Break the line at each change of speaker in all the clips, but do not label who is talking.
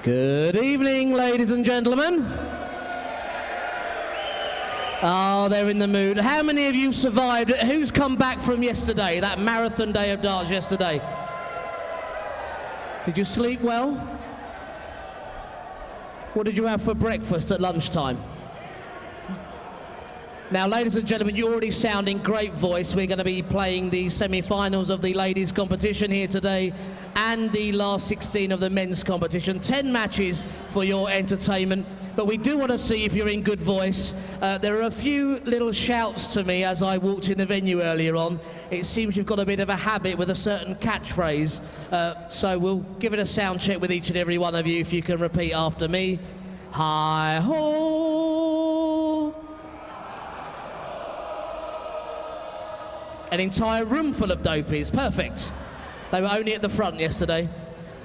Good evening, ladies and gentlemen. Oh, they're in the mood. How many of you survived? Who's come back from yesterday, that marathon day of darts yesterday? Did you sleep well? What did you have for breakfast at lunchtime? Now, ladies and gentlemen, you already sound in great voice. We're going to be playing the semi-finals of the ladies' competition here today and the last 16 of the men's competition. 10 matches for your entertainment, but we do want to see if you're in good voice. There are a few little shouts to me as I walked in the venue earlier on. It seems you've got a bit of a habit with a certain catchphrase, so we'll give it a sound check with each and every one of you if you can repeat after me. Hi-ho! An entire room full of dopies. Perfect. They were only at the front yesterday.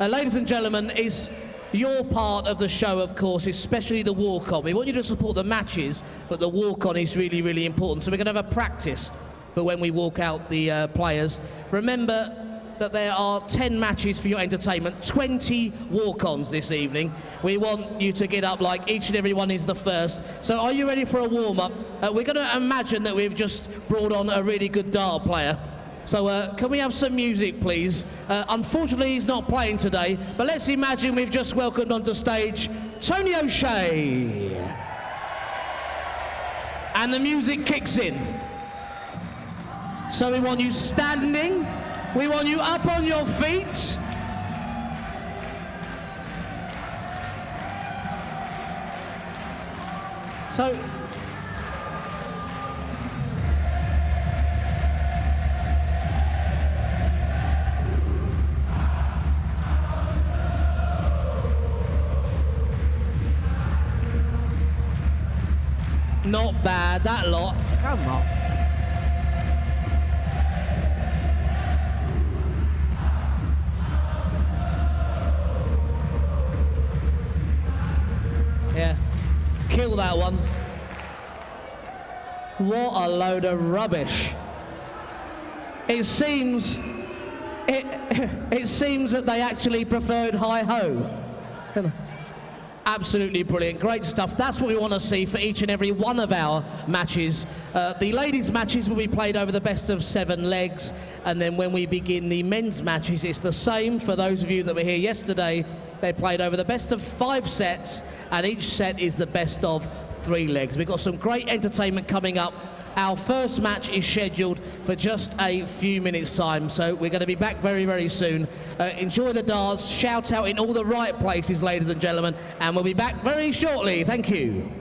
Ladies and gentlemen, it's your part of the show, of course, especially the walk-on. We want you to support the matches, but the walk-on is really, really important. So we're going to have a practice for when we walk out the players. Remember that there are 10 matches for your entertainment, 20 walk-ons this evening. We want you to get up like each and every one is the first. So are you ready for a warm-up? We're going to imagine that we've just brought on a really good dart player. So can we have some music, please? Unfortunately, he's not playing today, but let's imagine we've just welcomed onto stage Tony O'Shea. And the music kicks in. So we want you standing. We want you up on your feet. So, not bad, that lot. Come on. Yeah, kill that one. What a load of rubbish. It seems that they actually preferred hi-ho. Absolutely brilliant, great stuff. That's what we want to see for each and every one of our matches. The ladies' matches will be played over the best of 7 legs, and then when we begin the men's matches, it's the same. For those of you that were here yesterday, they played over the best of 5 sets, and each set is the best of 3 legs. We've got some great entertainment coming up. Our first match is scheduled for just a few minutes' time, so we're going to be back very, very soon. Enjoy the darts, shout out in all the right places, ladies and gentlemen, and we'll be back very shortly. Thank you.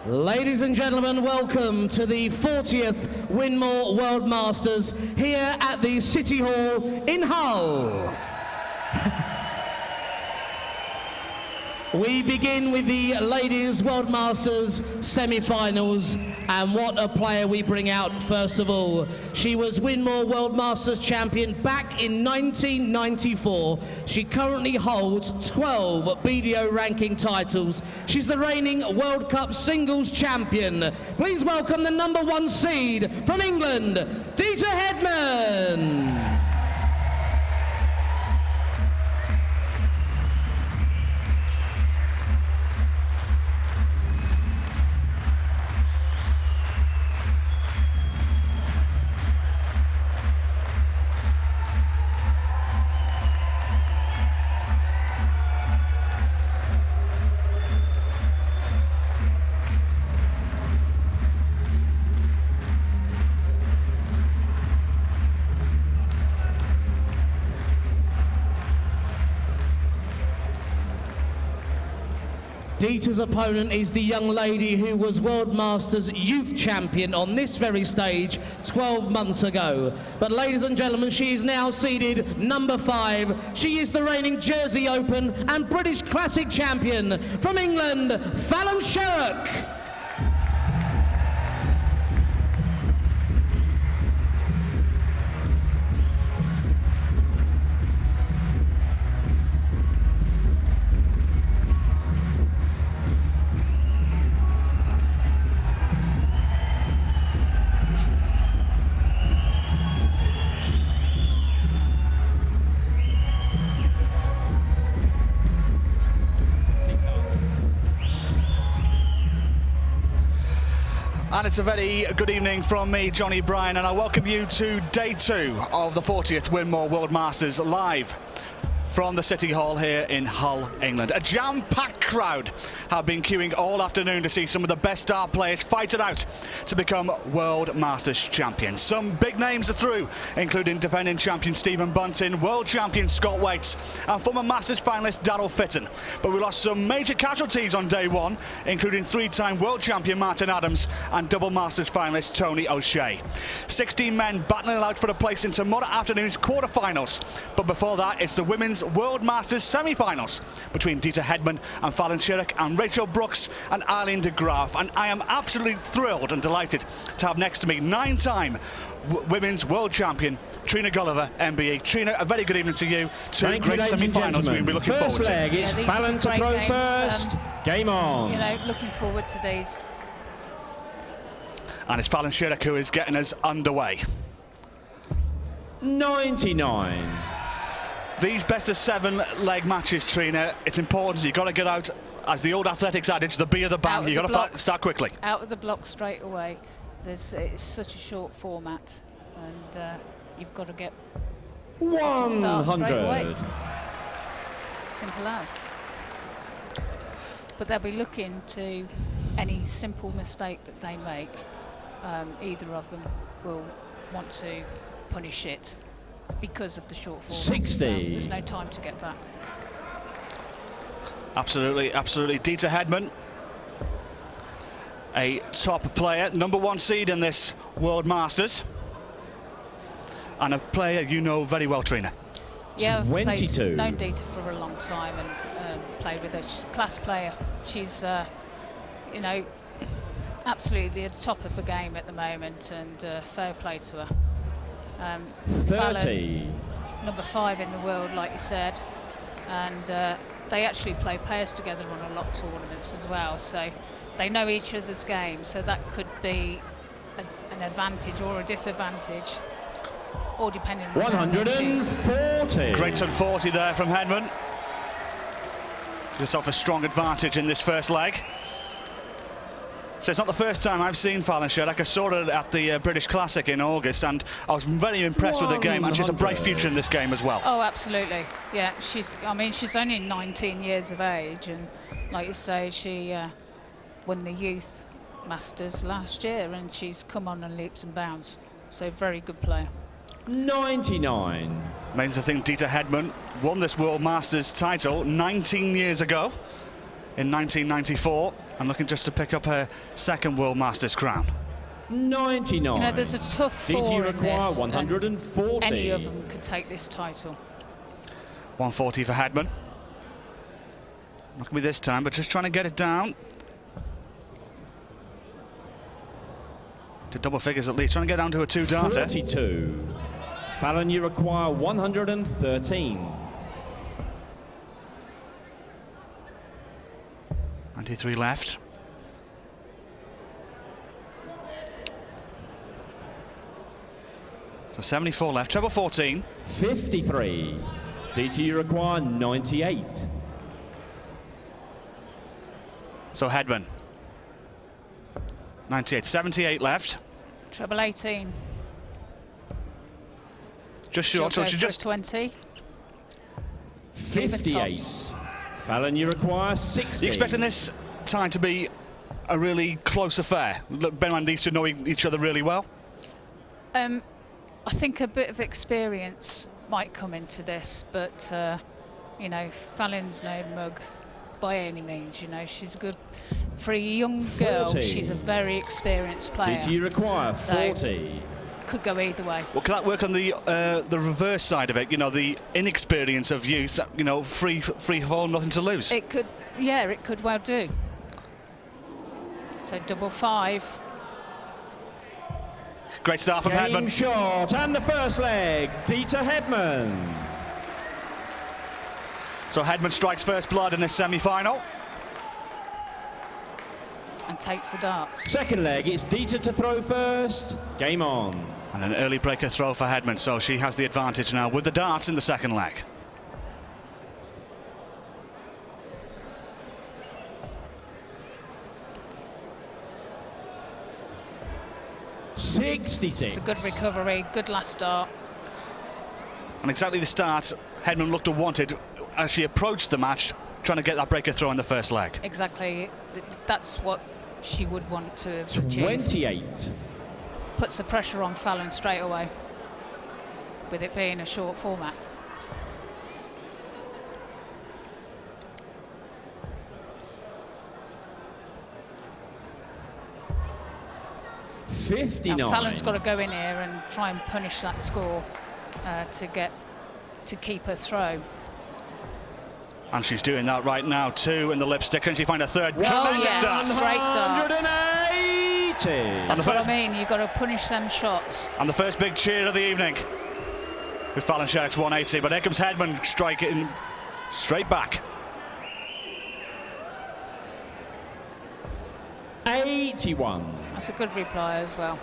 Ladies and gentlemen, welcome to the 40th Winmau World Masters here at the City Hall in Hull. We begin with the Ladies World Masters semi-finals, and what a player we bring out first of all. She was Winmau World Masters champion back in 1994. She currently holds 12 BDO ranking titles. She's the reigning World Cup singles champion. Please welcome the #1 seed from England, Dita Hedman. Dita's opponent is the young lady who was World Masters Youth Champion on this very stage 12 months ago. But ladies and gentlemen, she is now seeded #5. She is the reigning Jersey Open and British Classic Champion from England, Fallon Sherrock.
And it's a very good evening from me, Johnny Bryan, and I welcome you to day 2 of the 40th Winmau World Masters live from the City Hall here in Hull, England. A jam-packed crowd have been queuing all afternoon to see some of the best star players fight it out to become World Masters champions. Some big names are through, including defending champion Stephen Bunting, world champion Scott Waite, and former Masters finalist Daryl Fitton. But we lost some major casualties on day 1, including 3-time world champion Martin Adams and double Masters finalist Tony O'Shea. 16 men battling it out for a place in tomorrow afternoon's quarterfinals. But before that, it's the Women's World Masters semi-finals between Dita Hedman and Fallon Sherrock and Rachel Brooks and Eileen de Graaf. And I am absolutely thrilled and delighted to have next to me 9-time Women's World Champion Trina Gulliver, MBE. Trina, a very good evening to you. Two great semi-finals we'll be looking forward to.
First leg, it's Fallon to throw
games,
first. Game on.
You know, looking forward to these.
And it's Fallon Sherrock who is getting us underway.
99.
These best of 7 leg matches, Trina, it's important. You've got to get out, as the old athletics adage, the B of the band. You've got to start quickly.
Out of the block straight away. It's such a short format, and you've got to get
100.
Simple as. But they'll be looking to any simple mistake that they make. Either of them will want to punish it because of the short format.
60.
There's no time to get back.
Absolutely, absolutely. Dita Hedman, a top player, #1 seed in this World Masters, and a player you know very well, Trina.
Yeah, I've
22.
known Dita for a long time and played with her. She's a class player. She's, you know, absolutely at the top of the game at the moment, and fair play to her.
30.
Fallon, #5 in the world, like you said, and they actually play pairs together on a lot of tournaments as well, so they know each other's game, so that could be an advantage or a disadvantage, all depending on
140.
Great turn 40 there from Hedman. Just off a strong advantage in this first leg. So it's not the first time I've seen Fallon Sherrock. I saw her at the British Classic in August, and I was very impressed with the game, and she's a bright future in this game as well.
Oh, absolutely. Yeah, she's only 19 years of age, and like you say, she won the Youth Masters last year, and she's come on leaps and bounds. So very good player.
99.
Amazing to think Dita Hedman won this World Masters title 19 years ago in 1994. and looking just to pick up her second World Masters crown.
99.
You know, there's a tough four
DTU
in
require
this,
140.
and any of them could take this title.
140 for Hedman. Not going to be this time, but just trying to get it down. To double figures at least, trying to get down to a two-darter.
42. Fallon, you require 113.
93 left. So 74 left, treble 14.
53. DTU require 98.
So Hedman. 98, 78 left.
Treble 18.
Just short, so
She'll go
she
for
just...
20.
58. Fallon, you require 60.
You expecting this time to be a really close affair? Bear in mind these two know each other really well.
I think a bit of experience might come into this, but you know, Fallon's no mug by any means. You know, she's a good for a young girl.
40.
She's a very experienced player.
DTU require
So-
40.
Could go either way.
Well, can that work on the reverse side of it? You know, the inexperience of youth. You know, free fall, nothing to lose.
It could, yeah, it could well do. So double 5.
Great start from
Game
Hedman.
shot and the first leg, Dieter Hedman.
So Hedman strikes first blood in this semi-final.
And takes the darts.
Second leg, it's Dieter to throw first. Game on.
And an early breaker throw for Hedman, so she has the advantage now with the darts in the second leg.
$66.
It's a good recovery, good last start.
And exactly the start Hedman looked and wanted as she approached the match, trying to get that breaker throw in the first leg.
Exactly. That's what she would want to have achieved.
28.
Puts the pressure on Fallon straight away, with it being a short format. Now
59.
Fallon's got to go in here and try and punish that score to keep her throw.
And she's doing that right now, too, in the lipstick. Can she find a third?
Oh,
Tremendous
yes.
dart.
Straight darts.
180.
That's
the
what I
first-
mean. You've got to punish them shots.
And the first big cheer of the evening with Fallon Sherrick's 180. But here comes Hedman striking straight back.
81.
That's a good reply as well.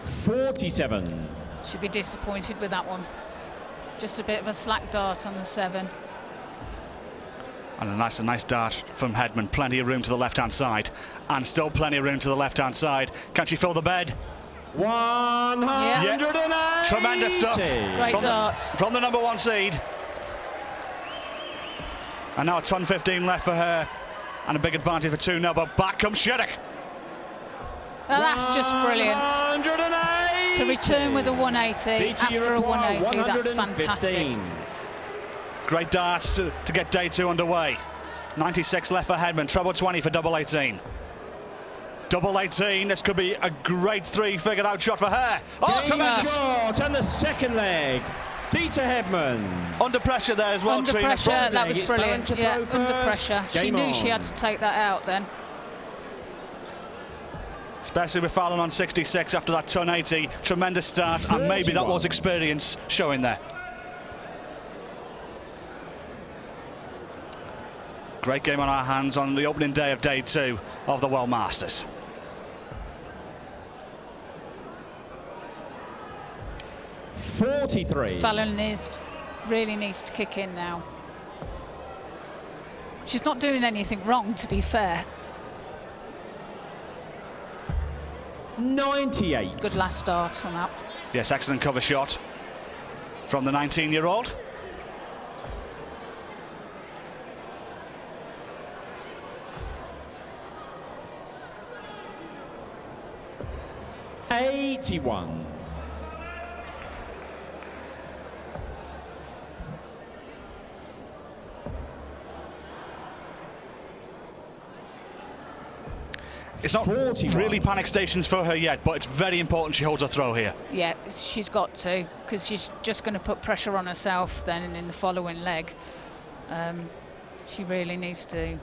$47.
Should be disappointed with that one. Just a bit of a slack dart on the 7.
And a nice dart from Hedman. Plenty of room to the left-hand side. And still plenty of room to the left-hand side. Can she fill the bed?
180.
Tremendous stuff.
Great
From
darts.
From the number 1 seed. And now a ton 15 left for her. And a big advantage for 2-0. But back comes Sherrick.
Now that's just brilliant.
180.
To return with a 180 after a 180, that's fantastic.
Great darts to get day 2 underway. 96 left for Hedman. Treble 20 for double 18. Double 18. This could be a great 3-figured out shot for her. Oh,
Game
tremendous!
shot and the second leg, Dieter Hedman.
Under pressure there as well,
Under
Trina.
pressure, that
leg,
was
it's Fallon
brilliant.
to
Yeah,
throw
under
first.
pressure. She
Game
knew she
on.
had to take that out then.
Especially with Fallon on 66 after that ton 80. Tremendous start, and maybe that
31.
was experience showing there. Great game on our hands on the opening day of day 2 of the World Masters.
$43.
Fallon really needs to kick in now. She's not doing anything wrong, to be fair.
98.
Good last start on that.
Yes, excellent cover shot from the 19-year-old.
81.
It's not
41.
really panic stations for her yet, but it's very important she holds her throw here.
Yeah, she's got to, because she's just going to put pressure on herself then in the following leg. She really needs to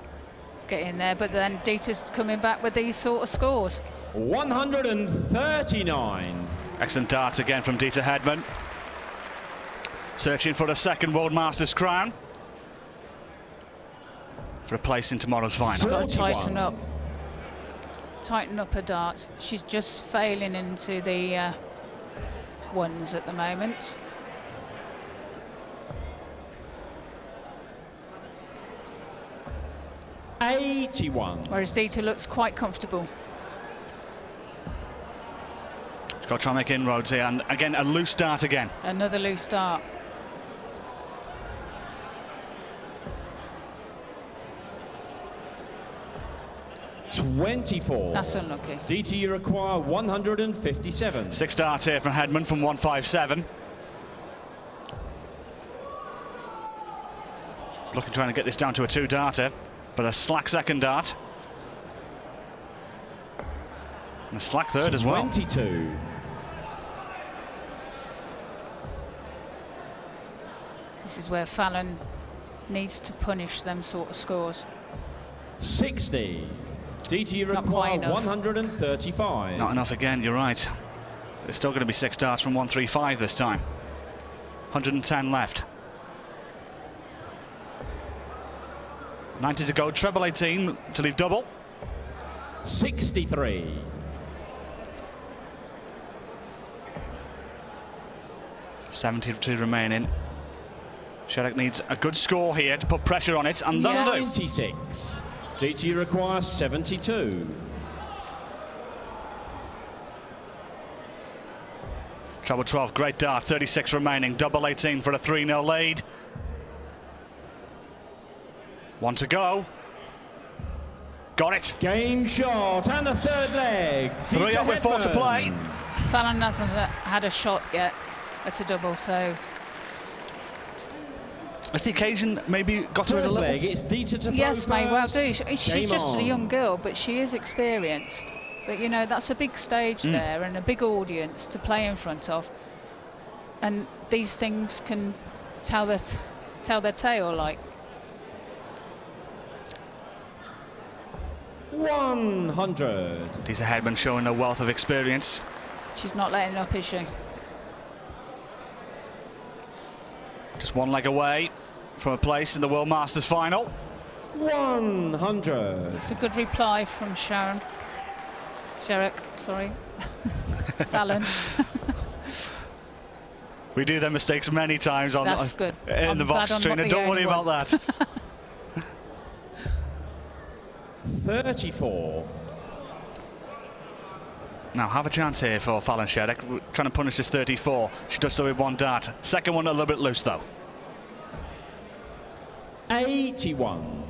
get in there, but then Dieter's coming back with these sort of scores.
139.
Excellent dart again from Dieter Hedman. Searching for a second World Masters crown for a place in tomorrow's final.
Got to
41.
tighten up her darts. She's just failing into the ones at the moment. Whereas Dieter looks quite comfortable.
She's got to try and make inroads here, and again, a loose dart again.
Another loose dart. That's unlucky.
Dieter, you require 157.
6 darts here from Hedman from 157. Looking trying to get this down to a 2-darter, but a slack second dart. And a slack third as well.
22.
This is where Fallon needs to punish them sort of scores.
60. Dieter, you
Not quite
require
enough.
135.
Not enough again, you're right. There's still going to be 6 darts from 135 this time. 110 left. 90 to go, treble 18 to leave double.
63.
So 72 remaining. Sherrick needs a good score here to put pressure on it, and that'll do.
96. Dieter, you require 72.
Treble 12, great dart, 36 remaining, double 18 for a 3-0 lead. 1 to go. Got it.
Game shot and a third leg.
3
Dieter
up with 4 to
Hedman.
play.
Fallon hasn't had a shot yet at a double, so
Has the occasion maybe got her in a
Third
little?
leg, it's Dieter to
yes,
throw
may well
first.
do. She's
Game
just a
on.
young girl, but she is experienced. But you know, that's a big stage there and a big audience to play in front of, and these things can tell their tale. Like
100.
Dieter Hedman showing a wealth of experience.
she's not letting up, is she?
Just 1 leg away from a place in the World Masters final.
100.
It's a good reply from Sherrick, sorry. Fallon.
We do their mistakes many times on
That's good.
in
I'm
the
glad
box
I'm not
trainer.
the
Don't
only
worry
one.
about that.
34.
Now have a chance here for Fallon Sherrick. We're trying to punish this 34. She does so with 1 dart. Second one a little bit loose though.
81.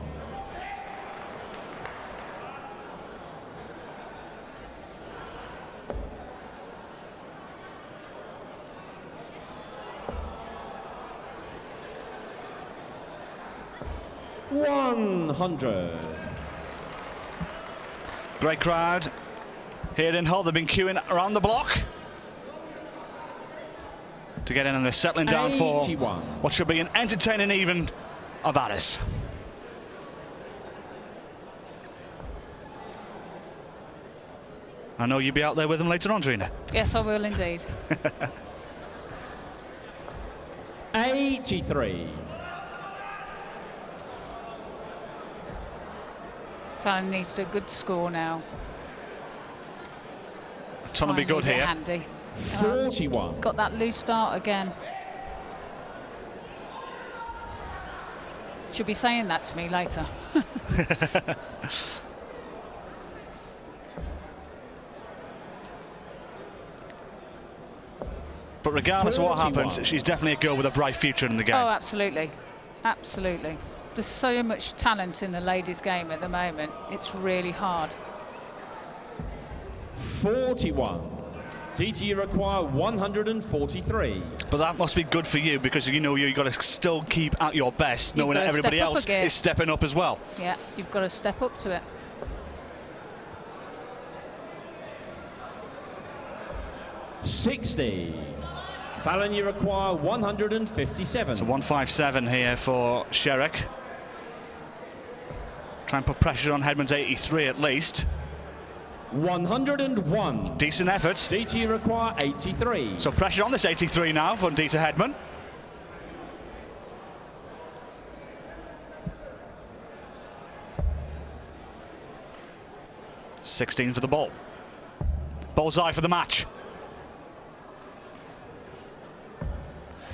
$100.
Great crowd here in Hull. They've been queuing around the block to get in, and they're settling down for
81.
what should be an entertaining even of Alice. I know you'll be out there with them later on, Trina.
Yes, I will indeed.
83.
Fallon needs a good score now.
Trying to be good here.
Handy.
41.
Got that loose start again. She'll be saying that to me later.
But regardless of what
31.
happens, she's definitely a girl with a bright future in the game.
Oh, absolutely. Absolutely. There's so much talent in the ladies' game at the moment. It's really hard.
41. Dita, you require 143.
But that must be good for you because you know you've got to still keep at your best, knowing that everybody else is stepping up as well.
Yeah, you've got to step up to it.
.60. Fallon, you require 157.
So 157 here for Sherrick. Try and put pressure on Hedman's 83 at least.
101.
Decent effort.
Dita, you require 83.
So pressure on this 83 now from Dita Hedman. .16 for the ball. Bullseye for the match.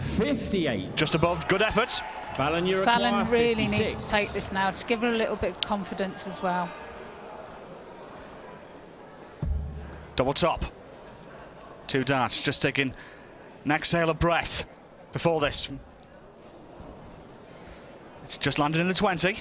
58.
Just above. Good effort.
Fallon, you require
Fallon really
56.
needs to take this now. Just give her a little bit of confidence as well.
Double top. 2 darts. Just taking an exhale of breath before this. It's just landed in the 20.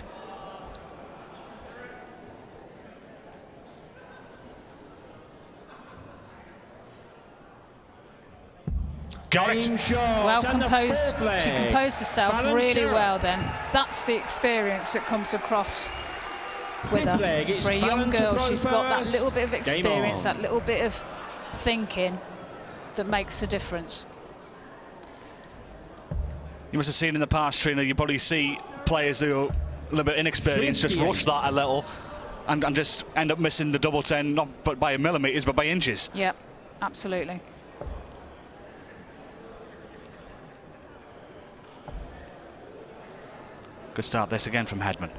Got it.
Well composed. She composed herself
Fallon
really
Sherrick.
well then. That's the experience that comes across with her.
leg, it's
For a young
Fallon to
girl,
throw
she's got that
first.
little bit of
Game
experience,
on.
that little bit of thinking that makes a difference.
You must have seen in the past, Trina, you probably see players who are a little bit inexperienced just rush that a little and just end up missing the double 10, not but by millimetres, but by inches.
Yep, absolutely.
Good start this again from Hedman.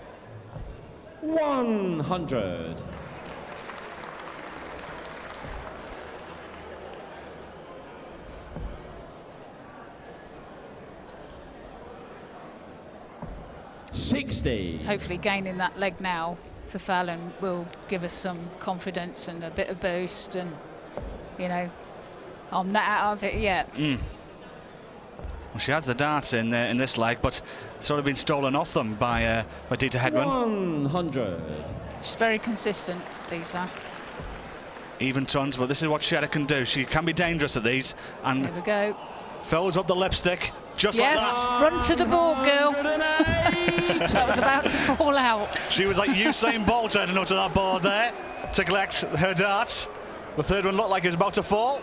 100. .60.
Hopefully gaining that leg now for Fallon will give us some confidence and a bit of boost, and you know, I'm not out of it yet.
Well, she has the darts in this leg, but it's sort of been stolen off them by Dita Hedman.
100.
She's very consistent, Dita.
Even tons, but this is what Sherrick can do. She can be dangerous at these, and
Here we go.
fills up the lipstick just
Yes,
like that.
run to the ball, girl. That was about to fall out.
She was like Usain Bolt turning up to that board there to collect her darts. The third one looked like it was about to fall,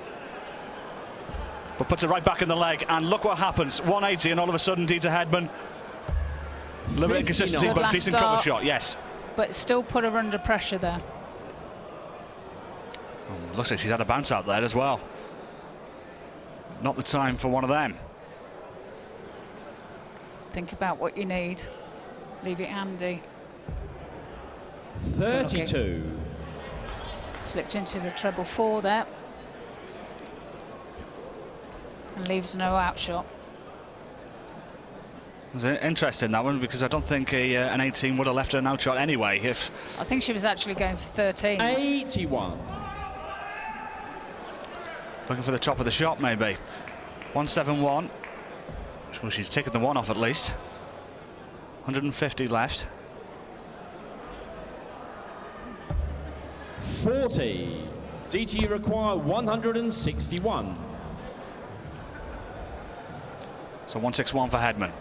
but puts it right back in the leg, and look what happens. 180, and all of a sudden Dita Hedman, a little bit inconsistency,
Good
but
last
decent
start.
cover shot, yes.
But still put her under pressure there.
Looks like she's had a bounce out there as well. Not the time for one of them.
Think about what you need. Leave it handy.
32.
Slipped into the treble 4 there. And leaves no outshot.
It was interesting, that one, because I don't think an 18 would have left her an outshot anyway. If
I think she was actually going for 13.
81.
looking for the top of the shot, maybe. 171. Well, she's taken the one off at least. 150 left.
40. Dita, you require 161.
So 161 for Hedman.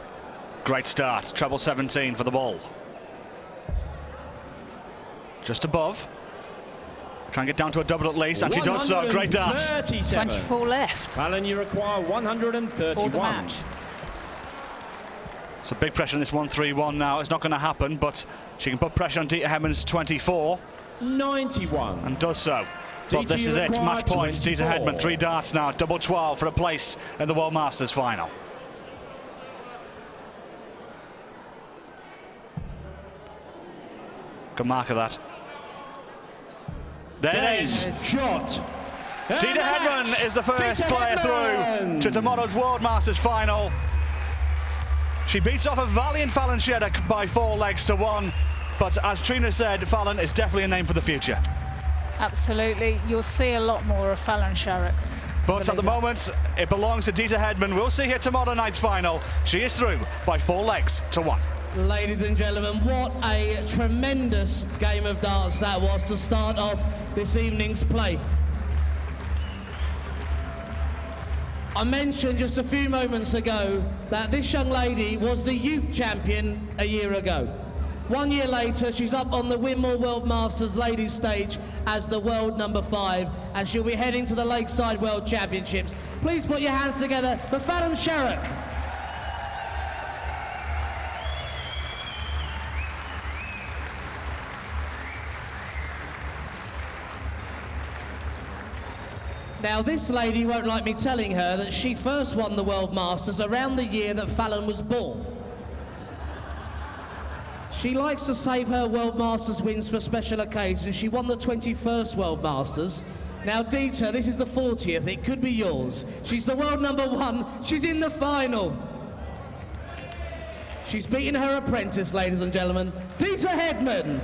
Great start. Treble 17 for the ball. Just above. Try and get down to a double at least, and she does so. Great dart.
24 left.
Fallon, you require 131.
For the match.
So big pressure on this 1-3-1 now. It's not going to happen, but she can put pressure on Dita Hedman's 24.
91.
And does so. But
Dita,
this
you
is it.
require
Match points. Dita
24.
Hedman, 3 darts now. Double 12 for a place in the World Masters final. Good mark of that. There it is.
Shot.
Dita Hedman is the first player through to tomorrow's World Masters final. She beats off a valiant Fallon Sherrick by 4 legs to 1. But as Trina said, Fallon is definitely a name for the future.
Absolutely. You'll see a lot more of Fallon Sherrick.
But at the moment, it belongs to Dita Hedman. We'll see her tomorrow night's final. She is through by 4 legs to 1.
Ladies and gentlemen, what a tremendous game of darts that was to start off this evening's play. I mentioned just a few moments ago that this young lady was the youth champion a year ago. 1 year later, she's up on the Winmau World Masters ladies stage as the world number 5, and she'll be heading to the Lakeside World Championships. Please put your hands together for Fallon Sherrock. Now, this lady won't like me telling her that she first won the World Masters around the year that Fallon was born. She likes to save her World Masters wins for special occasions. She won the 21st World Masters. Now, Dieter, this is the 40th. It could be yours. She's the world number 1. She's in the final. She's beaten her apprentice, ladies and gentlemen, Dieter Hedman.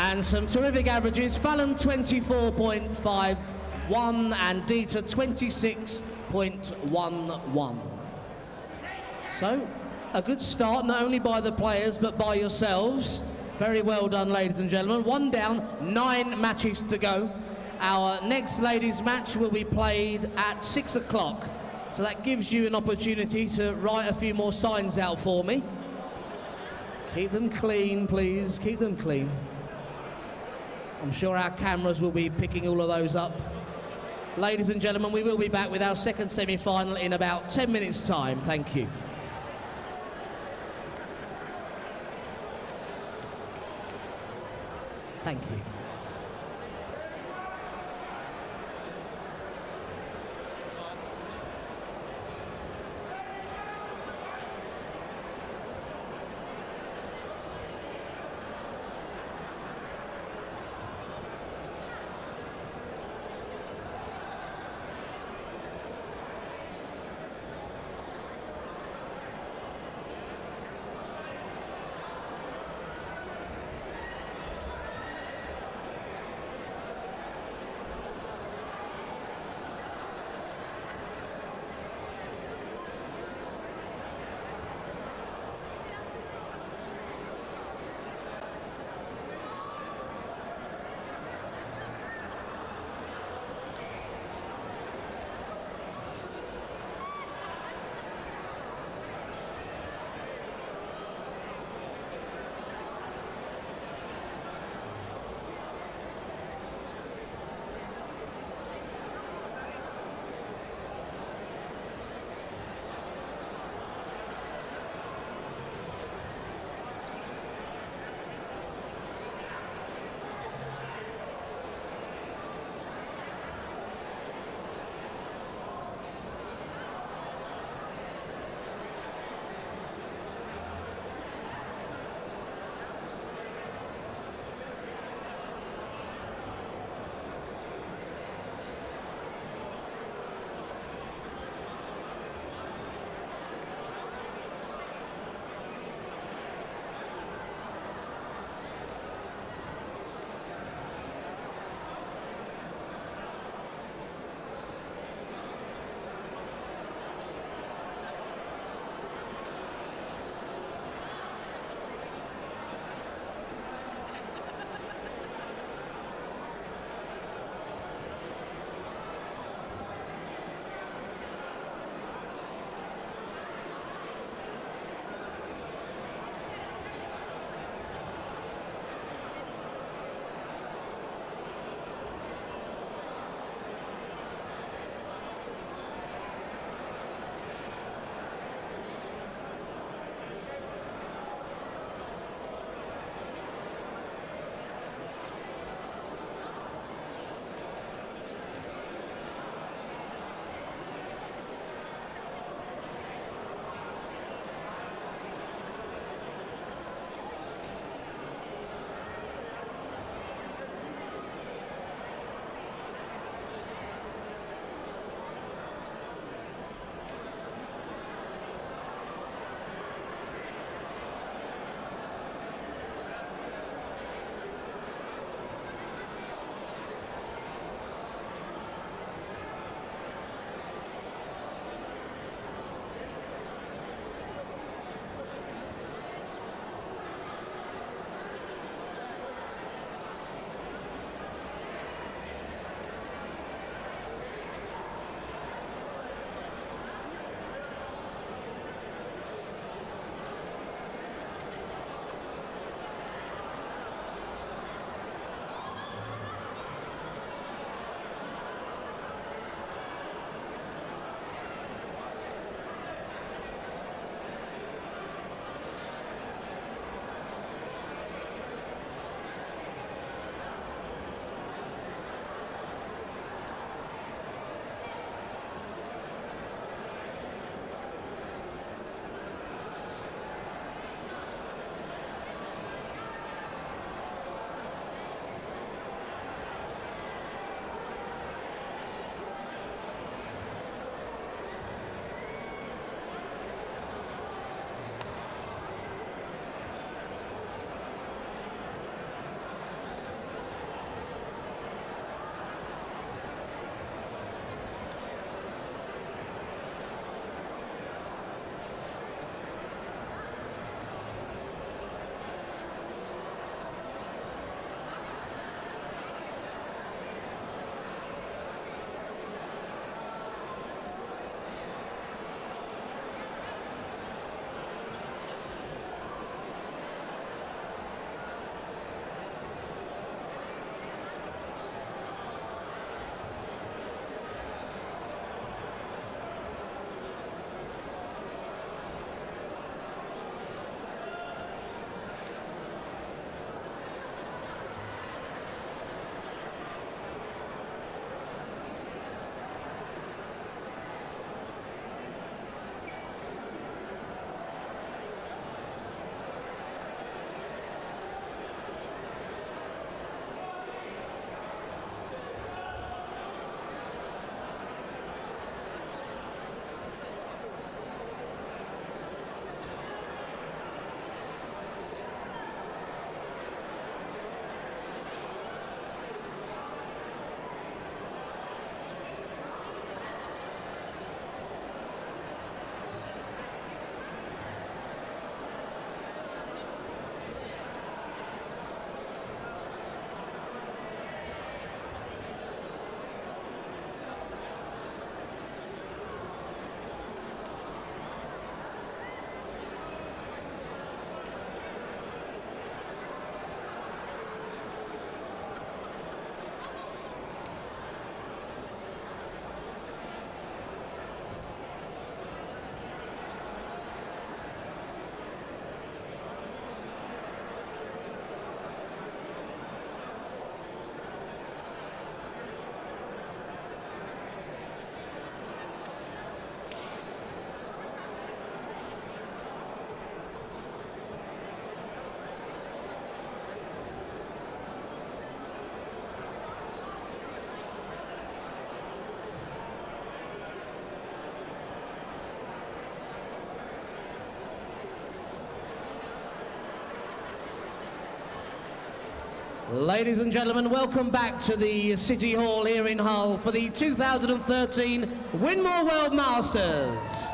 And some terrific averages. Fallon 24.51 and Dieter 26.11. So, a good start, not only by the players, but by yourselves. Very well done, ladies and gentlemen. 1 down, 9 matches to go. Our next ladies' match will be played at 6 o'clock. So that gives you an opportunity to write a few more signs out for me. Keep them clean, please. Keep them clean. I'm sure our cameras will be picking all of those up. Ladies and gentlemen, we will be back with our second semi-final in about 10 minutes' time. Thank you. Thank you. Ladies and gentlemen, welcome back to the City Hall here in Hull for the 2013 Winmau World Masters.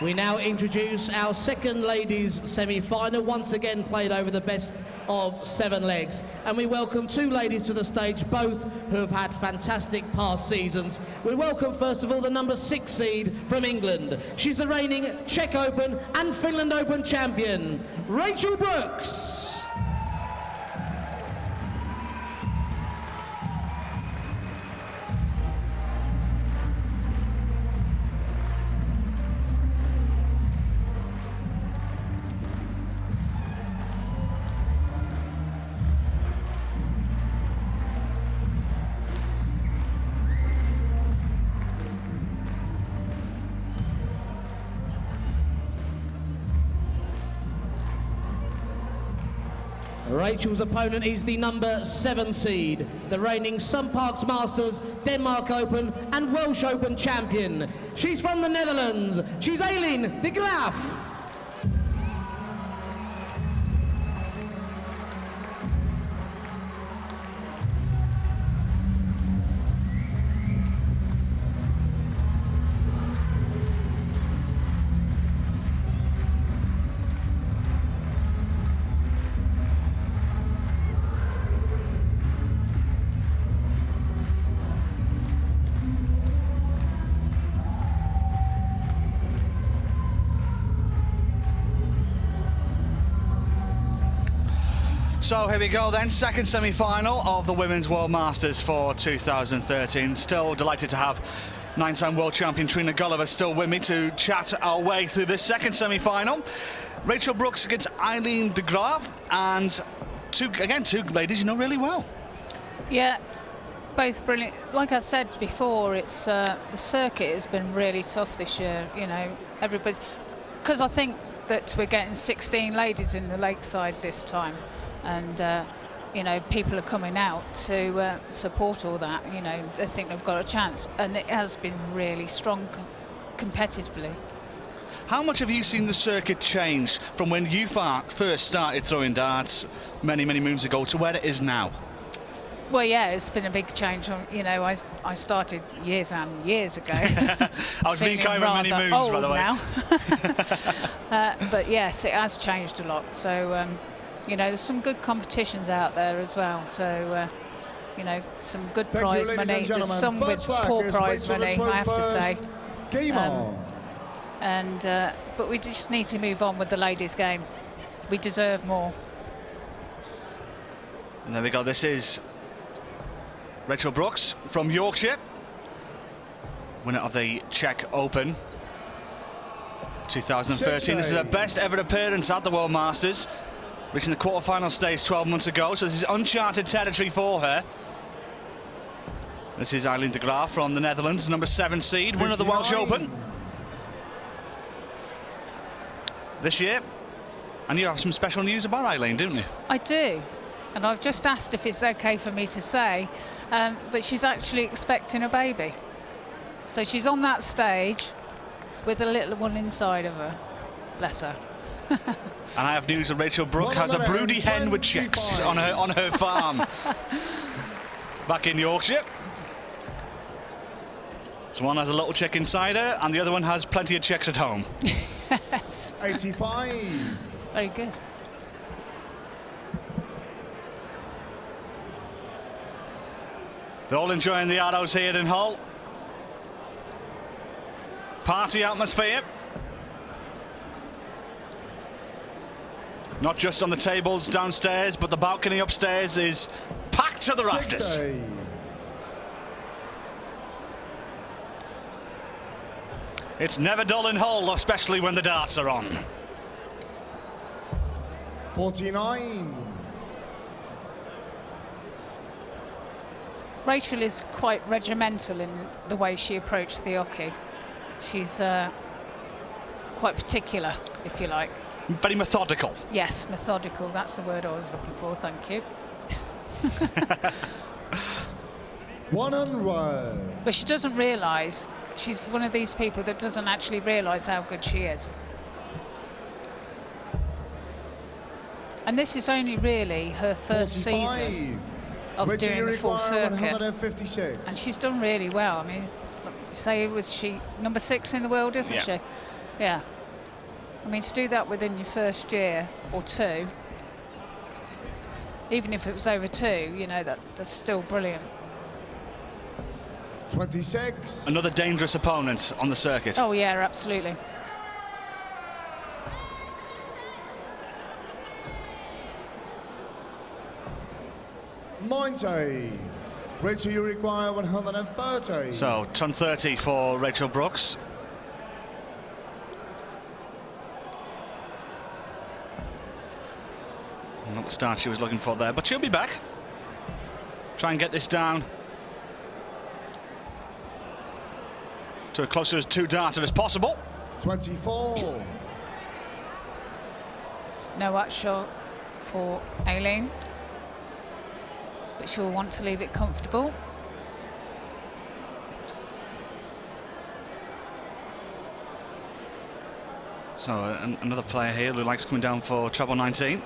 We now introduce our second ladies semi-final, once again played over the best of 7 legs. And we welcome 2 ladies to the stage, both who have had fantastic past seasons. We welcome first of all the number 6 seed from England. She's the reigning Czech Open and Finland Open champion, Rachel Brooks. Rachel's opponent is the number 7 seed, the reigning Sun Parks Masters, Denmark Open and Welsh Open champion. She's from the Netherlands. She's Aileen de Graaf.
So here we go then, second semi-final of the Women's World Masters for 2013. Still delighted to have 9-time world champion Trina Gulliver still with me to chat our way through this second semi-final. Rachel Brooks against Aileen de Graaf, and two ladies you know really well.
Yeah, both brilliant. Like I said before, it's the circuit has been really tough this year. You know, everybody's, because I think that we're getting 16 ladies in the Lakeside this time. And, you know, people are coming out to support all that. You know, they think they've got a chance. And it has been really strong competitively.
How much have you seen the circuit change from when you first started throwing darts many, many moons ago to where it is now?
Well, yeah, it's been a big change. You know, I started years and years ago.
I was being kind of many moons, by the way.
Now. But yes, it has changed a lot. So, you know, there's some good competitions out there as well. So, you know, some good prize money. There's some with poor prize money, I have to say.
Game on.
But we just need to move on with the ladies' game. We deserve more.
And there we go. This is Rachel Brooks from Yorkshire, winner of the Czech Open 2013. This is her best ever appearance at the World Masters, reaching the quarter-final stage 12 months ago, so this is uncharted territory for her. This is Aileen de Graaf from the Netherlands, number 7 seed, winner of the Welsh Open this year. And you have some special news about Aileen, didn't you?
I do, and I've just asked if it's okay for me to say, but she's actually expecting a baby. So she's on that stage with a little one inside of her. Bless her.
And I have news that Rachel Brooks has a broody hen with chicks on her farm back in Yorkshire. So one has a little chick inside her, and the other one has plenty of chicks at home.
Yes.
85.
Very good.
They're all enjoying the arrows here in Hull. Party atmosphere. Not just on the tables downstairs, but the balcony upstairs is packed to the rafters.
60.
It's never dull in Hull, especially when the darts are on.
49.
Rachel is quite regimental in the way she approached the hockey. She's quite particular, if you like.
Very methodical.
Yes, methodical. That's the word I was looking for. Thank you.
100.
But she doesn't realise. She's one of these people that doesn't actually realise how good she is. And this is only really her first
45.
season of
Rachel,
doing
you
the full
require
circuit.
156.
And she's done really well. I mean, say, was she number 6 in the world, isn't she? Yeah. I mean, to do that within your first year or 2, even if it was over 2, you know, that's still brilliant.
26.
Another dangerous opponent on the circuit.
Oh, yeah, absolutely.
Rachel, you require 130.
So, ton 30 for Rachel Brooks. Not the start she was looking for there, but she'll be back. Try and get this down to as close as 2 darted as possible.
24.
No upshot for Aileen, but she'll want to leave it comfortable.
So another player here who likes coming down for treble 19.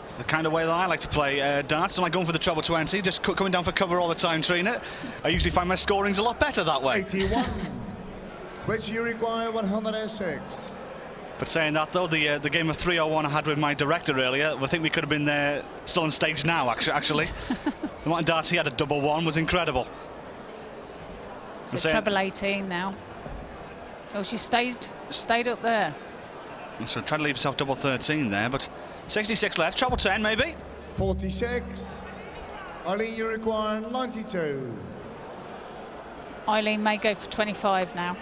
It's the kind of way that I like to play darts. I like going for the treble 20, just coming down for cover all the time, Trina. I usually find my scoring's a lot better that way.
81. Rachel, you require 106.
But saying that though, the game of 301 I had with my director earlier, I think we could have been there still on stage now. Actually, the amount of darts he had at double 1 was incredible.
So treble 18 now. Oh, she stayed up there.
So trying to leave herself double 13 there, but 66 left, treble 10 maybe.
46. Eileen, you require 92.
Eileen may go for 25 now.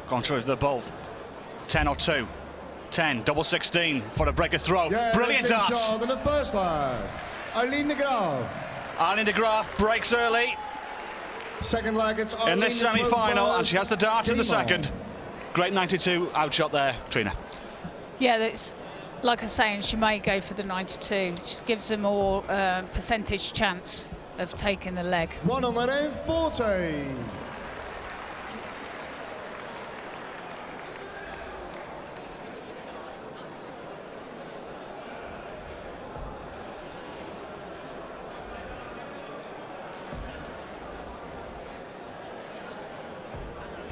Gone through the ball. 10 or 2. 10, double 16 for a breaker throw.
Yeah,
Brilliant
that's been
darts.
shot in the first leg. Eileen de Graaf.
Eileen de Graaf breaks early
Second leg, it's Eileen
in this
to throw
semi-final, and
first.
she has the darts in the
Game on.
second. Great 92 outshot there, Trina.
Yeah, that's like I was saying, she may go for the 92. It just gives her more percentage chance of taking the leg.
140.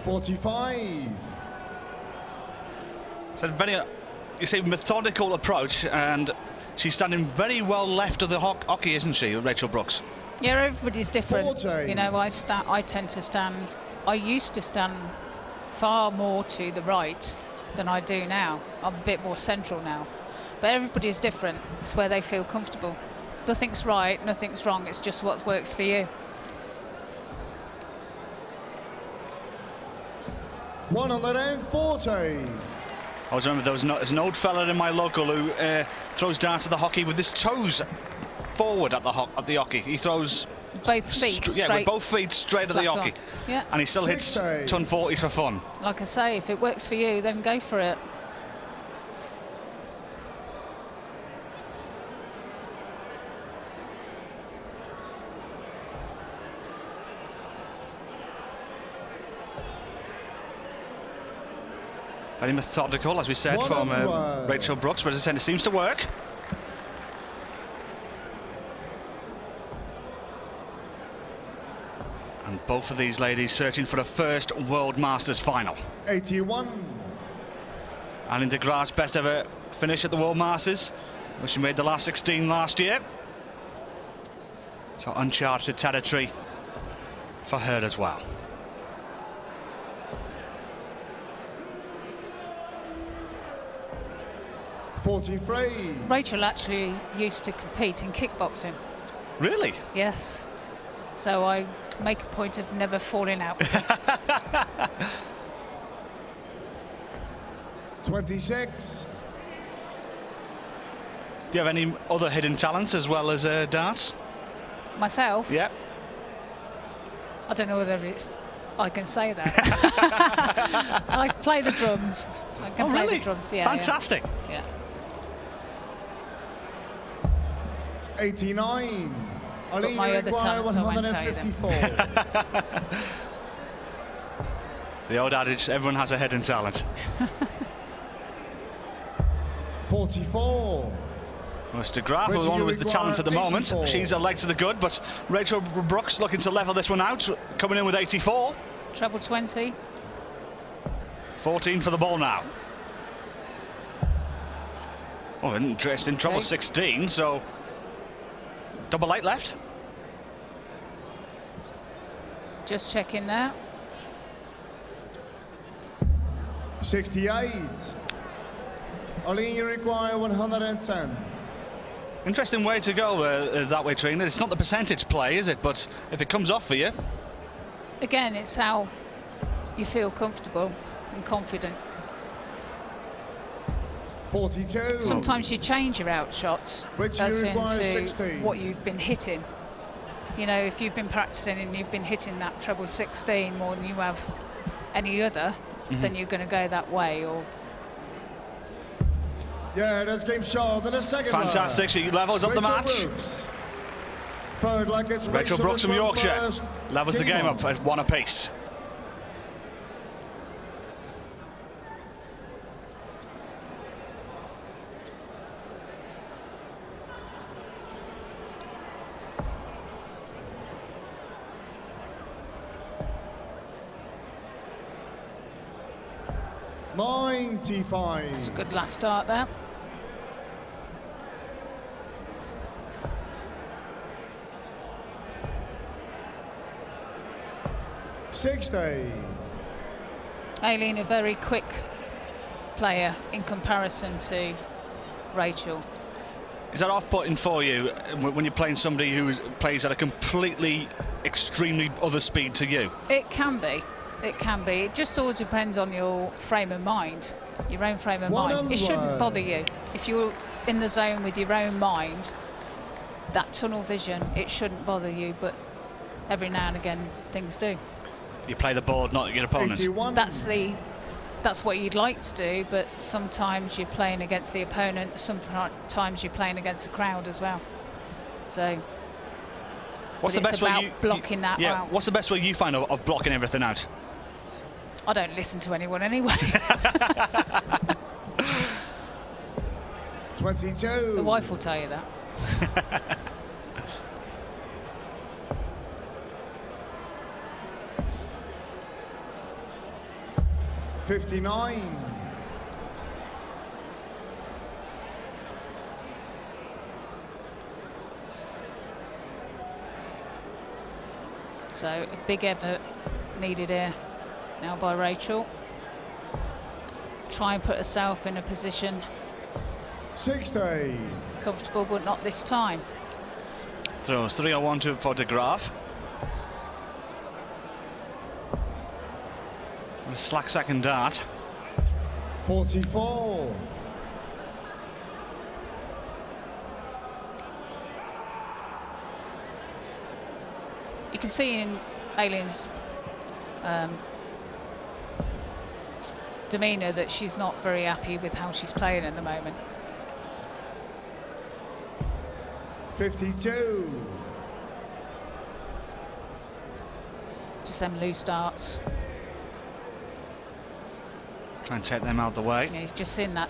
$45.
So very, you see, methodical approach, and she's standing very well left of the hockey, isn't she, Rachel Brooks?
Yeah, everybody's different.
40.
You know, I tend to stand. I used to stand far more to the right than I do now. I'm a bit more central now. But everybody's different. It's where they feel comfortable. Nothing's right, nothing's wrong. It's just what works for you.
140.
I always remember there's an old fella in my local who throws darts at the hockey with his toes forward at the hockey. He throws
Both feet straight.
Yeah, with both feet straight at the
flat
hockey.
on. Yeah.
And he still hits
60.
ton 40s for fun.
Like I say, if it works for you, then go for it.
Very methodical, as we said, from Rachel Brooks, but as I said, it seems to work. And both of these ladies searching for a first World Masters final.
81.
Eileen de Graaf's best ever finish at the World Masters, where she made the last 16 last year. So uncharted territory for her as well.
$43.
Rachel actually used to compete in kickboxing.
Really?
Yes. So I make a point of never falling out.
26.
Do you have any other hidden talents as well as darts?
Myself,
Yeah.
I don't know whether I can say that. I play the drums. I can play
really?
the drums. Yeah.
Fantastic.
Yeah.
89. Eileen,
my
you
other
require
talents I won't tell you them.
154.
The old adage, everyone has a hidden talent.
44.
Mr. Graf, the
Rachel,
one
you
with the talent at the
require
moment.
84.
She's a leg to the good, but Rachel Brooks looking to level this one out, coming in with 84.
Treble 20.
14 for the ball now. Oh, interest in trouble
Okay.
16, so double 8 left.
Just checking there.
68. Eileen, you require 110.
Interesting way to go that way, Trina. It's not the percentage play, is it? But if it comes off for you,
Again, it's how you feel comfortable and confident.
42.
Sometimes you change your out shots
Which
as
you require
into
16.
what you've been hitting. You know, if you've been practicing and you've been hitting that treble 16 more than you have any other, then you're going to go that way. Or
Yeah, that's game shot. And a second
fantastic. She levels up the
Rachel
match.
Brooks. Third leg, it's
Rachel Brooks from
to throw
Yorkshire
first.
levels the game
on.
up at 1 apiece.
it's a
95.
good last start there. Aileen, a very quick player in comparison to Rachel.
Is that off-putting for you when you're playing somebody who plays at a completely, extremely other speed to you?
It can be. It can be. It just always depends on your frame of mind, your own frame of mind. It shouldn't bother you. If you're in the zone with your own mind, that tunnel vision, it shouldn't bother you, but every now and again things do.
You play the board, not your opponent.
81.
That's what you'd like to do, but sometimes you're playing against the opponent, sometimes you're playing against the crowd as well. So
What's the
it's
best way
about
you
blocking that out.
What's the best way you find of blocking everything out?
I don't listen to anyone anyway.
22.
The wife will tell you that.
$59.
So a big effort needed here now by Rachel. Try and put herself in a position
60.
comfortable, but not this time.
Throws 301 for De Graaf. A slack second dart.
44.
You can see in Aileen's demeanour that she's not very happy with how she's playing at the moment.
52.
Just them loose darts.
Try and take them out of the way.
Yeah, he's just seen that,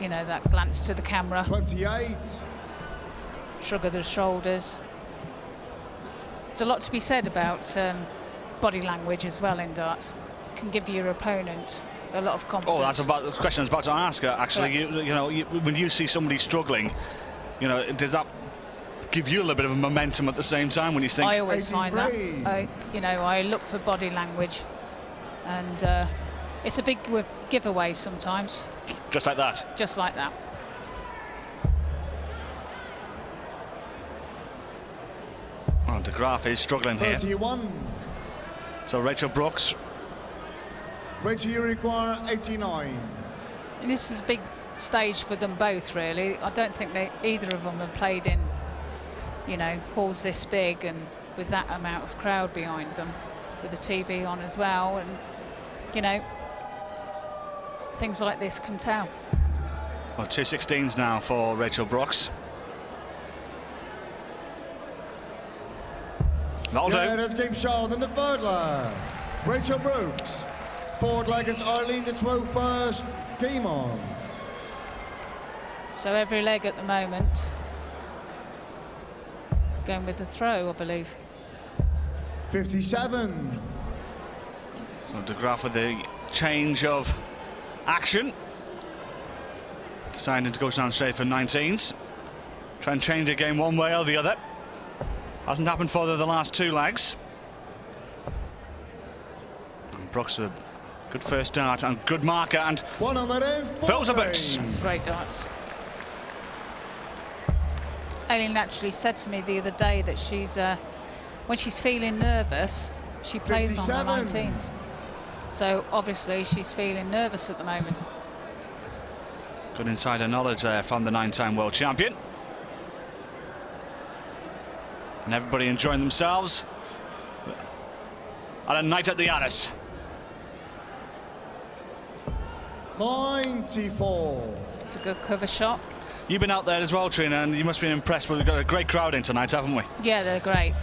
you know, that glance to the camera,
28.
shrug of the shoulders. There's a lot to be said about body language as well in darts. It can give your opponent a lot of confidence.
Oh, that's about the question I was about to ask her. Actually,
Yeah.
when you see somebody struggling, does that give you a little bit of a momentum at the same time when you think?
I always find that.
83.
I look for body language, and it's a big giveaway sometimes,
Just like that.
just like that.
Oh, De Graaf is struggling here.
31.
So Rachel Brooks.
Rachel, you require 89.
And this is a big stage for them both, really. I don't think either of them have played in, halls this big and with that amount of crowd behind them, with the TV on as well, and things like this can tell.
Well, 216s now for Rachel Brooks. That'll
Yeah,
do.
that's game shot in the third leg. Rachel Brooks. Forward leg, it's Eileen to throw first. Game on.
So every leg at the moment. Going with the throw, I believe.
57.
So De Graaf with the change of action. Deciding to go down straight for 19s. Try and change the game one way or the other. Hasn't happened for the last two legs. And Brooks with a good first dart and good marker and
140.
fills the boots.
That's a great dance. Aileen actually said to me the other day that she's, when she's feeling nervous, she plays on the
57.
19s. So obviously she's feeling nervous at the moment.
Good insider knowledge there from the 9-time world champion. And everybody enjoying themselves at a night at the Addis.
94.
It's a good cover shot.
You've been out there as well, Trina, and you must be impressed. We've got a great crowd in tonight, haven't we?
Yeah, they're great.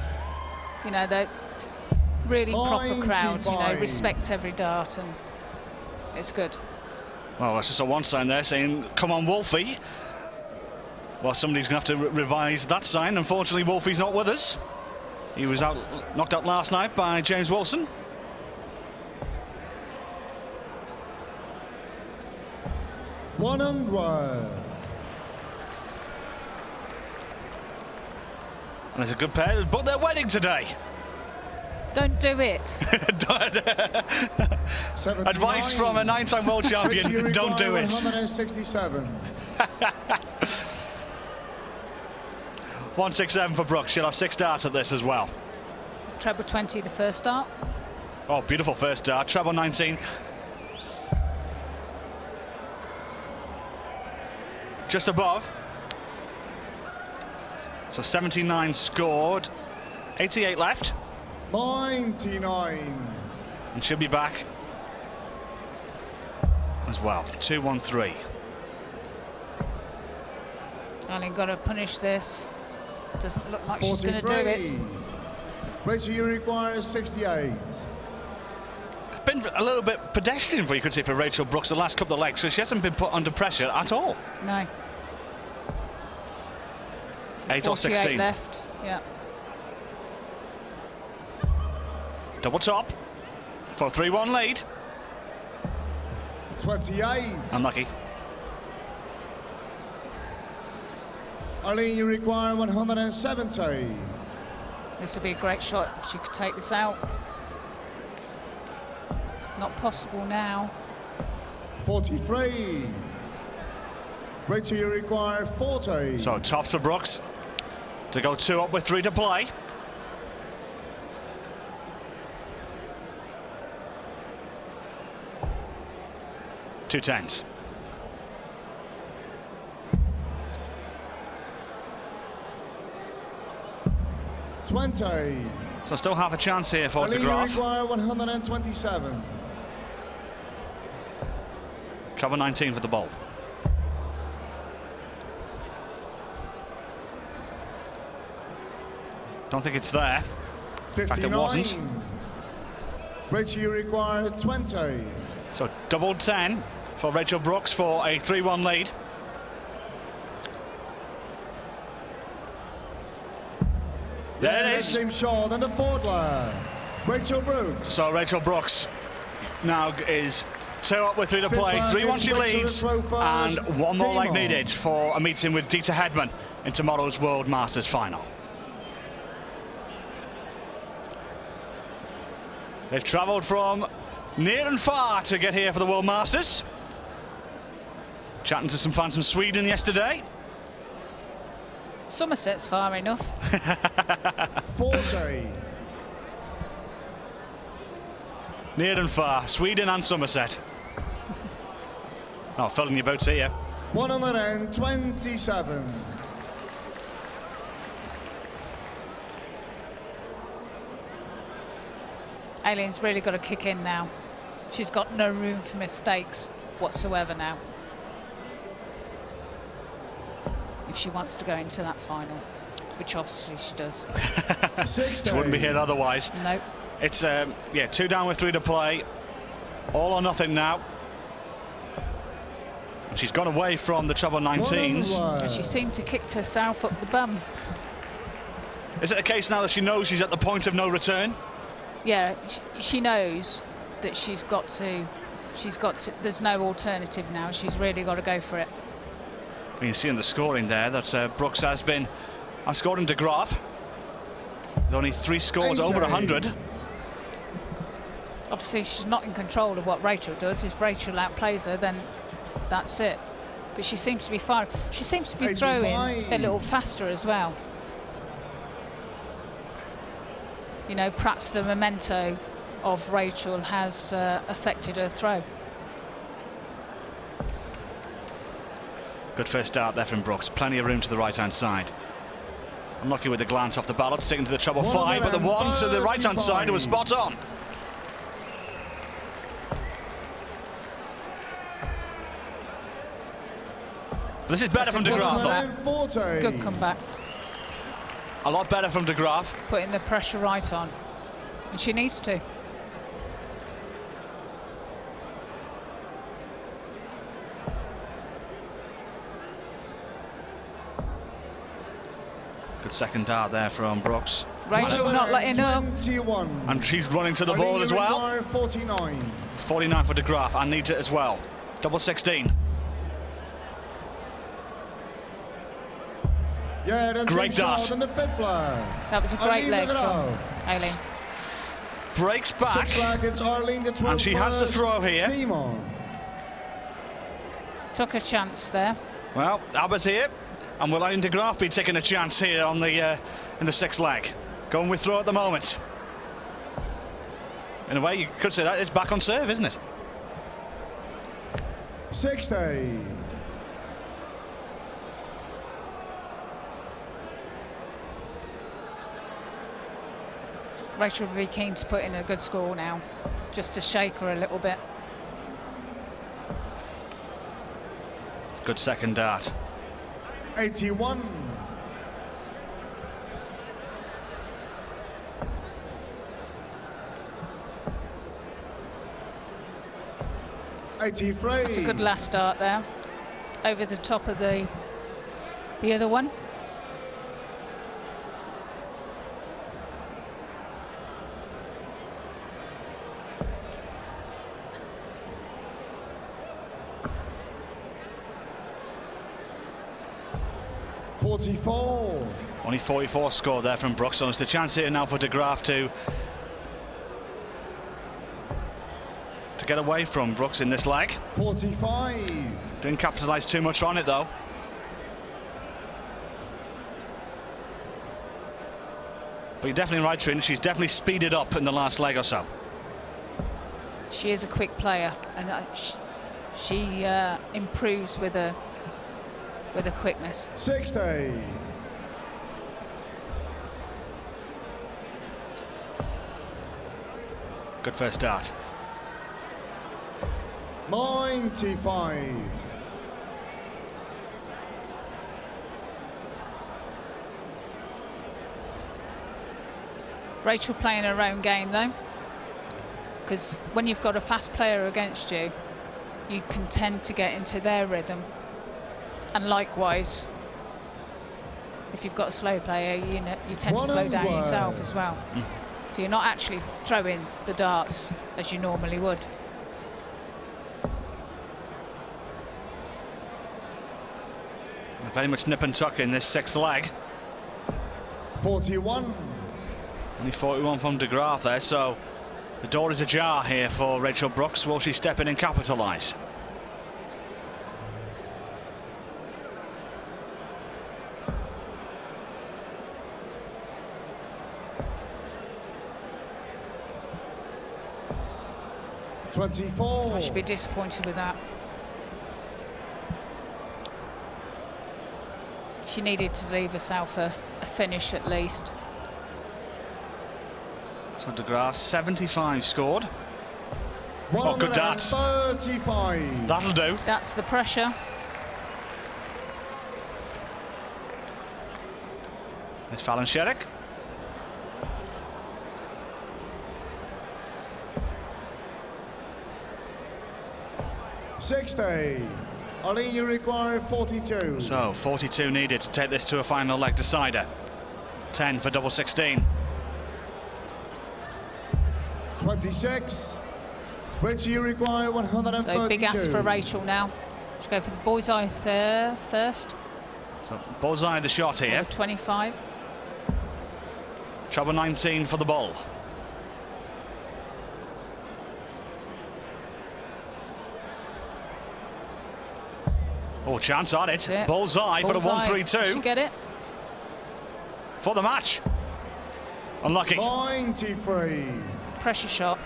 You know, they're really proper crowds, you know,
95.
respects every dart, and it's good.
Well, that's just a one sign there saying, come on, Wolfie. Well, somebody's going to have to revise that sign. Unfortunately, Wolfie's not with us. He was knocked out last night by James Wilson.
$100.
And it's a good pair, but they're wedding today.
Don't do it.
Advice from a 9-time world champion, don't do it.
167.
167 for Brooks. She'll have 6 darts at this as well.
Treble 20, the first dart.
Oh, beautiful first dart. Treble 19. Just above. So 79 scored. 88 left.
99.
And she'll be back as well. 2-1-3.
Eileen got to punish this. Doesn't look like she's going to do it.
Ratio you require is 68.
It's been a little bit pedestrian, for you could say, for Rachel Brooks the last couple of legs, so she hasn't been put under pressure at all.
No.
8 or 16.
left. Yeah.
Double top for a 3-1 lead.
28.
Unlucky.
Eileen, you require 170.
This would be a great shot if she could take this out. Not possible now.
43. Rachel, you require 40.
So tops for Brooks to go 2 up with 3 to play. Two tens.
$20.
So still half a chance here for De
Eileen, you
Graaf.
require 127.
Treble 19 for the bowl. Don't think it's there.
59.
fact, it wasn't.
Rachel, you require 20.
So double 10 for Rachel Brooks for a 3-1 lead. There it is.
Same shot and the forward line. Rachel Brooks.
So Rachel Brooks now is 2 up with 3 to play. 3-1 she leads, and 1 more leg needed for a meeting with Dieter Hedman in tomorrow's World Masters final. They've travelled from near and far to get here for the World Masters. Chatting to some fans from Sweden yesterday.
Somerset's far enough.
40.
Near and far, Sweden and Somerset. Oh, filling your boats here.
127.
Aileen's really got to kick in now. She's got no room for mistakes whatsoever now, if she wants to go into that final, which obviously she does.
60.
She wouldn't be here otherwise.
Nope.
It's, yeah, 2 down with 3 to play. All or nothing now. And she's gone away from the treble 19s.
And she seemed to kick herself up the bum.
Is it a case now that she knows she's at the point of no return?
Yeah, she knows that she's got to, there's no alternative now. She's really got to go for it.
You can see in the scoring there that Brooks has been outscoring De Graaf. With only 3 scores over 100.
Obviously, she's not in control of what Rachel does. If Rachel outplays her, then that's it. But she seems to be far. She seems to be throwing a little faster as well. You know, perhaps the memento of Rachel has affected her throw.
Good first start there from Brooks. Plenty of room to the right-hand side. Unlucky with the glance off the ballot, sticking to the treble 5, but the one to the right-hand side was spot on. This is better from De Graaf, though.
Good comeback.
A lot better from De Graaf.
Putting the pressure right on. And she needs to.
Good second dart there from Brooks.
Rachel not letting up.
And she's running to the ball as well.
49.
49 for De Graaf, and needs it as well. Double 16.
Yeah, that's
great dart.
In the 5th flag.
That was a great leg from Aileen.
Breaks back.
6th flag, it's Arlene, the 12th.
And she has the throw here.
Took a chance there.
Well, Abba's here. And will Aileen De Graaf be taking a chance here on the in the 6th leg? Going with throw at the moment. In a way, you could say that it's back on serve, isn't it?
60.
Rachel will be keen to put in a good score now, just to shake her a little bit.
Good second dart.
81.
That's a good last dart there, over the top of the other one.
Only 44 scored there from Brooks, so it's a chance here now for De Graaf to get away from Brooks in this leg.
45.
Didn't capitalise too much on it though. But you're definitely right, Trin. She's definitely speeded up in the last leg or so.
She is a quick player, and she improves with a quickness.
60.
Good first start.
95.
Rachel playing her own game though, because when you've got a fast player against you, you can tend to get into their rhythm. And likewise, if you've got a slow player, you tend to slow down yourself as well. So you're not actually throwing the darts as you normally would.
Very much nip and tuck in this 6th leg.
41.
Only 41 from De Graaf there, so the door is ajar here for Rachel Brooks. Will she step in and capitalise?
I should be disappointed with that. She needed to leave herself a finish at least.
So De Graaf 75 scored. Oh, good dart.
35.
That'll do.
That's the pressure.
There's Fallon Sherrick.
60. Eileen, you require 42.
So 42 needed to take this to a final leg decider. 10 for double 16.
26. Rachel, you require 132.
So big ask for Rachel now. She'll go for the bullseye first.
So bullseye the shot here.
25.
Treble 19 for the ball. Oh, chance on it. Bullseye for the 132.
She get it?
For the match. Unlucky.
93.
Pressure shot.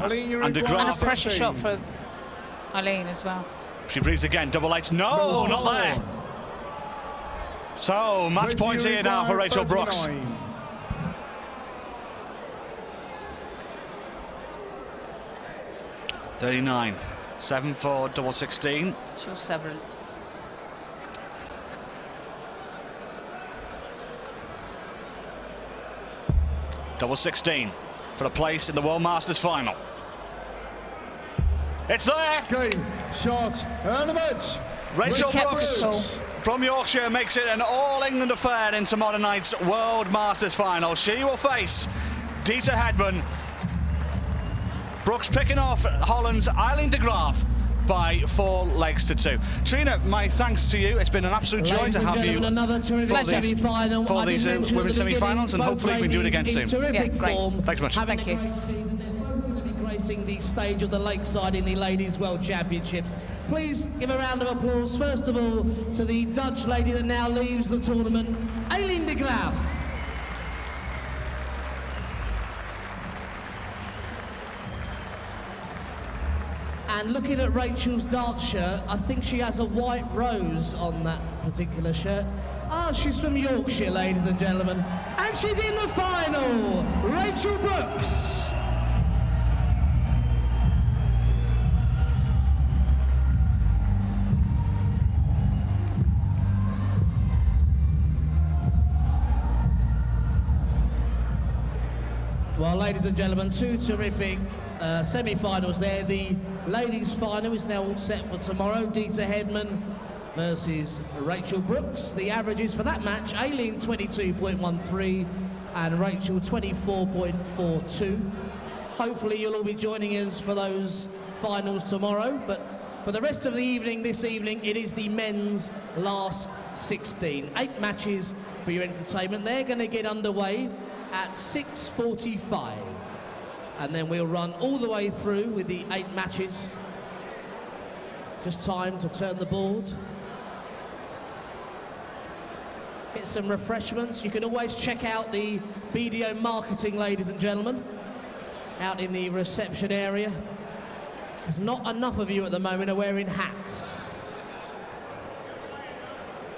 Eileen, you
And de
require
And a
Graaf.
pressure
16.
shot for Eileen as well.
She breathes again. Double 8. No, not there. So match
Rachel,
points
you
here now for
require
Rachel Brooks.
39.
39. 7 for double 16.
She'll sever it.
Double 16 for a place in the World Masters final. It's there.
Game, shot, and a match.
Rachel
Kept
Brooks
it cool.
from Yorkshire makes it an all-England affair in tomorrow night's World Masters final. She will face Dieter Hedman. Brooks picking off Holland's Eileen de Graaf by 4 legs to 2. Trina, my thanks to you. It's been an absolute joy
Ladies
to
and
have you
gentlemen, another terrific semi-final.
for
I did
these
mention at the
women's
beginning,
semi-finals, and
both
hopefully we can do it again
ladies
soon.
in terrific
Yeah, great.
form.
Thanks much.
Having
Thank
a
you.
great season. They're both going to be gracing the stage of the Lakeside in the Ladies World Championships. Please give a round of applause, first of all, to the Dutch lady that now leaves the tournament, Eileen de Graaf. And looking at Rachel's dart shirt, I think she has a white rose on that particular shirt. Ah, she's from Yorkshire, ladies and gentlemen. And she's in the final, Rachel Brooks. Well, ladies and gentlemen, 2 terrific semi-finals there. The ladies' final is now all set for tomorrow. Dieter Hedman versus Rachel Brooks. The averages for that match, Aileen 22.13 and Rachel 24.42. Hopefully you'll all be joining us for those finals tomorrow, but for the rest of the evening, this evening, it is the men's last 16. 8 matches for your entertainment. They're going to get underway at 6:45, and then we'll run all the way through with the 8 matches. Just time to turn the board, get some refreshments. You can always check out the BDO marketing, ladies and gentlemen, out in the reception area. There's not enough of you at the moment are wearing hats.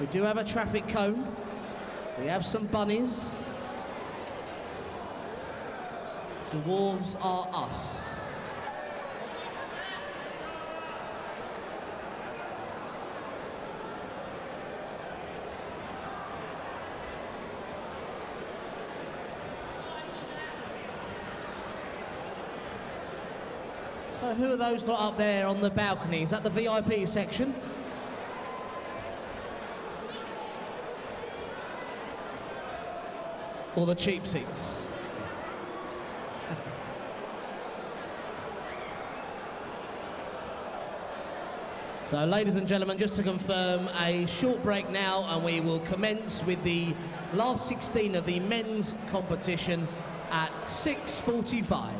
We do have a traffic cone, we have some bunnies. Dwarves are us. So who are those lot up there on the balcony? Is that the VIP section? Or the cheap seats? So, ladies and gentlemen, just to confirm, a short break now, and we will commence with the last 16 of the men's competition at 6:45.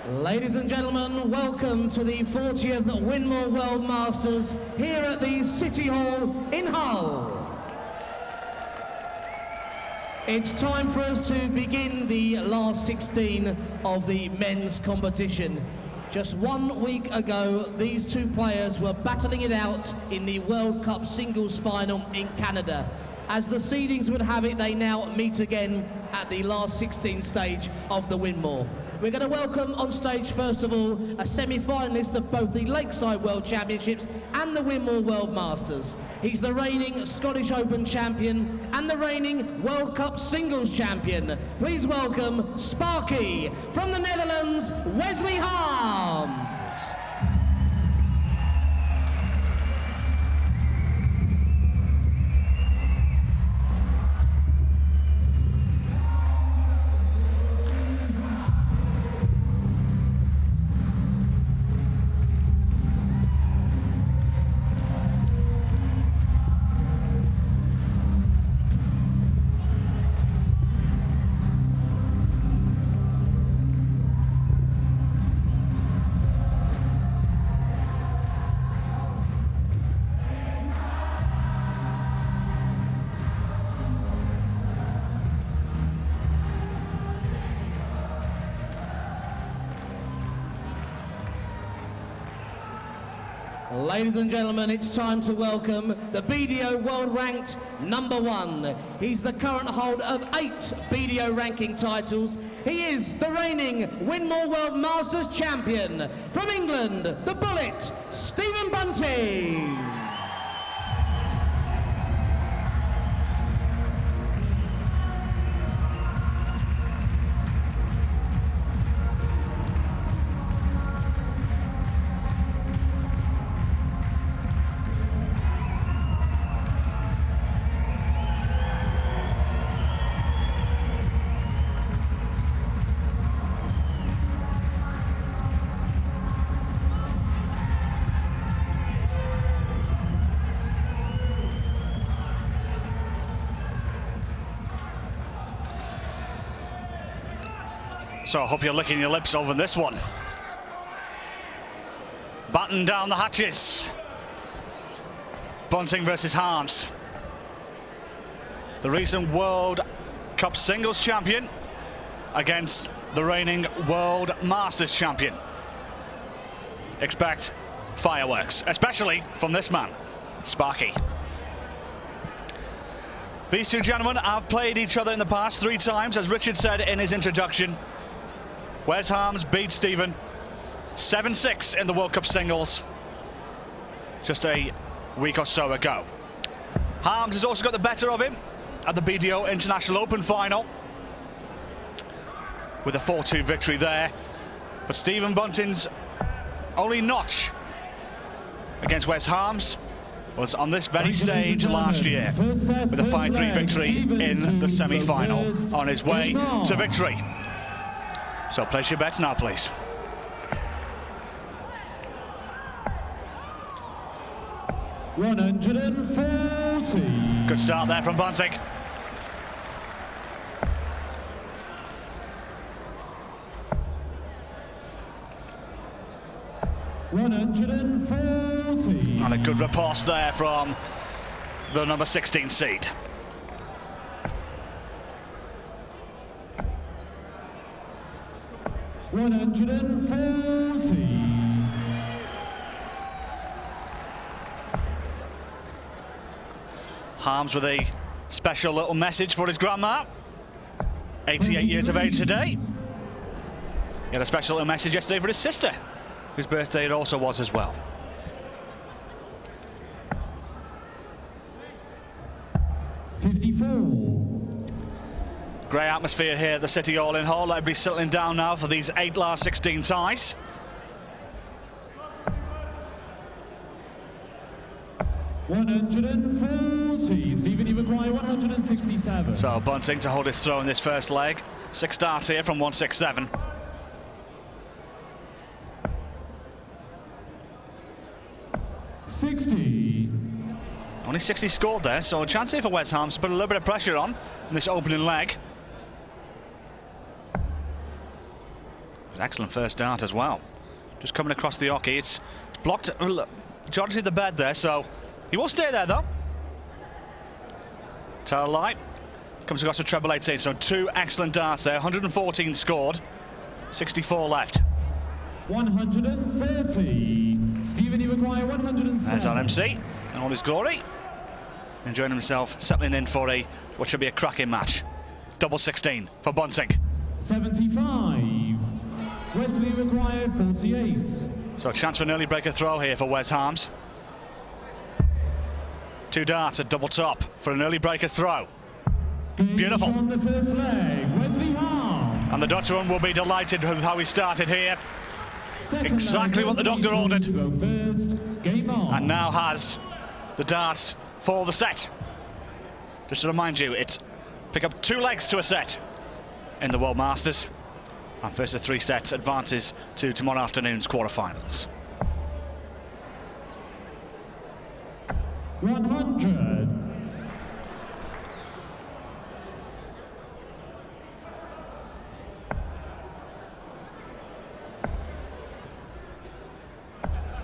Ladies and gentlemen, welcome to the 40th Winmau World Masters here at the City Hall in Hull. It's time for us to begin the last 16 of the men's competition. Just 1 week ago, these two players were battling it out in the World Cup singles final in Canada. As the seedings would have it, they now meet again at the last 16 stage of the Winmau. We're going to welcome on stage, first of all, a semi-finalist of both the Lakeside World Championships and the Winmau World Masters. He's the reigning Scottish Open champion and the reigning World Cup singles champion. Please welcome Sparky from the Netherlands, Wesley Harms. Ladies and gentlemen, it's time to welcome the BDO World Ranked #1. He's the current holder of 8 BDO ranking titles. He is the reigning Winmau World Masters champion. From England, the Bullet, Stephen Bunting.
So I hope you're licking your lips over this one. Batten down the hatches. Bunting versus Harms. The recent World Cup singles champion against the reigning World Masters champion. Expect fireworks, especially from this man, Sparky. These two gentlemen have played each other in the past 3 times, as Richard said in his introduction. Wes Harms beat Stephen 7-6 in the World Cup singles just a week or so ago. Harms has also got the better of him at the BDO International Open final with a 4-2 victory there. But Stephen Bunting's only notch against Wes Harms was on this very stage last year with a 5-3 victory in the semi-final on his way to victory. So place your bets now, please.
$140.
Good start there from Bunting.
$140.
And a good riposte there from the number 16 seed.
$140.
Harms with a special little message for his grandma. 88 years of age today. He had a special little message yesterday for his sister, whose birthday it also was as well. Great atmosphere here at the City Hall in Hull. They'll be settling down now for these 8 last 16 ties.
$140. Stephen, you require 167.
So Bunting to hold his throw in this first leg. 6 starts here from 167.
$60.
Only 60 scored there, so a chance here for Wes Harms to put a little bit of pressure on in this opening leg. Excellent first dart as well. Just coming across the hockey. It's blocked. Majority of the bed there, so he will stay there though. Tail light. Comes across a treble 18, so 2 excellent darts there. 114 scored, 64 left.
130. Stephen, you require 107.
There's our MC in all his glory. Enjoying himself, settling in for what should be a cracking match. Double 16 for Bunting.
75. Wesley required 48.
So a chance for an early breaker throw here for Wes Harms. 2 darts at double top for an early breaker throw. Beautiful.
On the first leg, Wesley Harms.
And the Dutchman will be delighted with how he started here.
Second
Exactly what the doctor ordered.
Throw first. Game on.
And now has the darts for the set. Just to remind you, it's pick up 2 legs to a set in the World Masters. And first of 3 sets advances to tomorrow afternoon's quarterfinals.
100.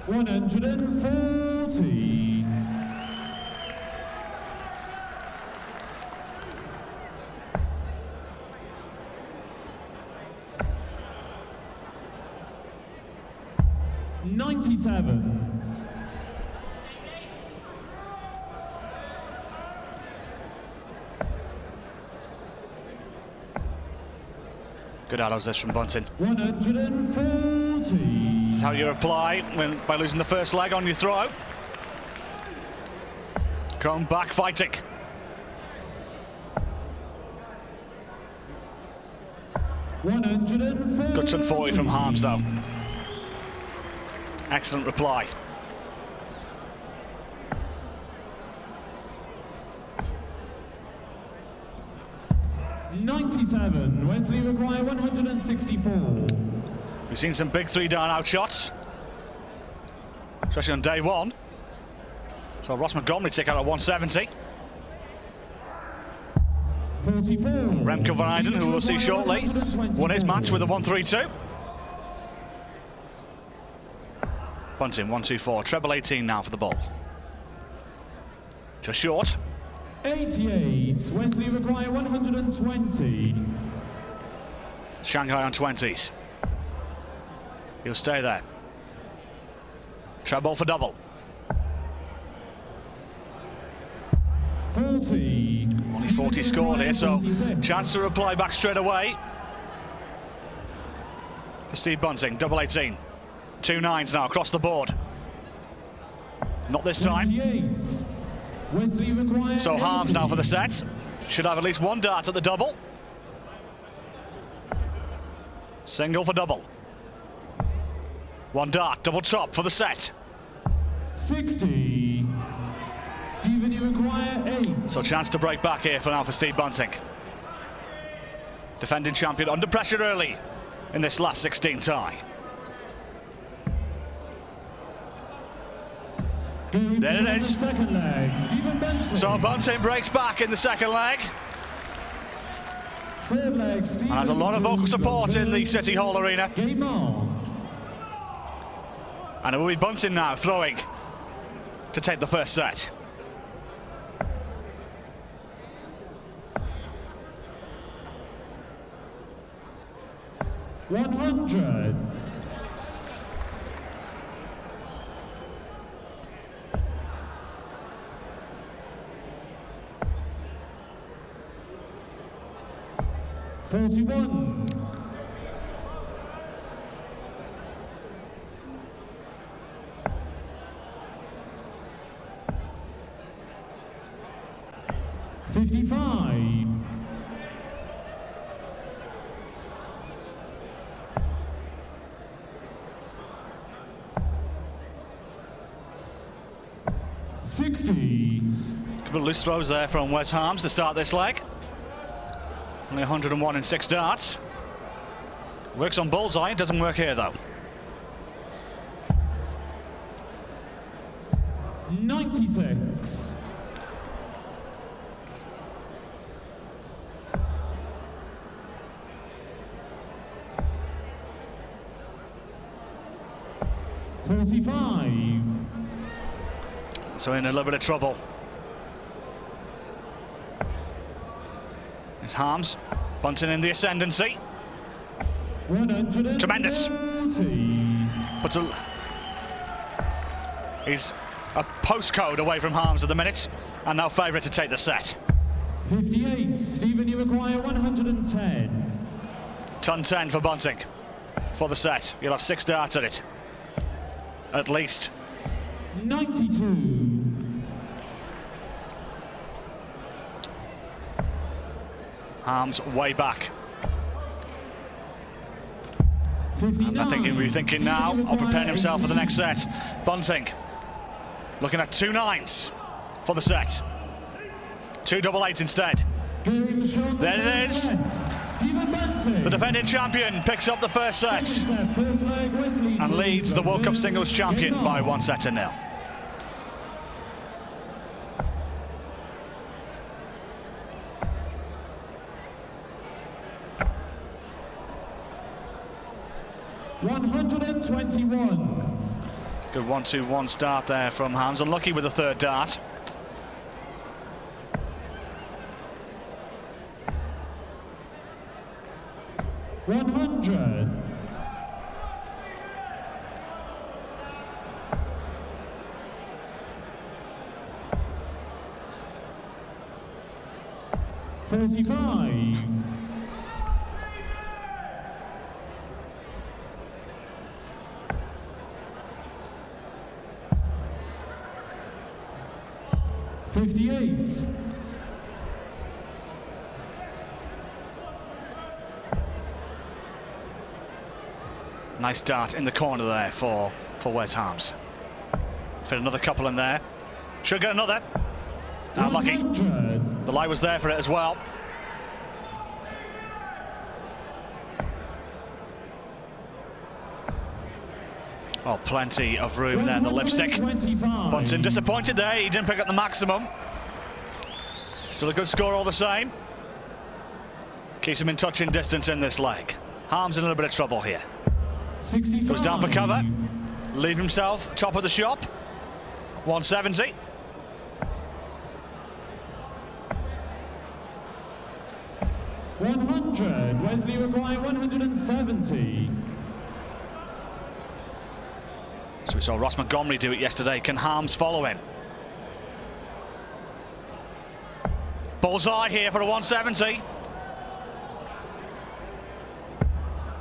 $140. $97.
Good arrows this from Bunting.
140.
This is how you reply by losing the first leg on your throw. Come back fighting. Good 40 from Harms though. Excellent reply.
$97. Wesley require 164.
We've seen some big 3 down out shots, especially on day 1. So Ross Montgomery take out at 170.
44.
Remco van Eyden, who we'll see shortly, won his match with a 132. Bunting 124. Treble 18 now for the ball. Just short.
88. Wesley require 120.
Shanghai on 20s. He'll stay there. Treble for double.
40.
Only 40 scored here, so chance to reply back straight away for Steve Bunting. Double 18. 2 9s now across the board. Not this time.
28. Wesley require
So Harms
80.
now for the set. Should have at least 1 dart at the double. Single for double. 1 dart, double top for the set.
60. Stephen, you require 8.
So chance to break back here for now for Steve Bunting. Defending champion under pressure early in this last 16 tie. There it is.
Second leg. Stephen Benson.
So Bunting breaks back in the second leg.
Third leg. Stephen
And has a lot of vocal support in the City Hall arena.
Game on.
And it will be Bunting now throwing to take the first set.
$100. $41. $55. $60.
Couple of loose throws there from Wes Harms to start this leg. Only 101 in 6 darts. Works on bullseye, it doesn't work here though.
96. 45.
So in a little bit of trouble. It's Harms. Bunting in the ascendancy.
130.
Tremendous. But he's a postcode away from Harms at the minute, and now favourite to take the set.
58. Stephen, you require 110.
Ton 10 for Bunting for the set. You'll have 6 darts at it. At least.
92.
Harms way back.
59.
And I think he'll be thinking now of preparing himself for the next set. Bunting looking at 2 9s for the set. 2 double 8s instead. There it is. The defending champion picks up the first set and leads the World Cup singles champion by 1 set to 0. Good 1-2-1 start there from Harms. Unlucky with the 3rd dart.
$100. $45. $58.
Nice dart in the corner there for Wes Harms. Fit another couple in there. Should get another. Unlucky. The light was there for it as well. Oh, plenty of room there in the lipstick. Bunting disappointed there. He didn't pick up the maximum. Still a good score all the same. Keeps him in touching distance in this leg. Harms in a little bit of trouble here.
65.
Goes down for cover. Leave himself top of the shop. 170.
$100. Wesley require 170.
So we saw Ross Montgomery do it yesterday. Can Harms follow him? Bullseye here for a 170.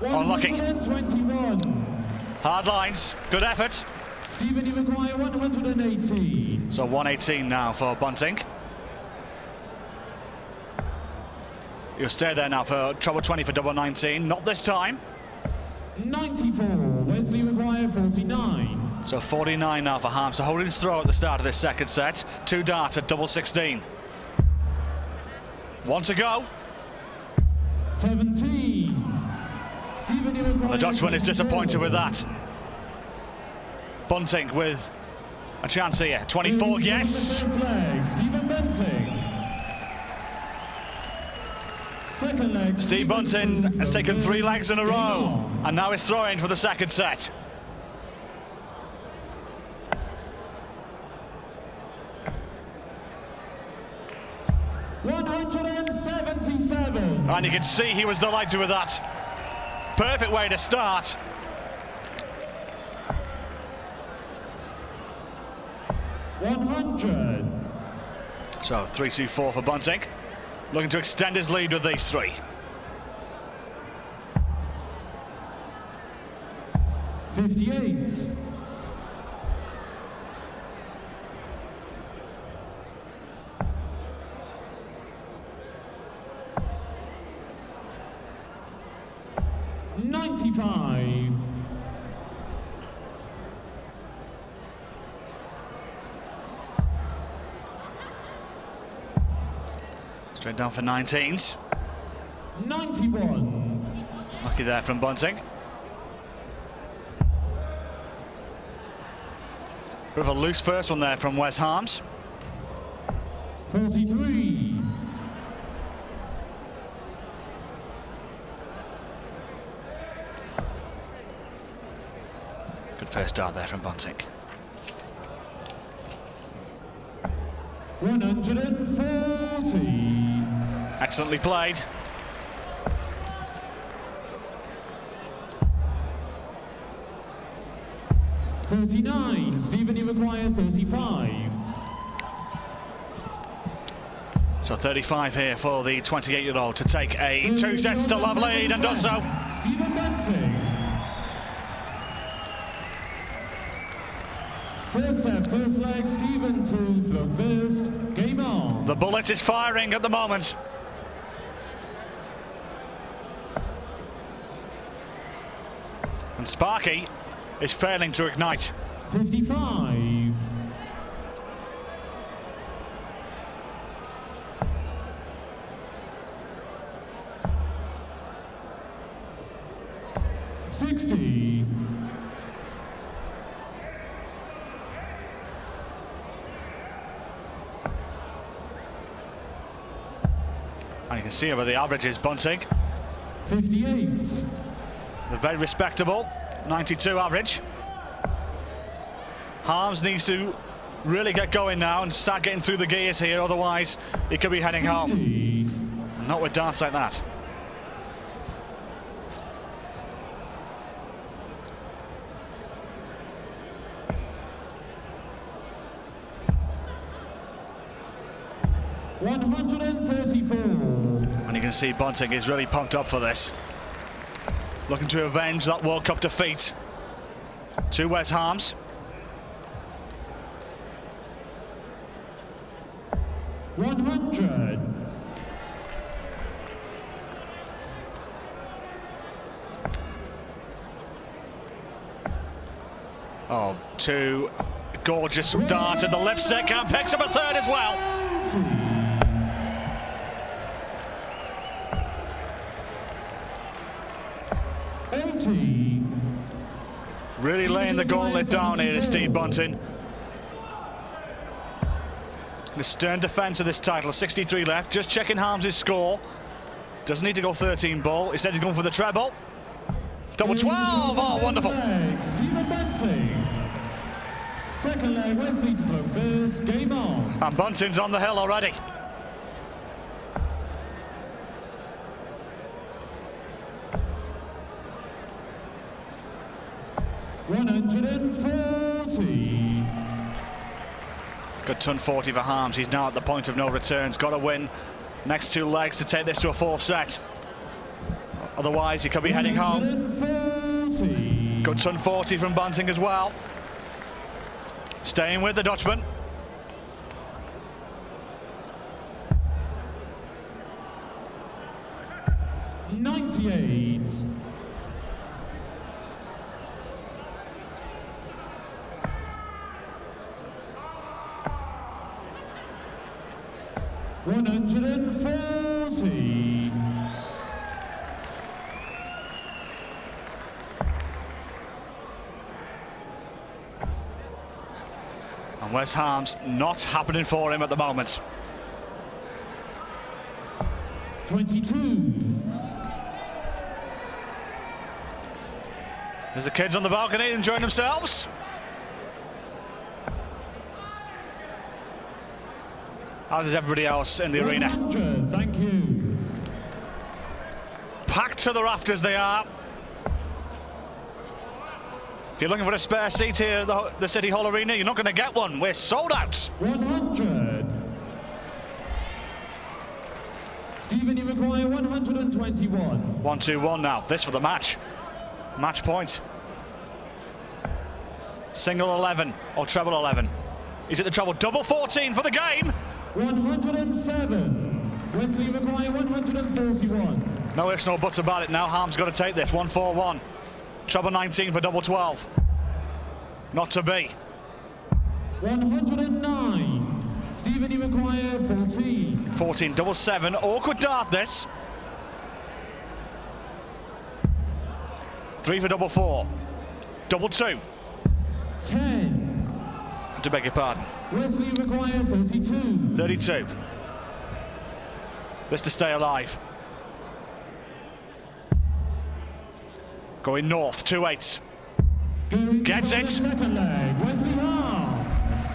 Unlucky.
121.
Hard lines. Good effort.
Stephen, you require 118.
So 118 now for Bunting. He'll stay there now for treble 20 for double 19. Not this time.
94. Wesley require 49.
So 49 now for Harms to hold his throw at the start of this second set. 2 darts at double 16. 1 to go.
17. Stephen, you require
The Dutchman is
24.
disappointed with that. Bunting with a chance here. 24, yes.
First leg, Stephen Bunting. Second leg,
Steve Bunting has taken 3 legs in a row and now is throwing for the second set.
$177.
And you can see he was delighted with that. Perfect way to start.
$100.
So 3-2-4 for Bunting. Looking to extend his lead with these 3.
58. $95.
Straight down for 19s.
91.
Lucky there from Bunting. Bit of a loose first one there from Wes Harms.
43.
Good First dart there from Bunting.
140.
Excellently played.
.39. Stephen, you require 35.
So 35 here for the 28-year-old to take a 2 sets to love lead, and does so.
Stephen Bunting. Third set, first leg, Stephen to throw first. Game on.
The bullet is firing at the moment. And Sparky is failing to ignite.
55. .60.
And you can see over the average is Bunting.
58.
A very respectable 92 average. Harms needs to really get going now and start getting through the gears here, otherwise he could be heading
60.
home. Not with darts like that.
.134.
And you can see Bunting is really pumped up for this. Looking to avenge that World Cup defeat to Wes Harms.
.100.
Oh, two gorgeous darts at the lipstick, and picks up a third as well.
80.
Really laying the gauntlet down here is Steve Bunting. The stern defence of this title, 63 left. Just checking Harms' score. Doesn't need to go 13 ball. Instead, he's going for the treble. Double 12. Oh, wonderful.
Stephen Bunting. Second leg, Wesley to throw first. Game on.
And Bunting's on the hill already.
.140.
Good ton 40 for Harms. He's now at the point of no returns. Got to win next two legs to take this to a fourth set. Otherwise, he could be heading home.
140.
Good ton 40 from Bunting as well. Staying with the Dutchman.
.98. .140.
And Wes Harms not happening for him at the moment.
22.
There's the kids on the balcony enjoying themselves. As is everybody else in the arena.
100. Thank you.
Packed to the rafters they are. If you're looking for a spare seat here at the City Hall Arena, you're not going to get one. We're sold out.
100. Stephen, you require 121.
1-2-1 now. This for the match. Match point. Single 11 or treble 11. He's at the treble. Double 14 for the game.
107. Wesley require 141.
No ifs, no buts about it now. Harms got to take this. 1-4-1. Treble 19 for double 12. Not to be.
109. Stephen, you require 14.
14, double 7. Awkward dart this. 3 for double 4. Double 2.
10.
To beg your pardon.
Wesley require 32.
32. This to stay alive. Going north, 2-8. Gets it.
Second leg, Wesley Harms.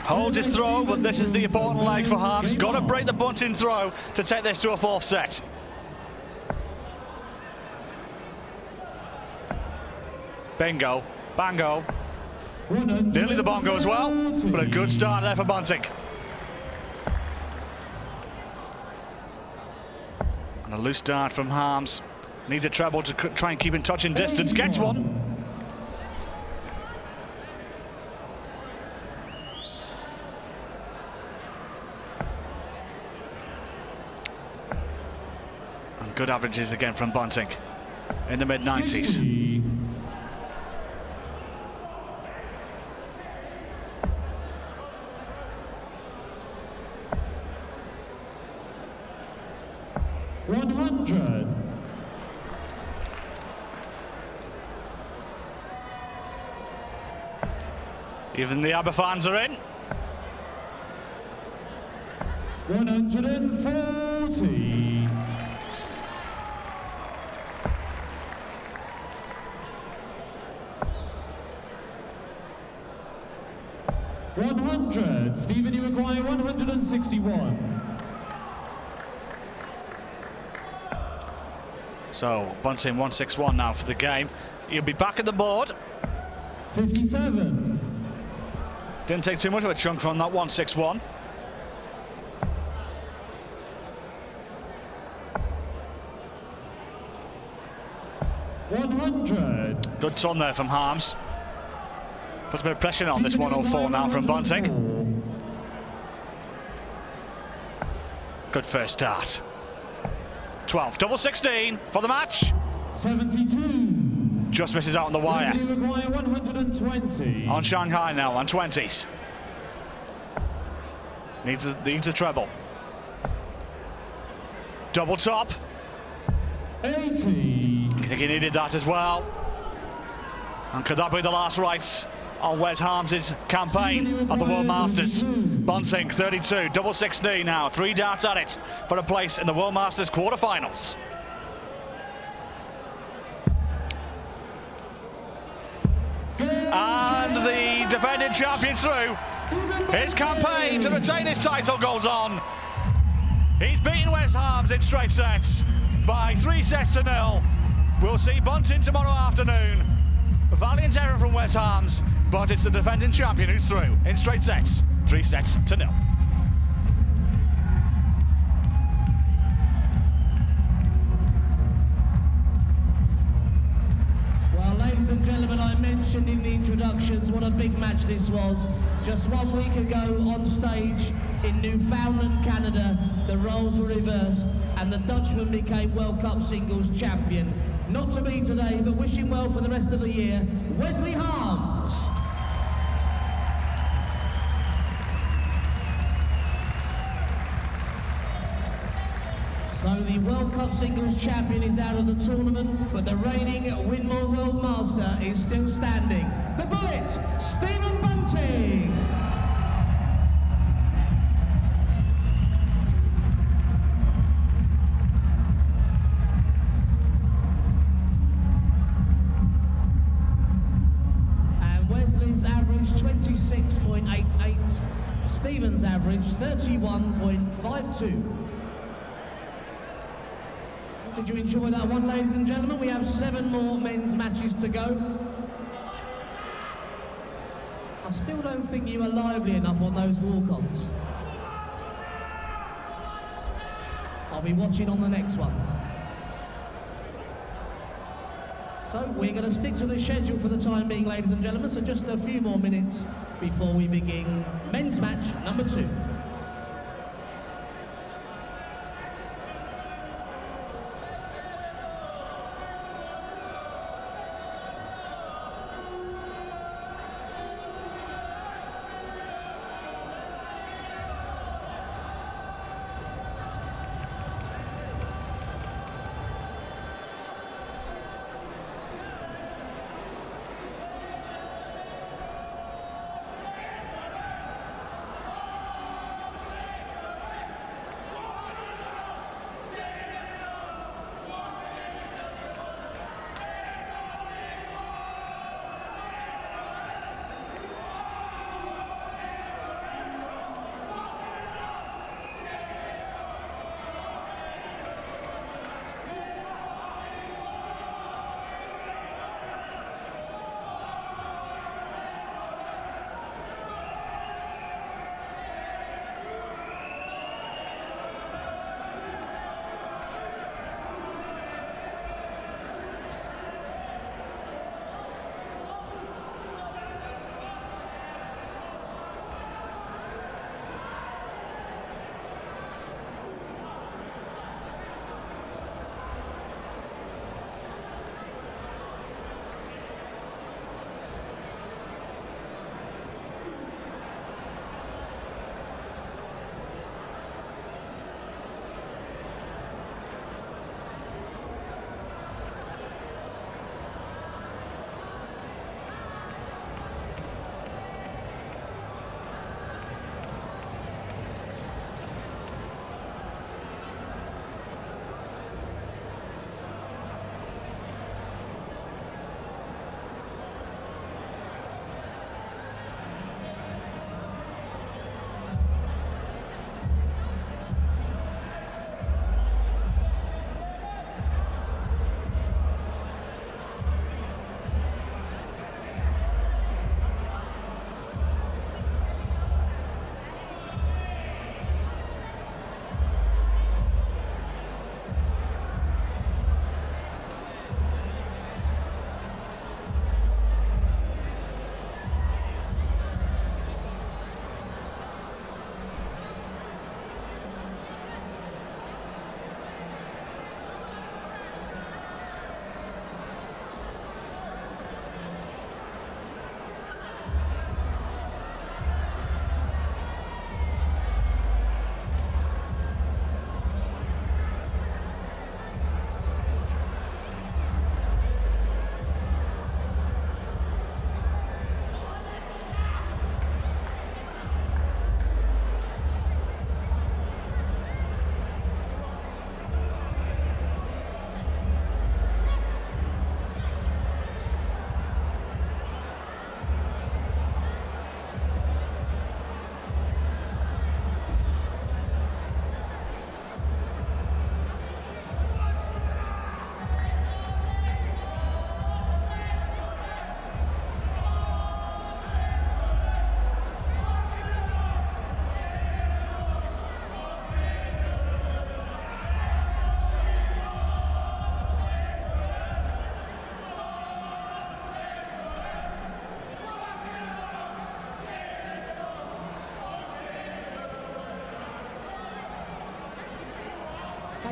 Holds his throw, but this is the important leg for Harms. Got to break the bunting throw to take this to a 4th set. Bingo, bango. Nearly the bongo as well, but a good start there for Bunting. And a loose start from Harms. Needs a treble to try and keep in touch in distance. Gets one. And good averages again from Bunting in the mid-90s.
100.
Even the ABBA fans are in.
140. 100. Stephen, you require 161.
So Bunting 161 now for the game. He'll be back at the board.
57.
Didn't take too much of a chunk from that 161. Good ton there from Harms. Puts a bit of pressure on this 104 now from Bunting. Good first start. 12, double 16 for the match.
72.
Just misses out on the wire.
Require 120.
On Shanghai now, on 20s. Needs a treble. Double top.
80.
I think he needed that as well. And could that be the last rites on Wes Harms' campaign at the World Masters? Bunting 32, double 16 now, 3 darts at it for a place in the World Masters quarterfinals. And the defending champion through. His campaign to retain his title goes on. He's beaten Wes Harms in straight sets by 3-0. We'll see Bunting tomorrow afternoon. Valiant effort from Wes Harms, but it's the defending champion who's through in straight sets, 3-0.
Well, ladies and gentlemen, I mentioned in the introductions what a big match this was. Just 1 week ago on stage in Newfoundland, Canada, the roles were reversed and the Dutchman became World Cup singles champion. Not to be today, but wishing well for the rest of the year, Wesley Harms. So the World Cup singles champion is out of the tournament, but the reigning Winmau World Master is still standing. The Bullet, Stephen Bunting. And Wesley's average 26.88. Stephen's average 31.52. Did you enjoy that one, ladies and gentlemen? We have 7 more men's matches to go. I still don't think you were lively enough on those walk-ons. I'll be watching on the next one. So we're going to stick to the schedule for the time being, ladies and gentlemen, so just a few more minutes before we begin men's match number 2.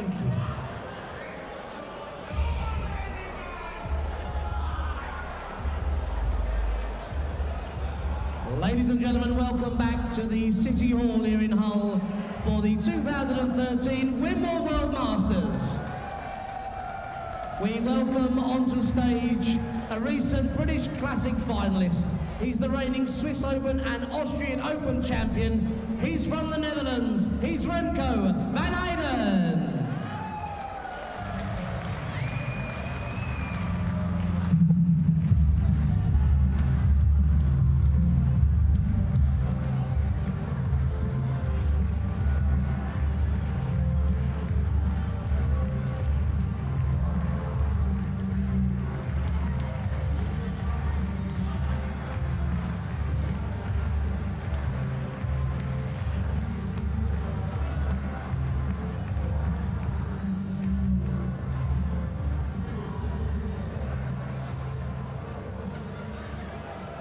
Thank you.
Ladies and gentlemen, welcome back to the City Hall here in Hull for the 2013 Winmau World Masters. We welcome onto stage a recent British Classic finalist. He's the reigning Swiss Open and Austrian Open champion. He's from the Netherlands. He's Remco van Eyden.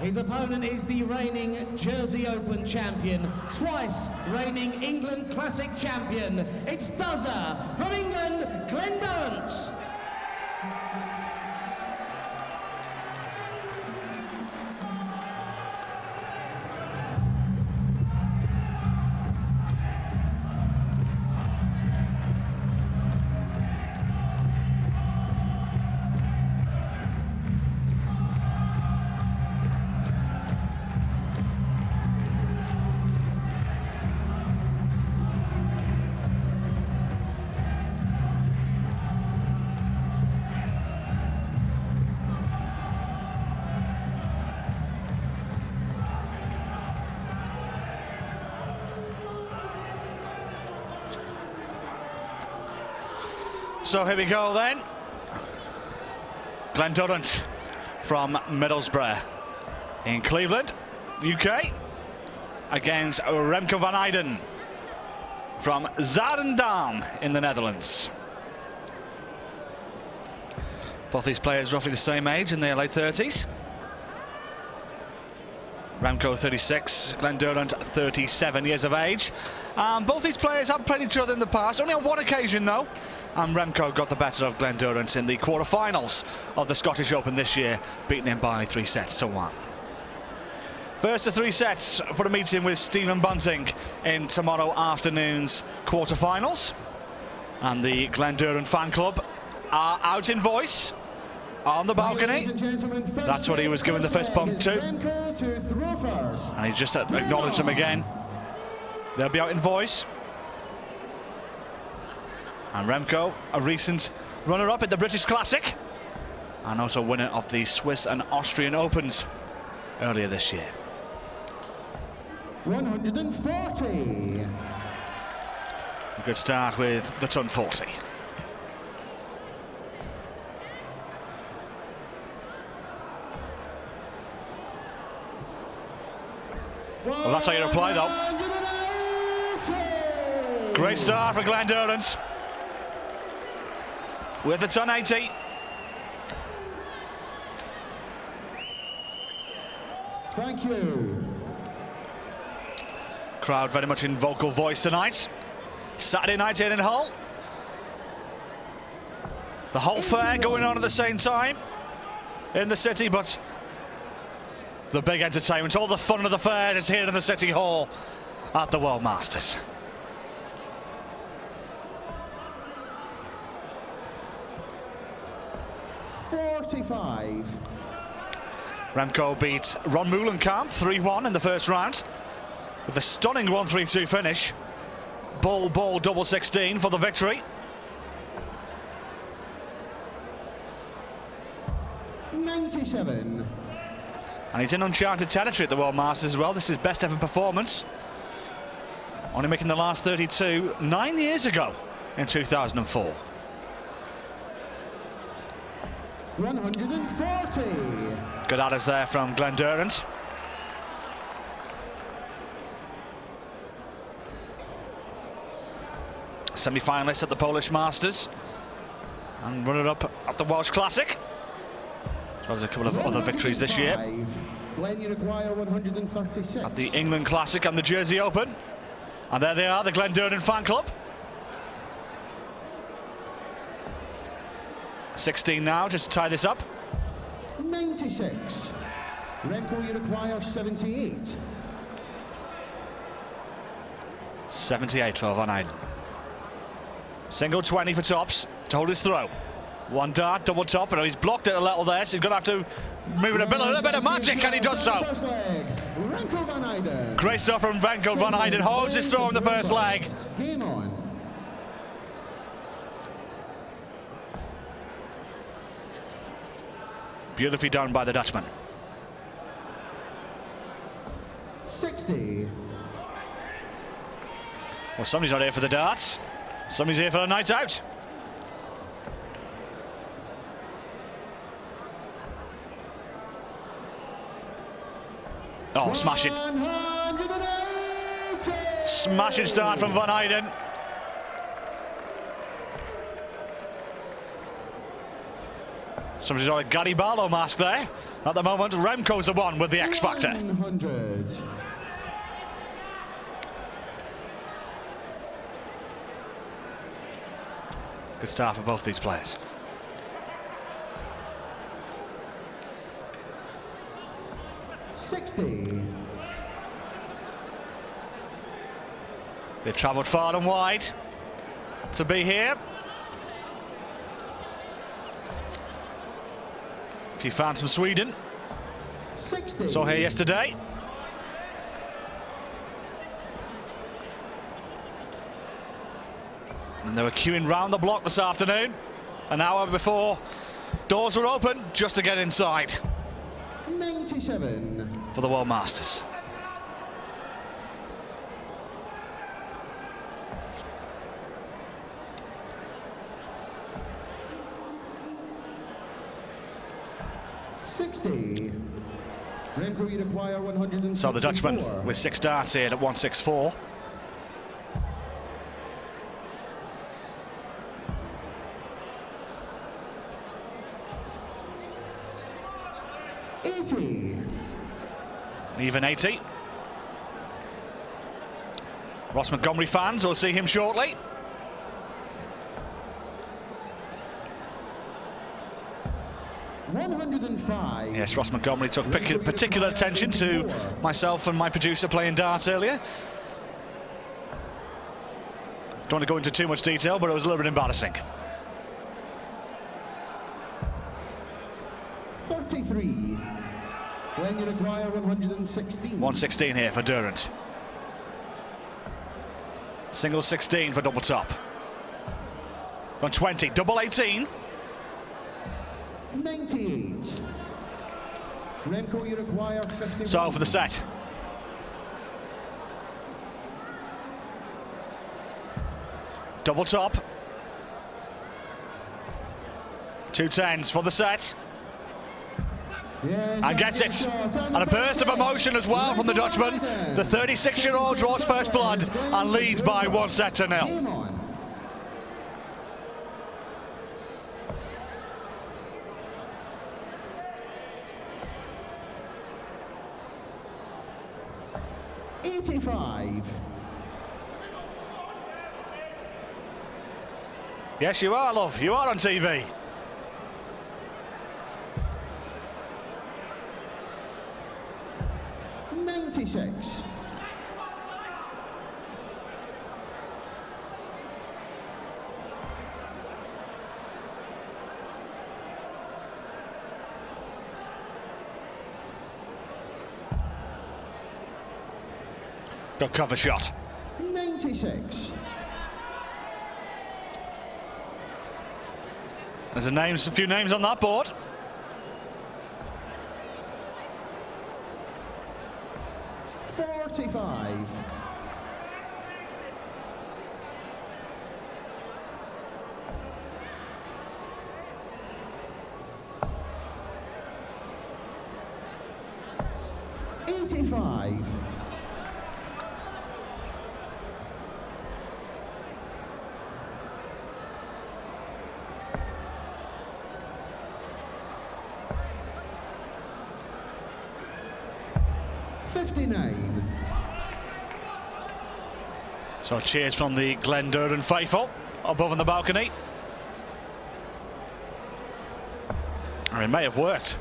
His opponent is the reigning Jersey Open champion, twice reigning England Classic champion. It's Duzzer from England, Glendoran.
So here we go then. Glendoran from Middlesbrough in Cleveland, UK, against Remco van Eyden from Zaandam in the Netherlands. Both these players roughly the same age, in their late 30s. Remco 36, Glendoran 37 years of age. Both these players have played each other in the past, only on one occasion though. And Remco got the better of Glendoran in the quarter-finals of the Scottish Open this year, beating him by 3-1. First of 3 sets for a meeting with Stephen Bunting in tomorrow afternoon's quarter-finals. And the Glendoran fan club are out in voice on the balcony. That's what he was given the fist bump to. And he just acknowledged them again. They'll be out in voice. And Remco, a recent runner-up at the British Classic, and also winner of the Swiss and Austrian Opens earlier this year.
140.
A good start with the ton 40. Well, that's how you reply, though. Great start for Glendoran with the ton 80.
Thank you.
Crowd very much in vocal voice tonight. Saturday night here in Hull. The whole fair going on at the same time in the city, but the big entertainment, all the fun of the fair is here in the City Hall at the World Masters. Remco beat Ron Moulenkamp 3-1 in the first round with a stunning 1-3-2 finish. Ball double 16 for the victory.
97.
And he's in uncharted territory at the World Masters as well. This is his best ever performance. Only making the last 32 9 years ago in 2004.
140.
Good adders there from Glendoran. Semi-finalist at the Polish Masters and runner-up at the Welsh Classic, as well as a couple of other victories this year.
Glen Uruguayo 136.
At the England Classic and the Jersey Open. And there they are, the Glendoran fan club. 16 now, just to tie this up.
96. Remco, you require 78.
78 for Van Eyden. Single 20 for Tops to hold his throw. One dart, double top, and he's blocked it a little there, so he's going to have to move it a little bit of magic, and he does so.
Remco Van Eyden.
Great stuff from Remco Van Eyden, holds his throw in the first leg.
Game on.
Beautifully done by the Dutchman.
60.
Well, somebody's not here for the darts. Somebody's here for a night out. Oh, smashing.
180.
Smashing start from Van Eyden. Somebody's got a Gary Barlow mask there. At the moment, Remco's the one with the X Factor.
100.
Good start for both these players. They've travelled far and wide to be here. A few fans from Sweden.
60.
Saw here yesterday. And they were queuing round the block this afternoon. An hour before doors were open, just to get inside
97.
for the World Masters.
Remco, you require 164.
So the Dutchman with 6 darts here at 164. Even 80. Ross Montgomery fans will see him shortly.
$105.
Yes, Ross Montgomery took particular attention to myself and my producer playing darts earlier. Don't want to go into too much detail, but it was a little bit embarrassing.
33. Glenn, you require 116.
116 here for Durant. Single 16 for double top. 120, double 18.
98. Remco, you require 51.
So for the set. Double top. 2 10s for the set.
Yes,
And gets it. And a burst of emotion as well from the Dutchman. The 36-year-old draws first blood and leads by 1-0. Yes, you are, love. You are on TV.
$96.
Got cover shot.
96.
There's a few names on that board.
$45. $85. $59.
So cheers from the Glen Durden faithful above on the balcony. It may have worked.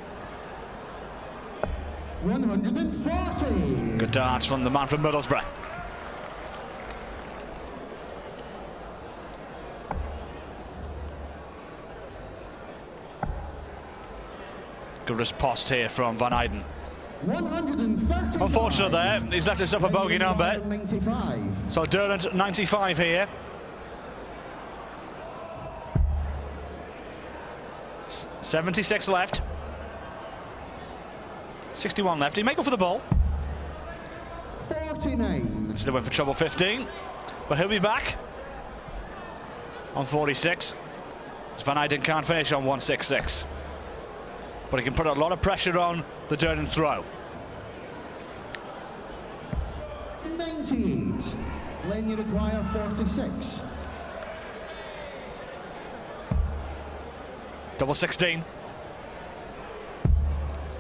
140.
Good dart from the man from Middlesbrough. Good riposte here from Van Eyden.
135.
Unfortunate there, he's left himself a bogey number.
95.
So Durrant 95 here. 76 left. 61 left. He may go for the ball.
49.
Still went for trouble 15. But he'll be back on 46. Van Eyden can't finish on 166. But he can put a lot of pressure on the Durrant throw.
98. Glenn, you require 46.
Double 16.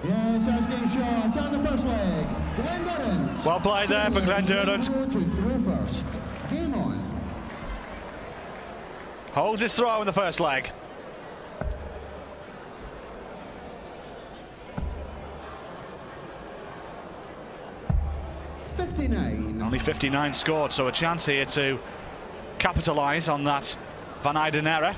Yes, ice game shot on the first leg. Glenn Durrant.
Well played there for Glenn Durrant.
To throw first. Game on.
Holds his throw in the first leg. Only 59 scored, so a chance here to capitalise on that Van Eyden error.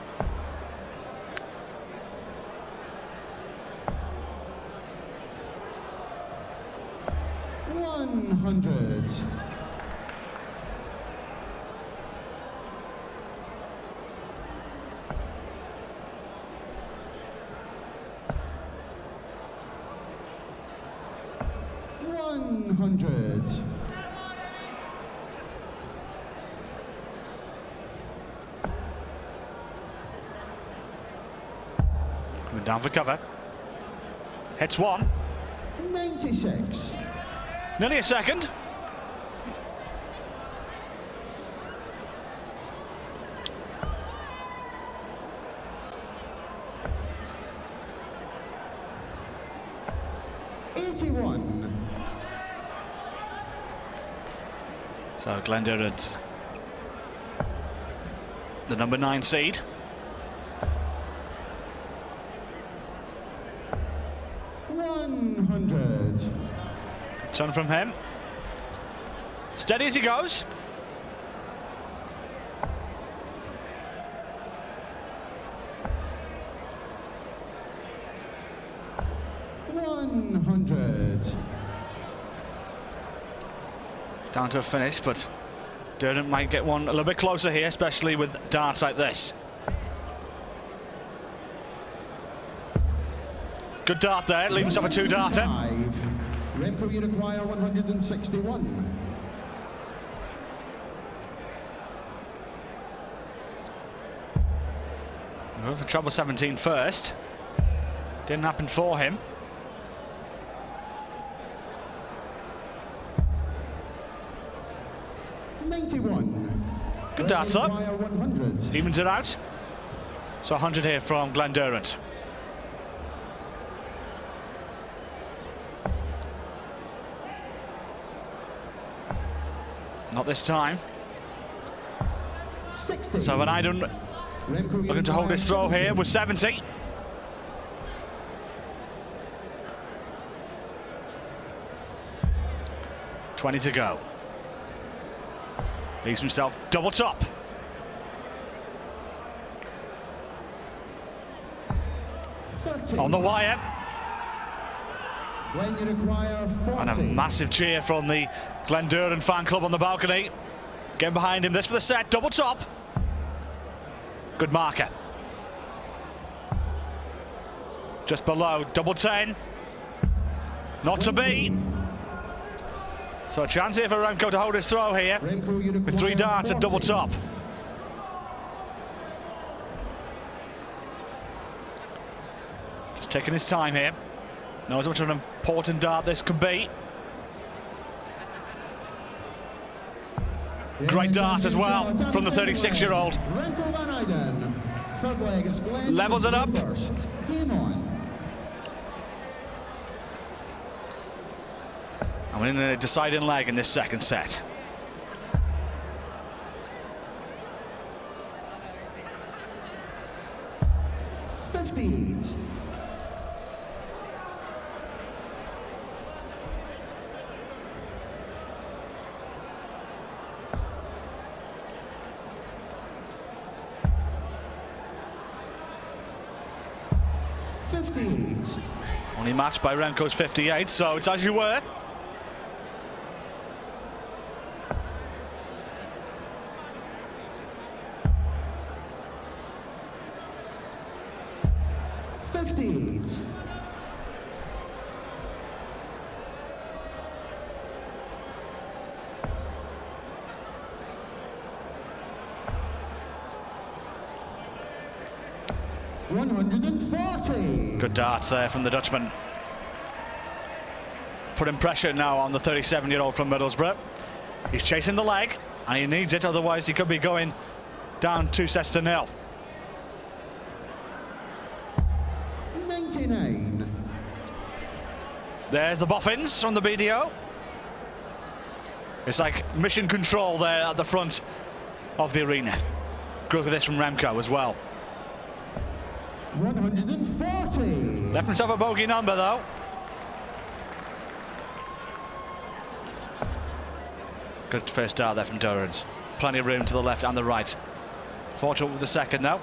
Coming down for cover. Hits one.
96.
Nearly a second. So Glenn Durrant, the number 9 seed. Turn from him. Steady as he goes. It's down to a finish, but Durrant might get one a little bit closer here, especially with darts like this. Good dart there, leave himself a 2-darter.
Remco, you require 161.
Going for trouble 17 first. Didn't happen for him. Good darts up. Evens it out. So 100 here from Glenn Durrant. Not this time.
60.
So Van Eyden looking to hold his throw here with 70. $20 to go. Leaves himself double top. On the wire.
Glenn, you require 40.
And a massive cheer from the Glenn Durrant fan club on the balcony. Getting behind him, this for the set, double top. Good marker. Just below, double 10. Not to be. So a chance here for Remco to hold his throw here. With 3 darts at double top. Just taking his time here. Knows how much of an important dart this could be. Great dart as well from the 36-year-old. Levels it up. And we're in a deciding leg in this second set.
58.
Only matched by Remco's 58, so it's as you were. Good darts there from the Dutchman. Putting pressure now on the 37-year-old from Middlesbrough. He's chasing the leg, and he needs it, otherwise he could be going down 2-0.
99.
There's the boffins from the BDO. It's like mission control there at the front of the arena. Good look at this from Remco as well.
140.
Left himself a bogey number though. Good first start there from Durrant. Plenty of room to the left and the right. Fortunate with the second though.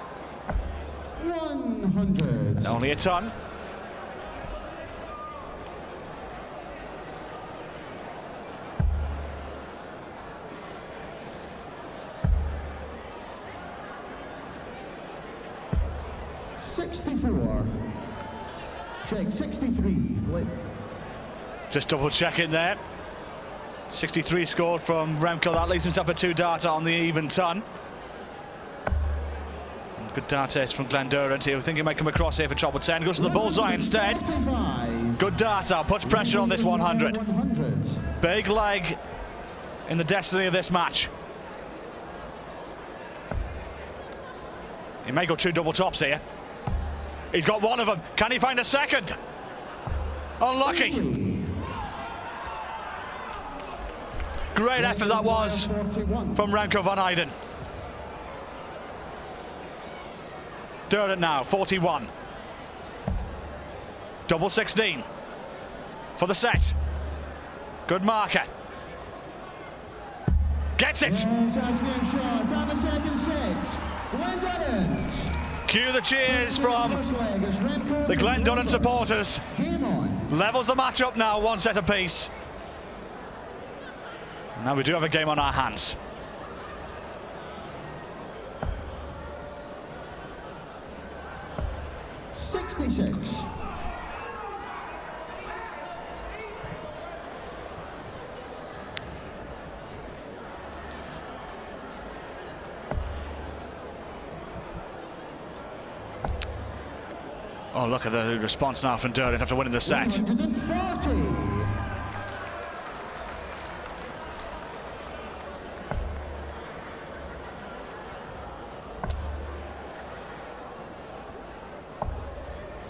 100.
Only a ton.
Check 63.
Just double checking there. 63 scored from Remco. That leaves himself a 2-darter on the even ton. And good dart test from Glenn Durrant here. We think he might come across here for treble 10. Goes to the bullseye instead.
45.
Good darter. Puts pressure on this 100.
100.
Big leg in the destiny of this match. He may go 2 double tops here. He's got one of them. Can he find a second? Unlucky.
80.
Great effort that was from Remco van Eyden. Durrant now, 41. Double 16 for the set. Good marker. Gets it.
Yes, that's game shots on the second set. Glenn Durrant.
Cue the cheers from the Glenn Durrant supporters.
Game on.
Levels the match up now, 1 set apiece. Now we do have a game on our hands.
$66.
Oh, look at the response now from Durrant after winning the set.
140.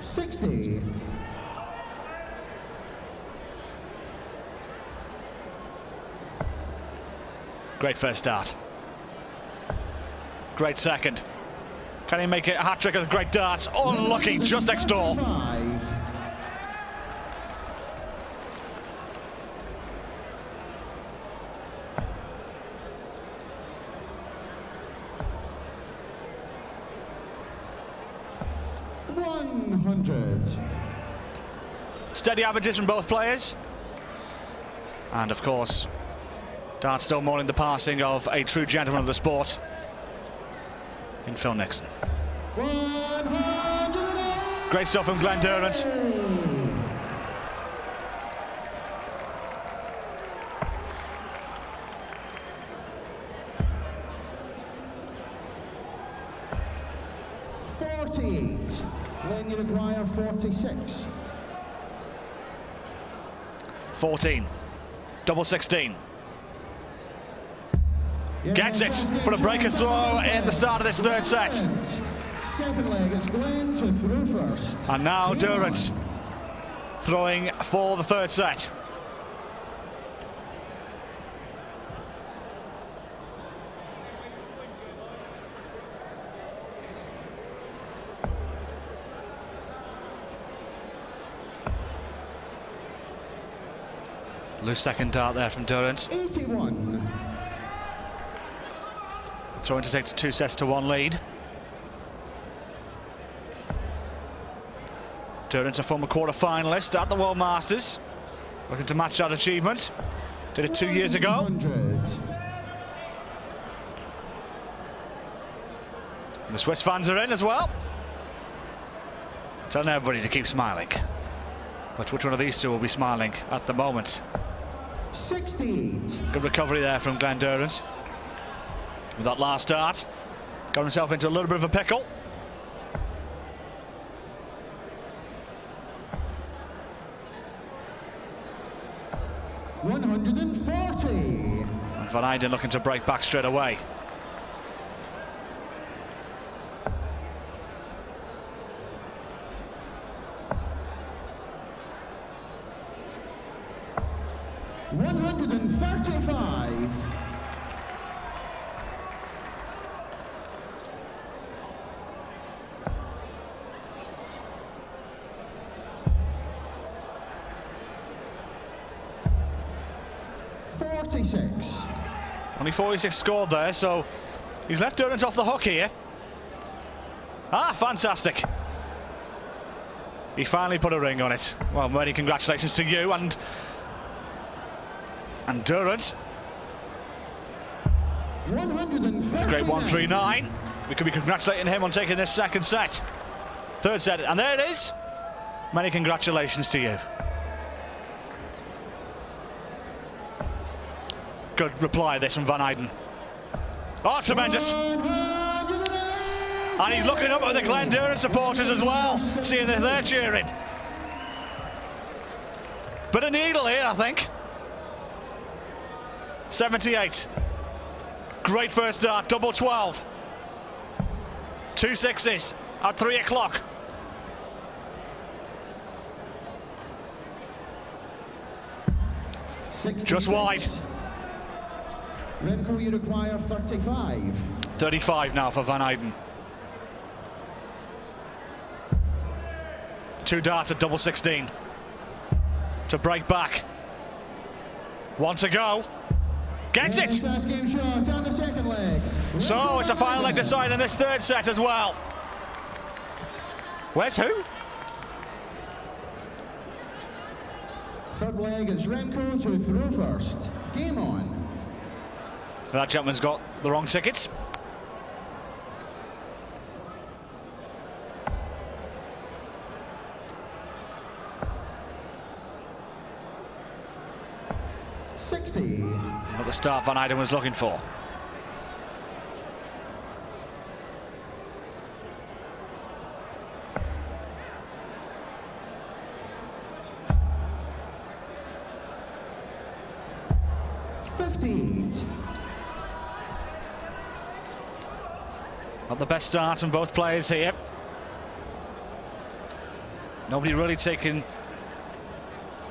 $60.
Great first start. Great second. Can he make it a hat-trick of great darts? Unlucky, just next door.
125.
Steady averages from both players. And of course, darts still more in the passing of a true gentleman of the sport in Phil Nixon.
100.
Great stuff from Glenn Durrant.
When you require 46.
14. Double 16. Gets it for a breaker throw in the start of this third set.
7 leg, it's Glenn to throw first.
And now Durrant throwing for the third set. Loose second dart there from Durrant.
81.
Throwing to take to 2 sets to 1 lead. Durrance, a former quarter-finalist at the World Masters, looking to match that achievement. Did it 2 years ago.
100.
The Swiss fans are in as well, telling everybody to keep smiling. But which one of these two will be smiling at the moment?
68.
Good recovery there from Glenn Durrance. With that last start, got himself into a little bit of a pickle.
$140.
And Van Eyden looking to break back straight away.
$135. $46.
Only 46 scored there, so he's left Durrance off the hook here. Ah, fantastic. He finally put a ring on it. Well, many congratulations to you and Durrance.
139.
Great 139. We could be congratulating him on taking this second set. Third set, and there it is. Many congratulations to you. Good reply this from Van Eyden. Oh, tremendous. And he's looking up at the Glenn Durrance supporters as well, seeing that they're cheering. Bit of needle here, I think. 78. Great first start, double 12. 2 sixes at 3 o'clock. Just wide.
Remco, you require 35.
35 now for Van Eyden. 2 darts at double 16. To break back. 1 to go. Gets it!
Last game shot on the second leg.
So it's a final leg decide in this third set as well. Where's who?
Third leg, it's Remco to throw first. Game on.
That gentleman's got the wrong tickets. Not the start Van Eyden was looking for. Not the best start from both players here. Nobody really taking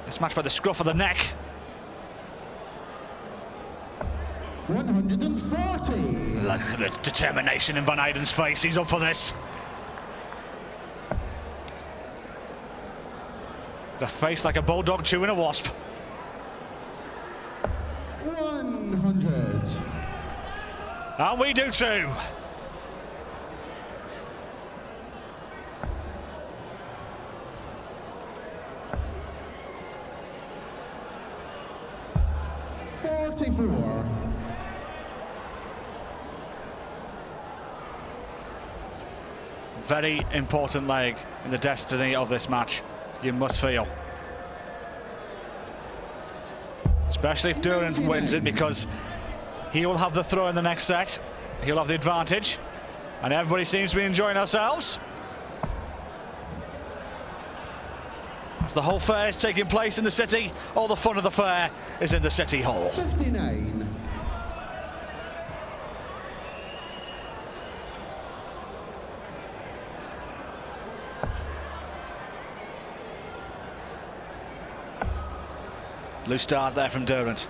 this match by the scruff of the neck.
140.
Look at the determination in Van Eyden's face. He's up for this. The face like a bulldog chewing a wasp.
100.
And we do too. Very important leg in the destiny of this match, you must feel. Especially if Durrance wins it, because he will have the throw in the next set. He'll have the advantage. And everybody seems to be enjoying ourselves. As the whole fair is taking place in the city, all the fun of the fair is in the City Hall.
59.
Loose start there from Durrance.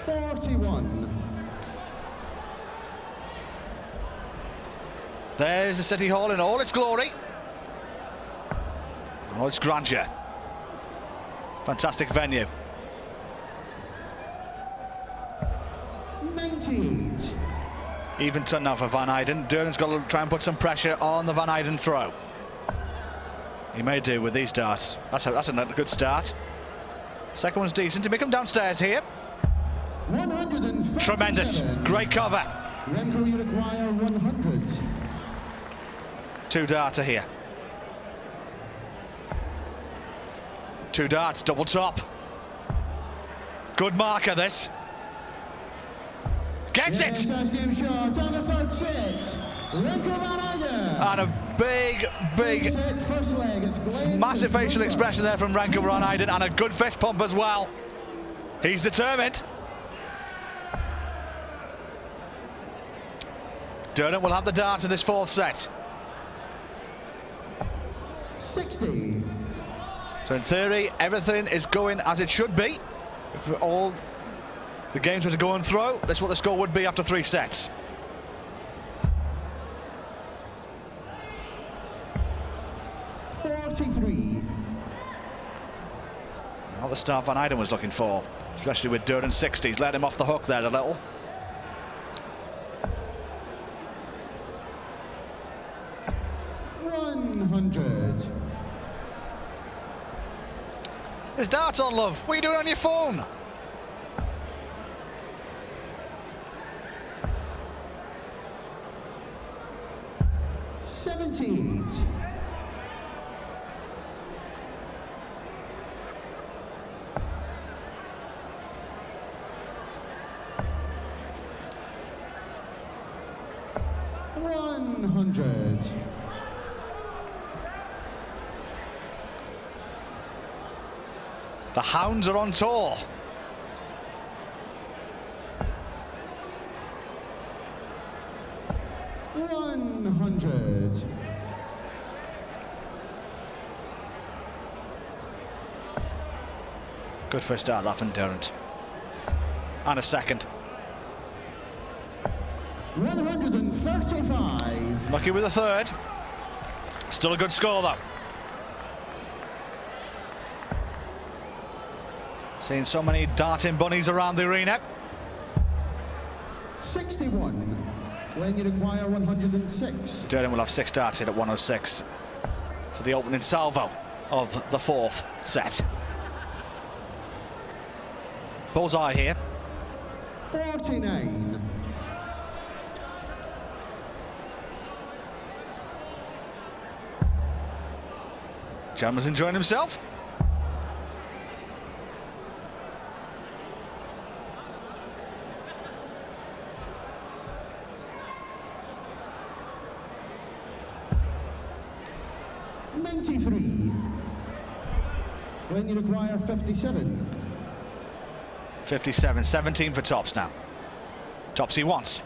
41.
There's the City Hall in all its glory, all its grandeur. Fantastic venue.
98.
Even ton now for Van Eyden. Durrance got to try and put some pressure on the Van Eyden throw. He may do with these darts. That's a good start. Second one's decent. To make him downstairs here.
157.
Tremendous. Great cover.
Remco, you require 100.
2 darts are here. 2 darts, double top. Good marker, this. Gets it!
First game shot on the third set. Remco van Eyden.
And a big,
First leg, it's Glenn
massive
to
facial
throw
expression there
first.
from Remco van Eyden, and a good fist pump as well. He's determined. Durden will have the dart in this 4th set.
60.
So in theory, everything is going as it should be. If all the games were to go and throw, that's what the score would be after 3 sets. Not the start Van Eyden was looking for, especially with Durden 60s. Let him off the hook there a little. There's darts on, love. What are you doing on your phone? The Hounds are on tour. Good first start, that from Durant. And a second.
135.
Lucky with a third. Still a good score, though. Seeing so many darting bunnies around the arena.
61. When you require 106.
Durden will have 6 darts hit at 106 for the opening salvo of the 4th set. Bullseye here.
49.
Chalmers enjoying himself.
When you require 57.
57, 17 for tops now. Tops he wants.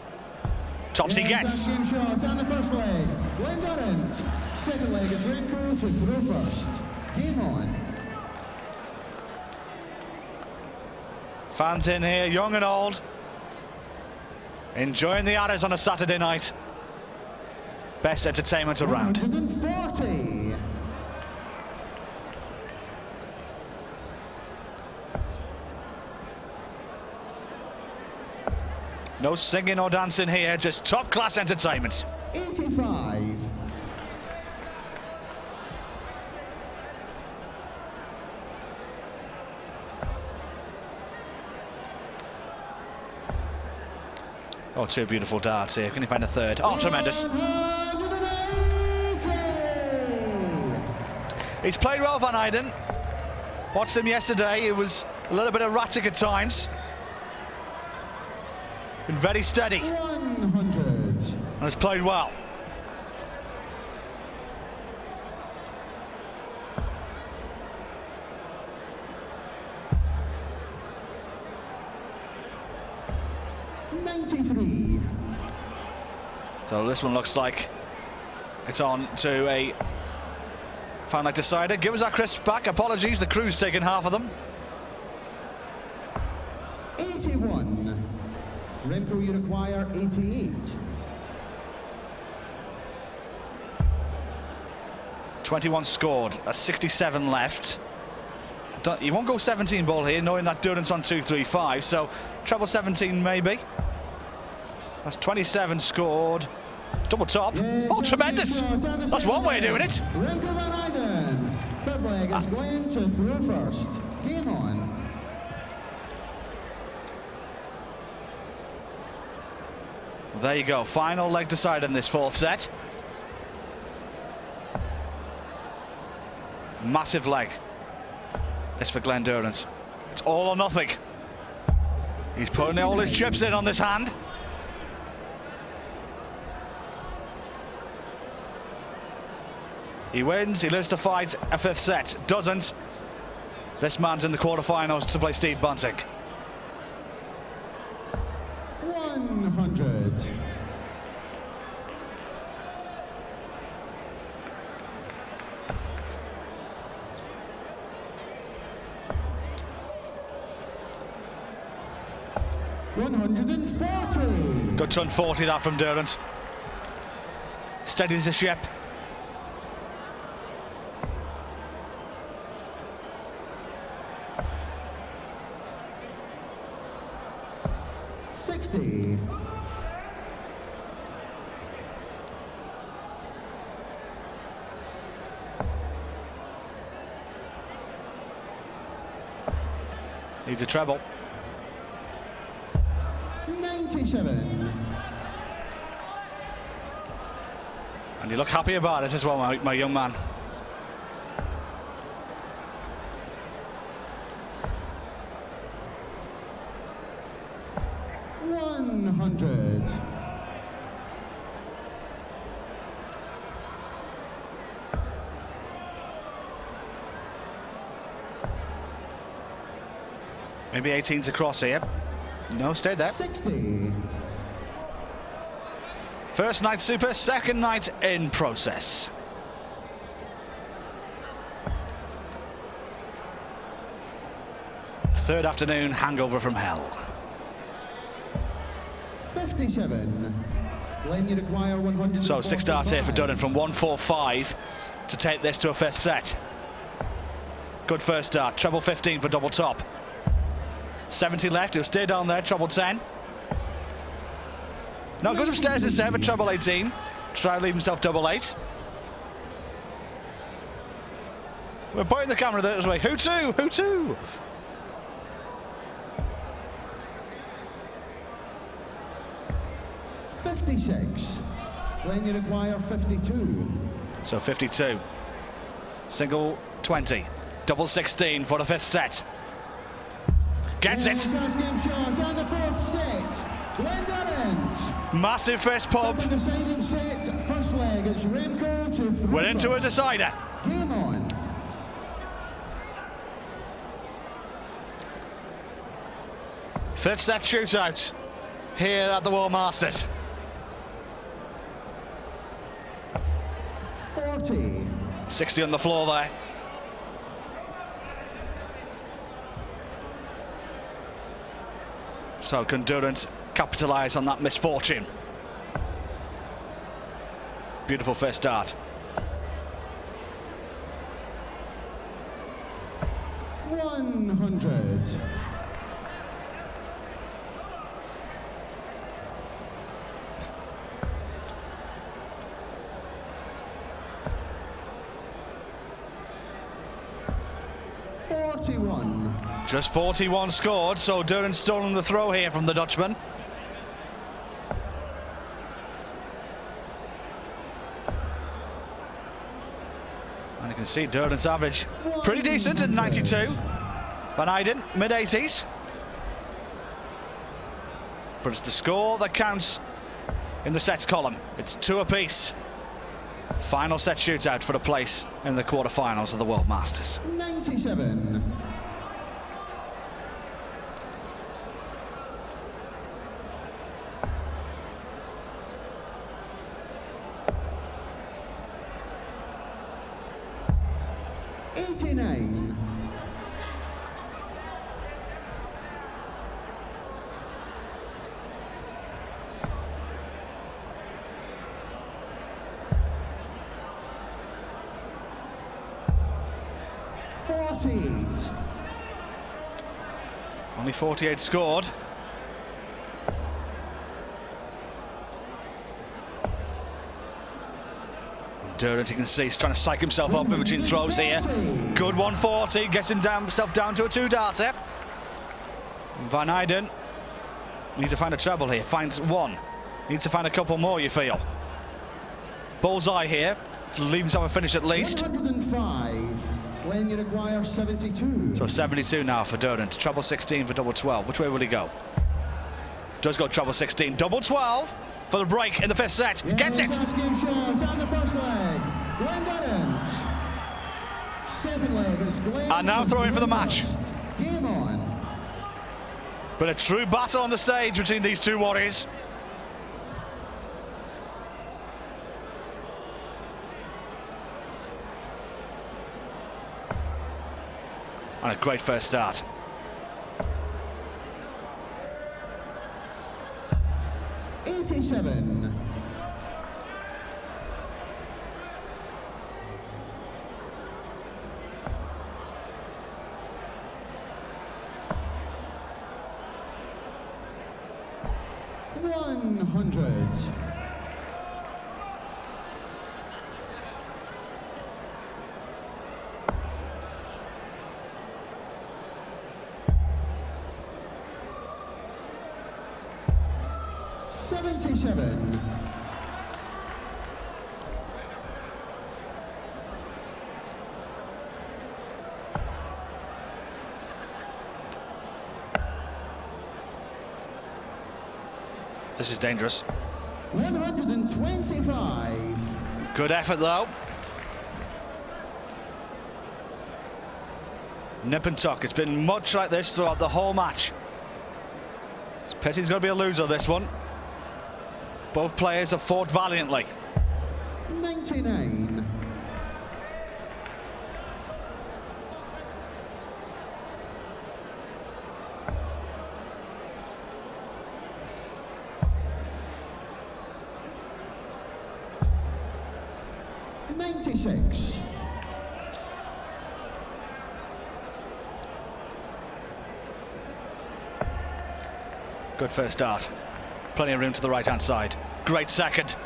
Tops he gets.
Game shot on the first leg. Glenn Durant. Second leg is Remco to throw first. Game on.
Fans in here, young and old. Enjoying the Adders on a Saturday night. Best entertainment around.
140.
No singing or dancing here, just top-class entertainment.
85.
Oh, 2 beautiful darts here. Can you find a third? Oh, tremendous.
180.
He's played well, Van Eyden. Watched him yesterday. It was a little bit erratic at times. Been very steady.
100.
And has played well. So this one looks like it's on to a final decider. Give us our crisp back. Apologies, the crew's taken half of them.
81. Remco, you require 88.
21 scored. That's 67 left. You won't go 17 ball here, knowing that Durant's on 2-3-5. So treble 17 maybe. That's 27 scored. Double top.
Yes,
Oh, tremendous. That's one way of doing it.
Remco van Eyden. leg, it's Glenn to throw first. Game on.
There you go, final leg decider in this fourth set. Massive leg. This for Glenn Durrant. It's all or nothing. He's putting all his chips in on this hand. He wins, he lives to fight a fifth set. Doesn't. This man's in the quarterfinals to play Steve Bunting.
100. $140.
Good ton 40 that from Durrant. Steadies the ship.
$60.
Needs a treble.
97.
And you look happy about it as well, my young man.
$100.
Maybe 18s across here. No, stayed there.
60.
First night super, second night in process. Third afternoon hangover from hell.
57. Glenn, you require 100.
So 6 starts here for Durrant from 145 to take this to a fifth set. Good first start, treble 15 for double top. 70 left, he'll stay down there, treble 10. Now goes upstairs instead for treble 18 to try and leave himself double 8. We're pointing the camera this way. Who to? Who to?
$56. Glenn, you require 52.
So 52. Single 20. Double 16 for the fifth set. Gets it.
First game shot on the fourth set. Glenn Durrant.
Massive fist pump.
Second deciding set. First leg, it's Remco to throw
We're into a
first.
decider.
Game on.
Fifth set shootout here at the World Masters.
40.
60 on the floor there. So can Durrant capitalise on that misfortune? Beautiful first start.
100.
Just 41 scored, so Durrant stolen the throw here from the Dutchman. And you can see Durrant's average pretty decent at 92. Van Eyden, mid-80s. But it's the score that counts in the sets column. It's 2 apiece. Final set shootout for the place in the quarterfinals of the World Masters.
97. $89. $48.
Only 48 scored. Durant, you can see, he's trying to psych himself up in between throws here. Good 140, gets himself down to a 2-darter. Van Eyden needs to find a treble here, finds one. Needs to find a couple more, you feel. Bullseye here, to leave himself a finish at least.
105. Glenn, you require 72.
So 72 now for Durant. Treble 16 for double 12. Which way will he go? Does go treble 16. Double 12 for the break in the 5th set. Gets it!
Game shots on the first leg. Glenn Durant. 7 leg is Glenn.
And now throwing for the match.
Game on.
But a true battle on the stage between these two warriors. And a great first start.
'87. $100. $77.
This is dangerous.
125.
Good effort though. Nip and tuck. It's been much like this throughout the whole match. It's pity he's going to be a loser this one. Both players have fought valiantly.
99. $96.
Good first start. Plenty of room to the right-hand side. Great second.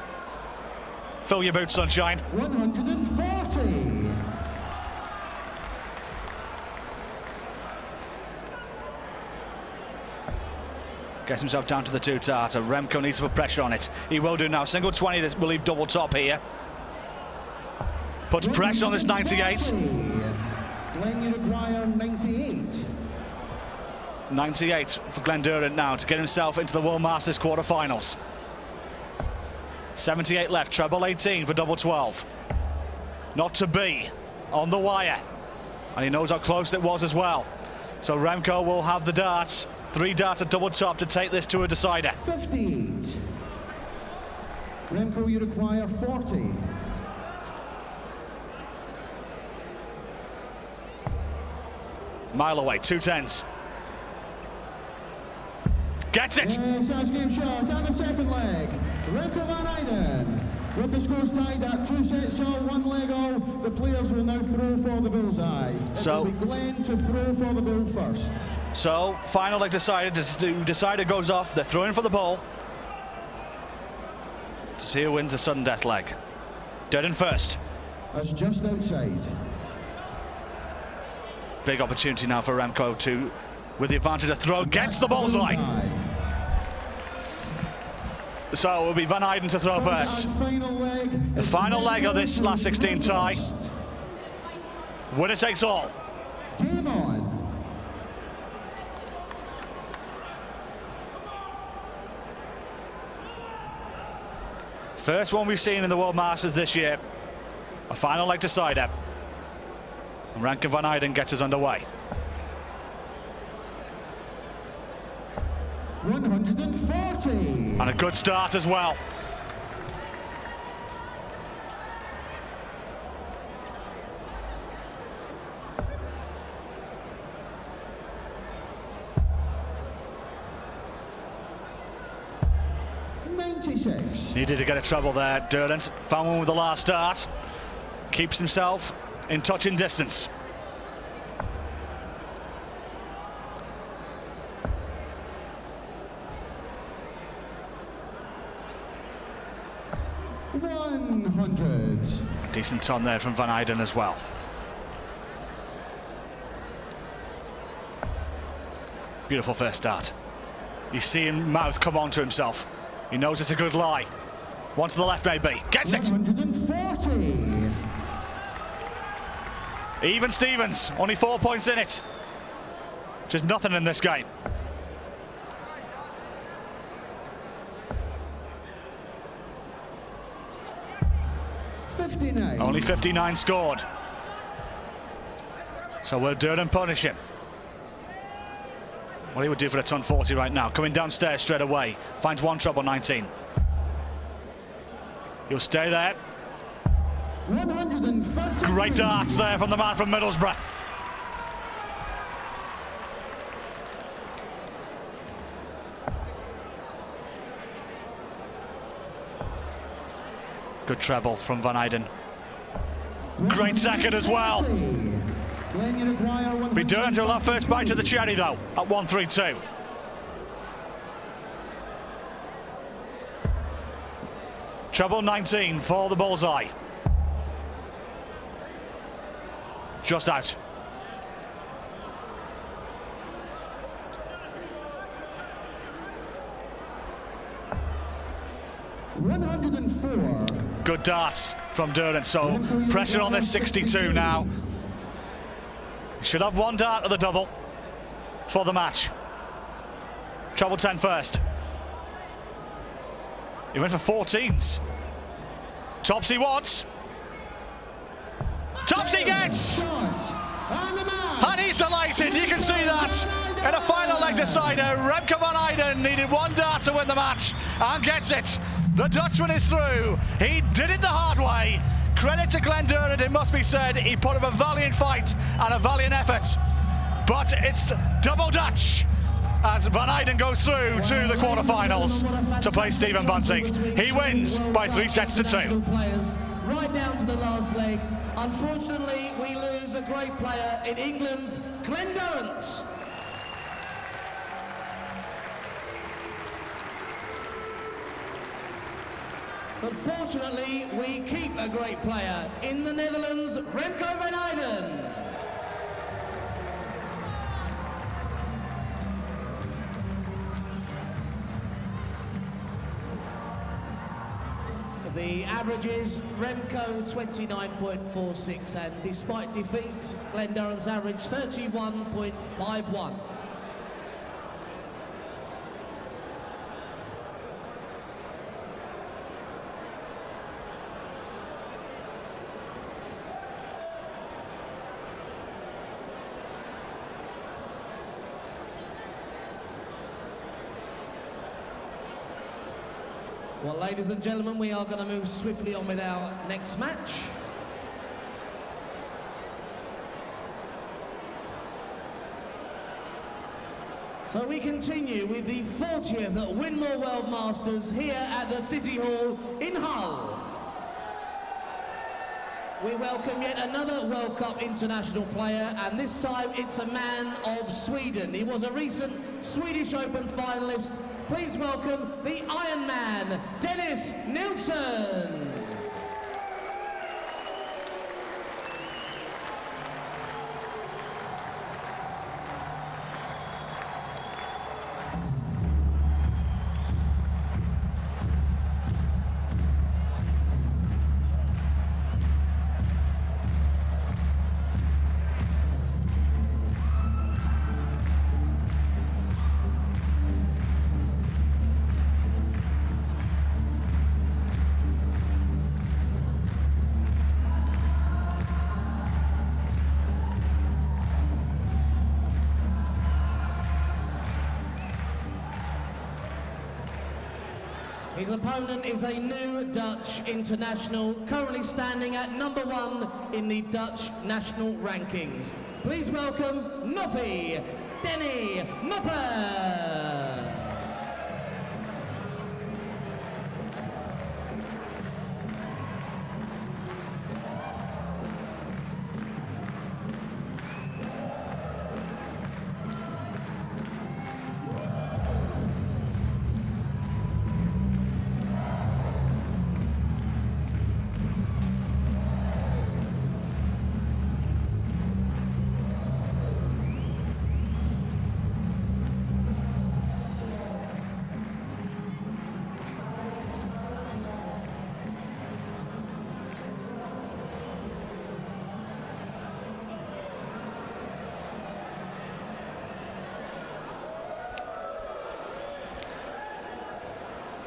Fill your boots, sunshine.
140.
Gets himself down to the 2-tarter. Remco needs to put pressure on it. He will do now. Single 20 will leave double top here. Puts pressure on this 98.
Glenn, you require 98.
98 for Glenn Durant now to get himself into the World Masters quarterfinals. 78 left, treble 18 for double 12. Not to be on the wire. And he knows how close it was as well. So Remco will have the darts. 3 darts at double top to take this to a decider.
58. Remco, you require 40.
Mile away, 2 10s. Gets it!
Yes, game shot on the second leg. Remco Van Eyden. With the scores tied at 2 sets all, 1 leg all, the players will now throw for the bullseye. It will be Glenn to throw for the bull first.
So, final leg decided. The decider goes off. They're throwing for the ball. To see who wins the sudden death leg. Durant first.
That's just outside.
Big opportunity now for Remco to, with the advantage of throw, gets the bullseye. So it will be Van Eyden to throw first. The final leg of this last 16 tie. Winner takes all.
Game on.
First one we've seen in the World Masters this year. A final leg decider. And Remco Van Eyden gets us underway.
140.
And a good start as well.
$96.
Needed to get a treble there, Durant. Found one with the last start. Keeps himself in touching distance.
100.
Decent ton there from Van Eyden as well. Beautiful first start. He's seeing Mouth come on to himself. He knows it's a good lie. One to the left maybe. Gets it!
140.
Even Stevens, only 4 points in it. Just nothing in this game. Only 59 scored. So will Durden punish him? What he would do for a ton 40 right now. Coming downstairs straight away. Finds one treble 19. He'll stay there.
130.
Great darts there from the man from Middlesbrough. Good treble from Van Eyden. Great second as well. Be done until that first bite of the cherry though, at 132. Treble 19 for the bullseye. Just out. Good darts from Durden, so pressure on this 62 now. Should have one dart of the double for the match. Treble 10 first. He went for 14s. Tops he wants. Tops he gets! And he's delighted, you can see that. In a final leg decider, Remco Van Eyden needed one dart to win the match and gets it. The Dutchman is through. He did it the hard way. Credit to Glenn Durden, it must be said. He put up a valiant fight and a valiant effort. But it's double Dutch as Van Eyden goes through to the quarterfinals to play Stephen Bunting. He wins by 3 sets to 2.
Right down to the last leg. Unfortunately, we lose a great player in England's Glenn Durrant. But fortunately, we keep a great player in the Netherlands, Remco Van Eyden. The average is Remco 29.46, and despite defeat, Glenn Durrant's average 31.51. Well, ladies and gentlemen, we are going to move swiftly on with our next match. So we continue with the 40th Winmau World Masters here at the City Hall in Hull. We welcome yet another World Cup international player, and this time it's a man of Sweden. He was a recent Swedish Open finalist. Please welcome the Iron Man, Dennis Nilsson. His opponent is a new Dutch international, currently standing at #1 in the Dutch national rankings. Please welcome Noppie Denny Mupper.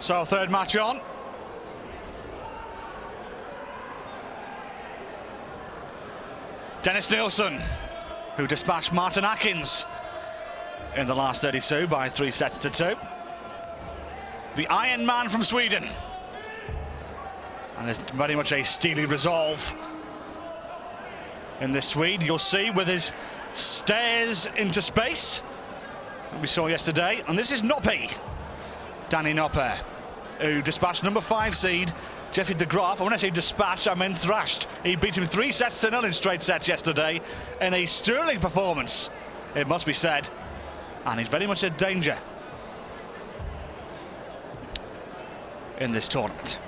So third match on. Dennis Nielsen, who dispatched Martin Atkins in the last 32 by 3-2. The Iron Man from Sweden. And there's very much a steely resolve in this Swede. You'll see with his stairs into space that we saw yesterday. And this is Noppe, Danny Noppe, who dispatched number 5 seed Jeffrey de Graaf. And when I say dispatched, I mean thrashed. He beat him 3-0 in straight sets yesterday in a sterling performance, it must be said. And he's very much a danger in this tournament.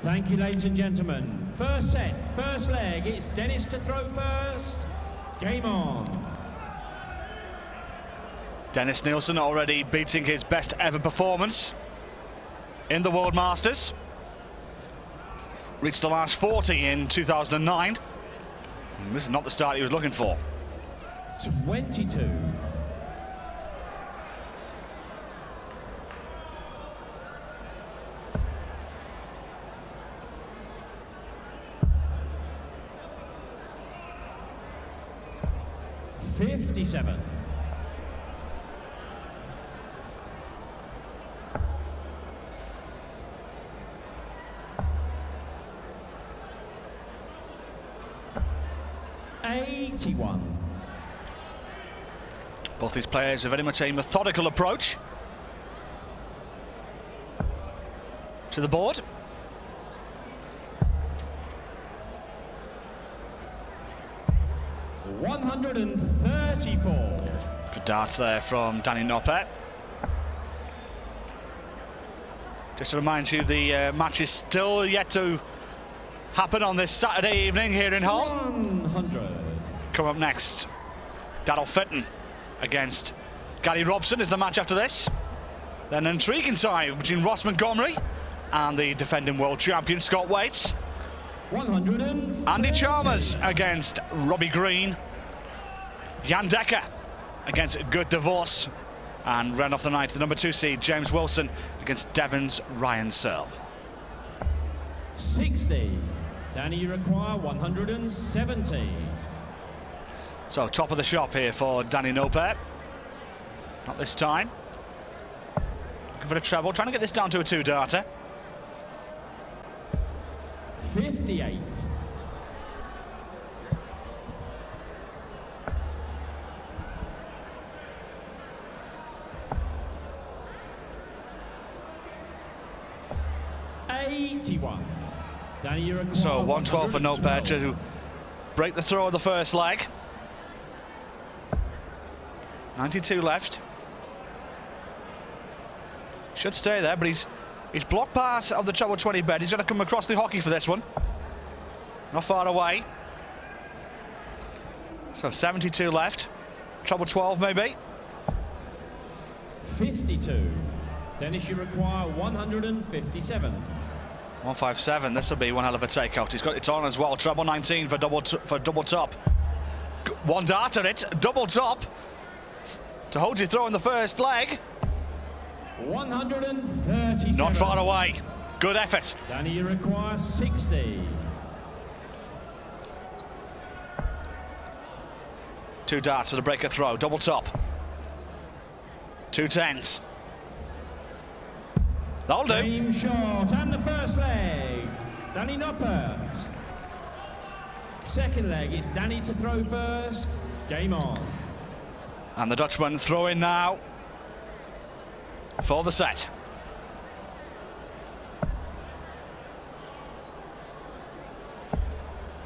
Thank you, ladies and gentlemen. First set, first leg, it's Dennis to throw first. Game on.
Dennis Nielsen already beating his best ever performance in the World Masters. Reached the last 40 in 2009. And this is not the start he was looking for.
22. $57. $81.
Both these players have very much a methodical approach to the board.
$134.
Good darts there from Danny Noppe. Just to remind you, the match is still yet to happen on this Saturday evening here in Hull.
100.
Come up next, Daryl Fitton against Gary Robson is the match after this. Then an intriguing tie between Ross Montgomery and the defending world champion Scott Waits.
130.
Andy Chalmers against Robbie Green. Jan Dekker against Good Divorce. And round off the night, the number 2 seed James Wilson against Devon's Ryan Searle.
60. Danny, you require 170.
So top of the shop here for Danny Noppe. Not this time. Looking for a treble, trying to get this down to a 2-darter.
58. $81. Danny, you require
So 112 for Noppe to break the throw of the first leg. 92 left. Should stay there, but he's blocked part of the treble 20 bed. He's going to come across the hockey for this one. Not far away. So 72 left. Treble 12 maybe.
52. Dennis, you require 157.
157. This will be one hell of a takeout. He's got it on as well. Treble 19 for double top. One dart at it. Double top to hold you throw in the first leg.
137.
Not far away. Good effort.
Danny, you require 60.
2 darts for the breaker throw. Double top. 2 10s. That'll do.
Game shot and the first leg. Danny Noppert. Second leg is Danny to throw first. Game on.
And the Dutchman throwing now for the set.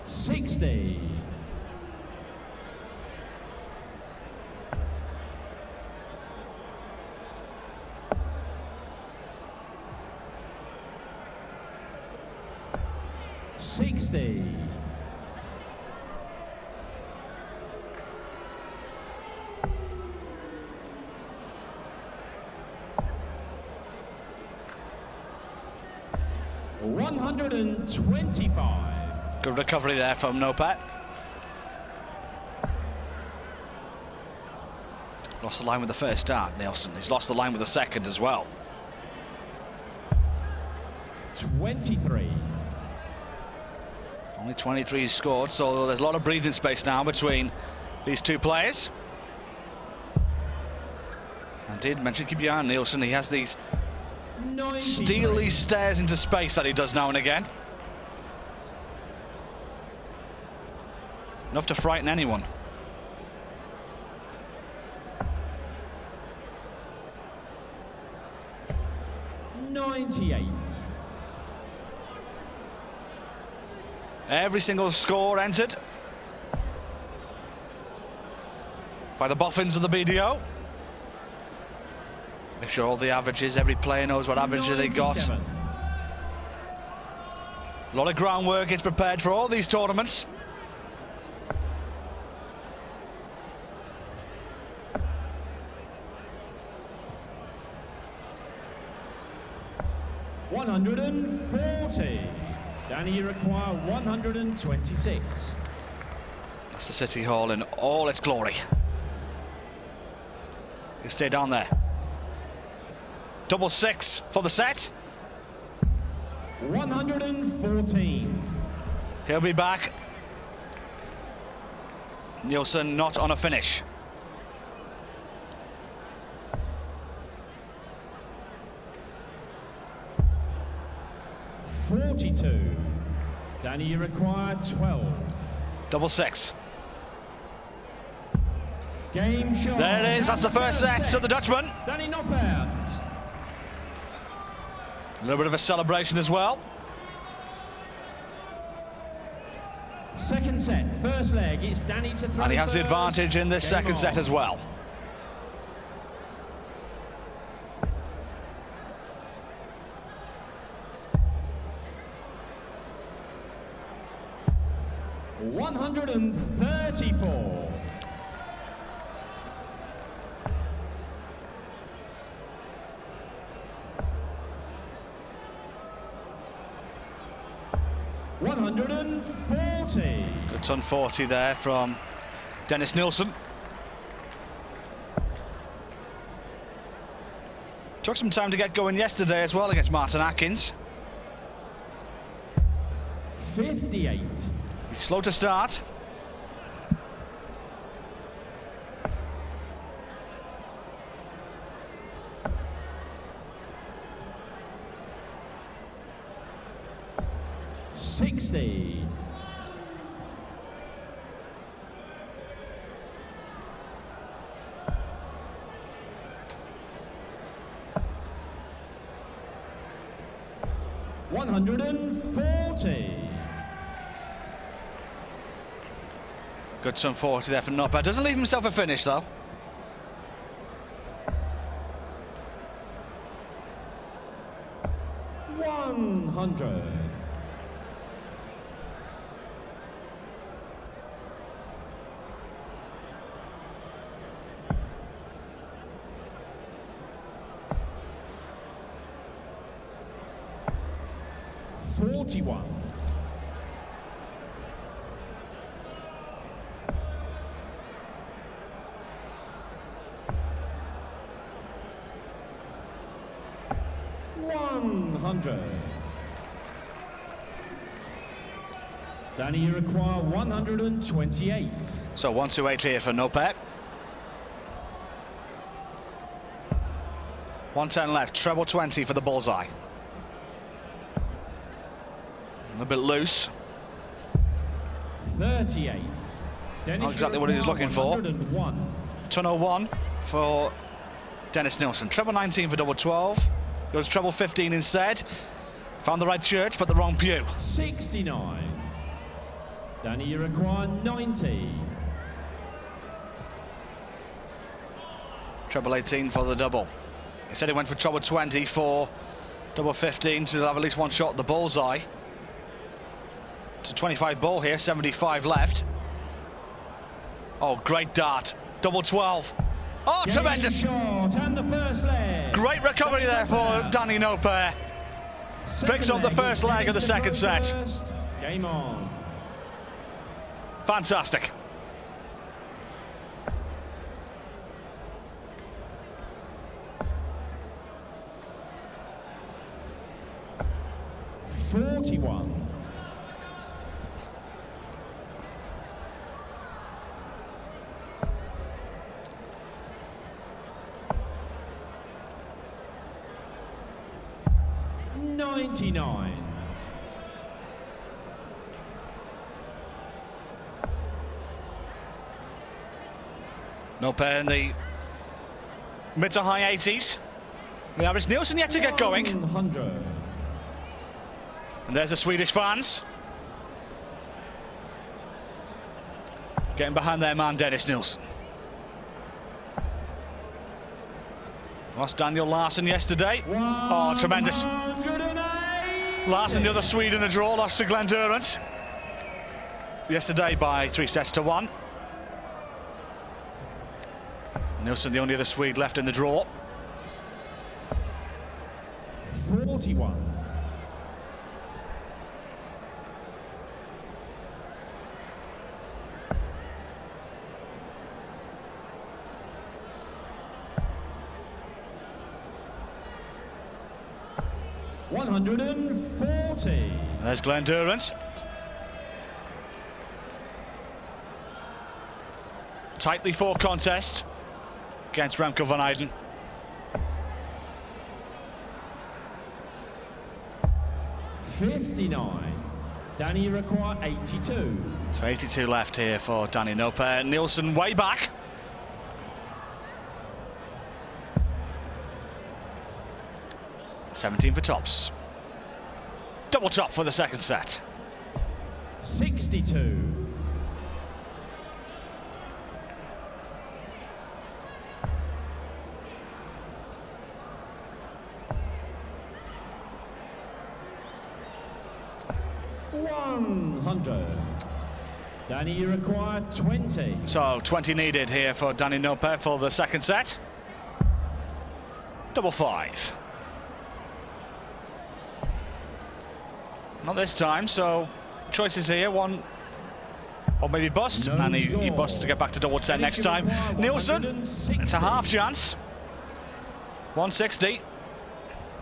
$60. $60. 125.
Good recovery there from Nopet. Lost the line with the first start, Nielsen. He's lost the line with the second as well.
23.
Only 23 scored, so there's a lot of breathing space now between these two players. I did mention, keep your eye on Nielsen. He has these
93.
steely stares into space that he does now and again. Enough to frighten anyone. Every single score entered by the boffins of the BDO. Make sure all the averages, every player knows what average they got.
97.
A lot of groundwork is prepared for all these tournaments.
$140. Danny, you require 126.
That's the City Hall in all its glory. You stay down there. Double six for the set.
114.
He'll be back. Nielsen not on a finish.
$42. Danny, you require 12.
Double six.
Game shot.
There it is. That's the first set of the Dutchman.
Danny Noppert.
A little bit of a celebration as well.
Second set, first leg. It's Danny to throw.
And he has the
first.
advantage in this
Game
second
on.
set as well.
$134. $140.
Good ton 40 there from Dennis Nielsen. Took some time to get going yesterday as well against Martin Atkins.
58.
He's slow to start.
$60. $140.
Good ton 40 there for Nopper. Doesn't leave himself a finish though.
$100. $41. $100. Danny, you require 128.
So 128 here for Nopet. 110 left, treble 20 for the bullseye. A bit loose.
38. Dennis,
Not exactly what he was looking for.
101.
Ton 01 for Dennis Nielsen. Treble 19 for double 12. Goes treble 15 instead. Found the right church, but the wrong pew.
69. Danny, you require 90.
Treble 18 for the double. He said he went for treble 20 for double 15 to have at least one shot at the bullseye. It's a 25 ball here, 75 left. Oh, great dart. Double 12. Oh, tremendous.
Short and the first leg.
Great recovery there for Danny Noper. Picks up the first leg of the second set.
Game on.
Fantastic.
$41. $99.
No pair in the mid to high 80s. The average. Nielsen yet to get going.
100.
And there's the Swedish fans. Getting behind their man, Dennis Nielsen. Lost Daniel Larsson yesterday. Oh, tremendous. Larsson, the other Swede in the draw, lost to Glenn Durrant yesterday by 3-1. Nielsen, the only other Swede left in the draw.
41. $140.
There's Glenn Durrant. Tightly fought contest against Remco van Eyden.
$59. Danny require 82.
So 82 left here for Danny Noper. Nielsen way back. $17 for tops. Double top for the second set.
62. $100. Danny, you require 20.
So 20 needed here for Danny Noper for the second set. Double five. Not this time, so choices here. One, or maybe bust,
No
and he
score.
busts to get back to double 10 next time. Nielsen, it's a half chance. 160.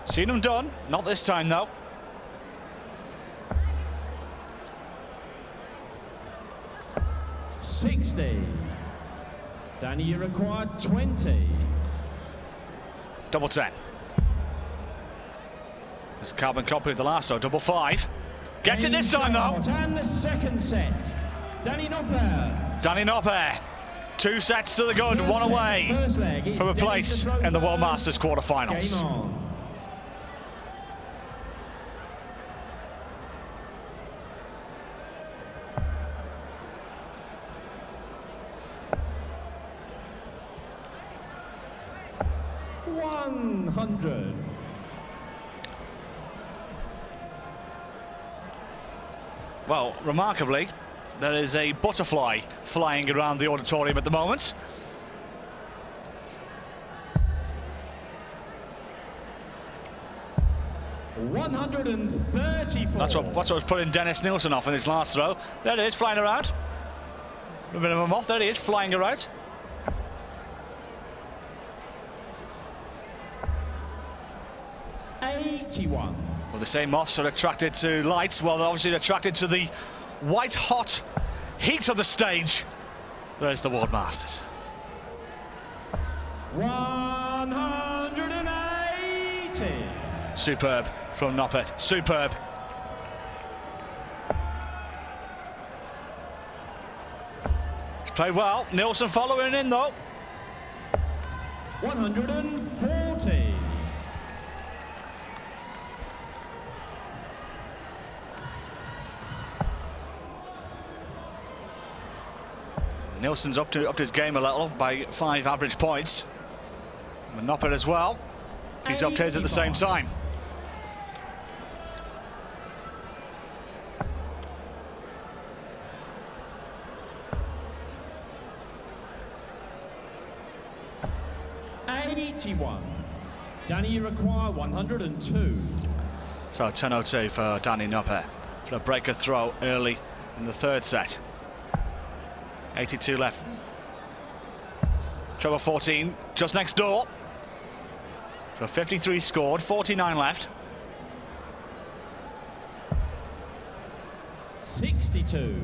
Seen him done. Not this time, though.
$60. Danny, you require 20.
Double 10. It's a carbon copy of the last, so double five. Gets it this time, though.
And the second set. Danny Noper.
Danny Noper. 2 sets to the good, one away from a place in the World Masters quarterfinals.
Game on. $100.
Well, remarkably, there is a butterfly flying around the auditorium at the moment.
$134.
That's what was putting Dennis Nielsen off in his last throw. There it is, flying around. A bit of a moth, there he is, flying around.
$81.
Well, the same moths are attracted to lights. Well, they're obviously attracted to the white hot heat of the stage. There's the World Masters.
180.
Superb from Noppert. Superb. It's played well. Nielsen following in though.
140.
Nielsen's upped his game a little by 5 average points. And Noppert as well. He's upped his at the same time.
$81. Danny, you require 102.
So 10-02 for Danny Noppert for a breaker throw early in the third set. 82 left. Treble 14 just next door. So 53 scored, 49 left.
62.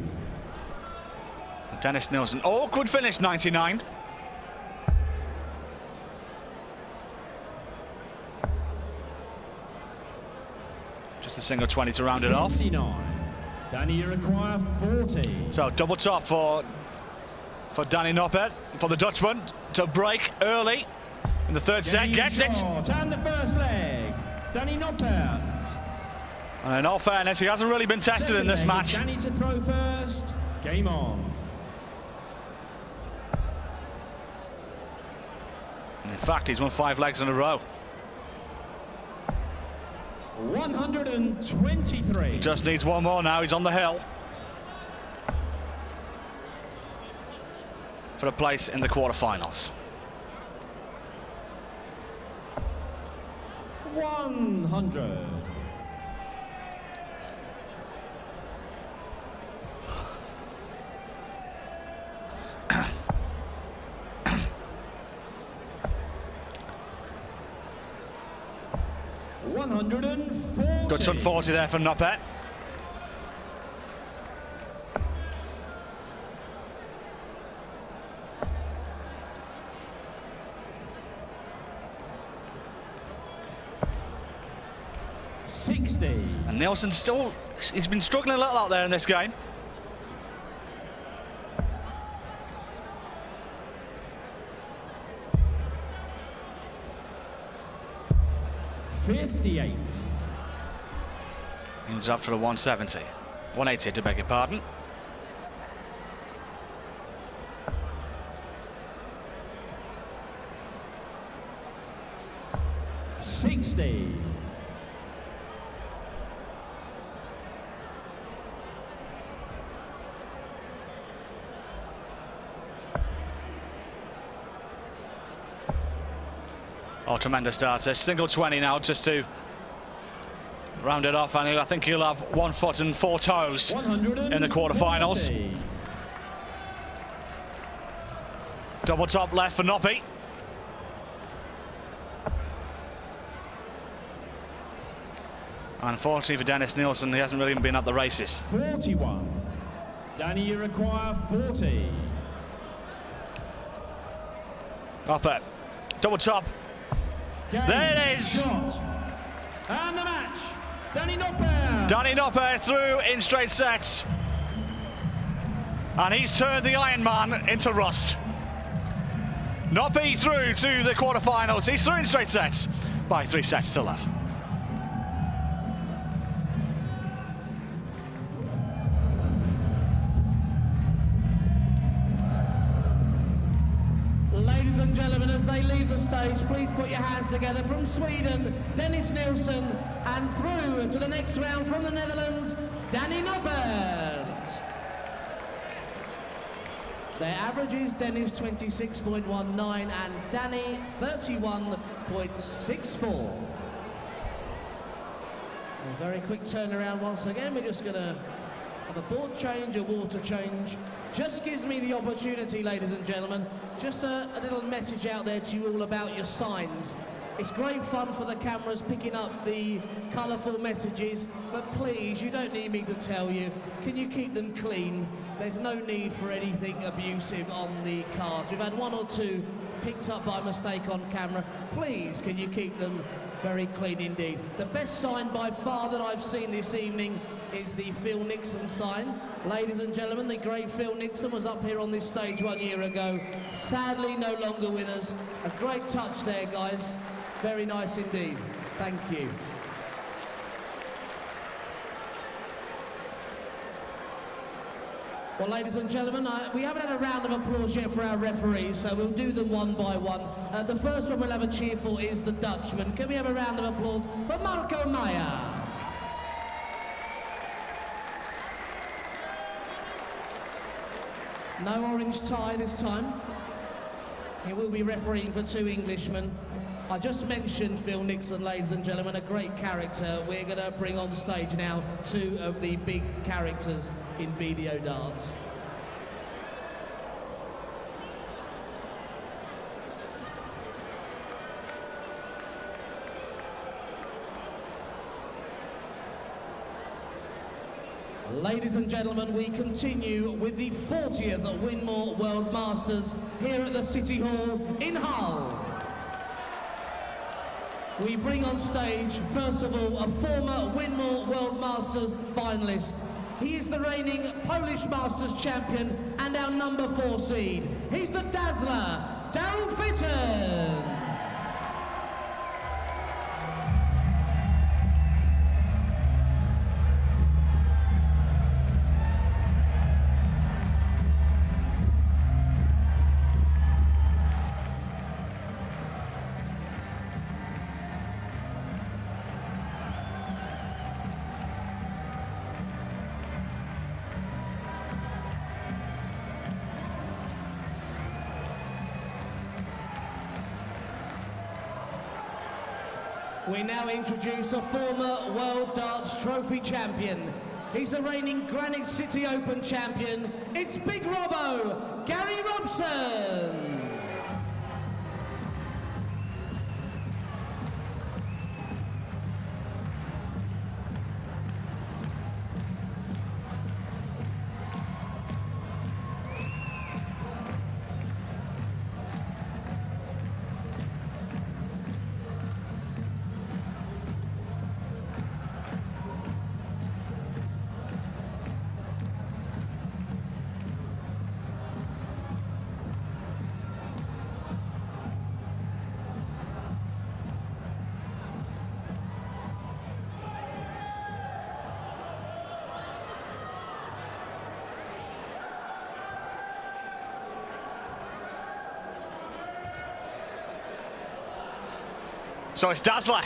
Dennis Nielsen, awkward finish, 99. Just a single 20 to round it off.
59. Danny, you require 40.
So double top for Danny Noppert, for the Dutchman to break early in the third set. Gets it.
And the first leg, Danny Noppert.
And in all fairness, he hasn't really been tested in this match.
Danny to throw first. Game on.
And in fact, he's won 5 legs in a row.
123.
He just needs one more now. He's on the hill for a place in the quarterfinals.
100.
Good 140 there for Noppert. And Nielsen still, he's been struggling a little out there in this game. He's up for the 170. 180 to beg your pardon. Oh, tremendous start. A single 20 now just to round it off, and I think he'll have 1 foot and 4 toes in the quarterfinals. Double top left for Noppy. Unfortunately for Dennis Nielsen, he hasn't really been at the races.
41. Danny, you require 40.
Noppert, double top.
Game,
there it is.
Shot. And the match. Danny Noppert.
Danny Noppert through in straight sets. And he's turned the Iron Man into rust. Noppy through to the quarterfinals. He's through in straight sets by 3 sets to love.
Ladies and gentlemen, as they leave the stage, please put your hands together. From Sweden, Dennis Nielsen, and through to the next round from the Netherlands, Danny Noppert. Their average is Dennis 26.19 and Danny 31.64. A very quick turnaround once again. We're just going to have a board change, a water change. Just gives me the opportunity, ladies and gentlemen, just a little message out there to you all about your signs. It's great fun for the cameras picking up the colourful messages, but please, you don't need me to tell you, can you keep them clean? There's no need for anything abusive on the cards. We've had 1 or 2 picked up by mistake on camera. Please, can you keep them very clean indeed? The best sign by far that I've seen this evening is the Phil Nixon sign. Ladies and gentlemen, the great Phil Nixon was up here on this stage 1 year ago. Sadly, no longer with us. A great touch there, guys. Very nice indeed. Thank you. Well, ladies and gentlemen, we haven't had a round of applause yet for our referees, so we'll do them one by one. The first one we'll have a cheer for is the Dutchman. Can we have a round of applause for Marco Meijer? No orange tie this time. He will be refereeing for 2 Englishmen. I just mentioned Phil Nixon, ladies and gentlemen, a great character. We're going to bring on stage now 2 of the big characters in BDO darts. Ladies and gentlemen, we continue with the 40th Winmau World Masters here at the City Hall in Hull. We bring on stage, first of all, a former Winmau World Masters finalist. He is the reigning Polish Masters champion and our number 4 seed. He's the Dazzler, Darren Fitton. We now introduce a former World Darts Trophy champion. He's the reigning Granite City Open champion. It's Big Robbo, Gary Robson.
So it's Dazzler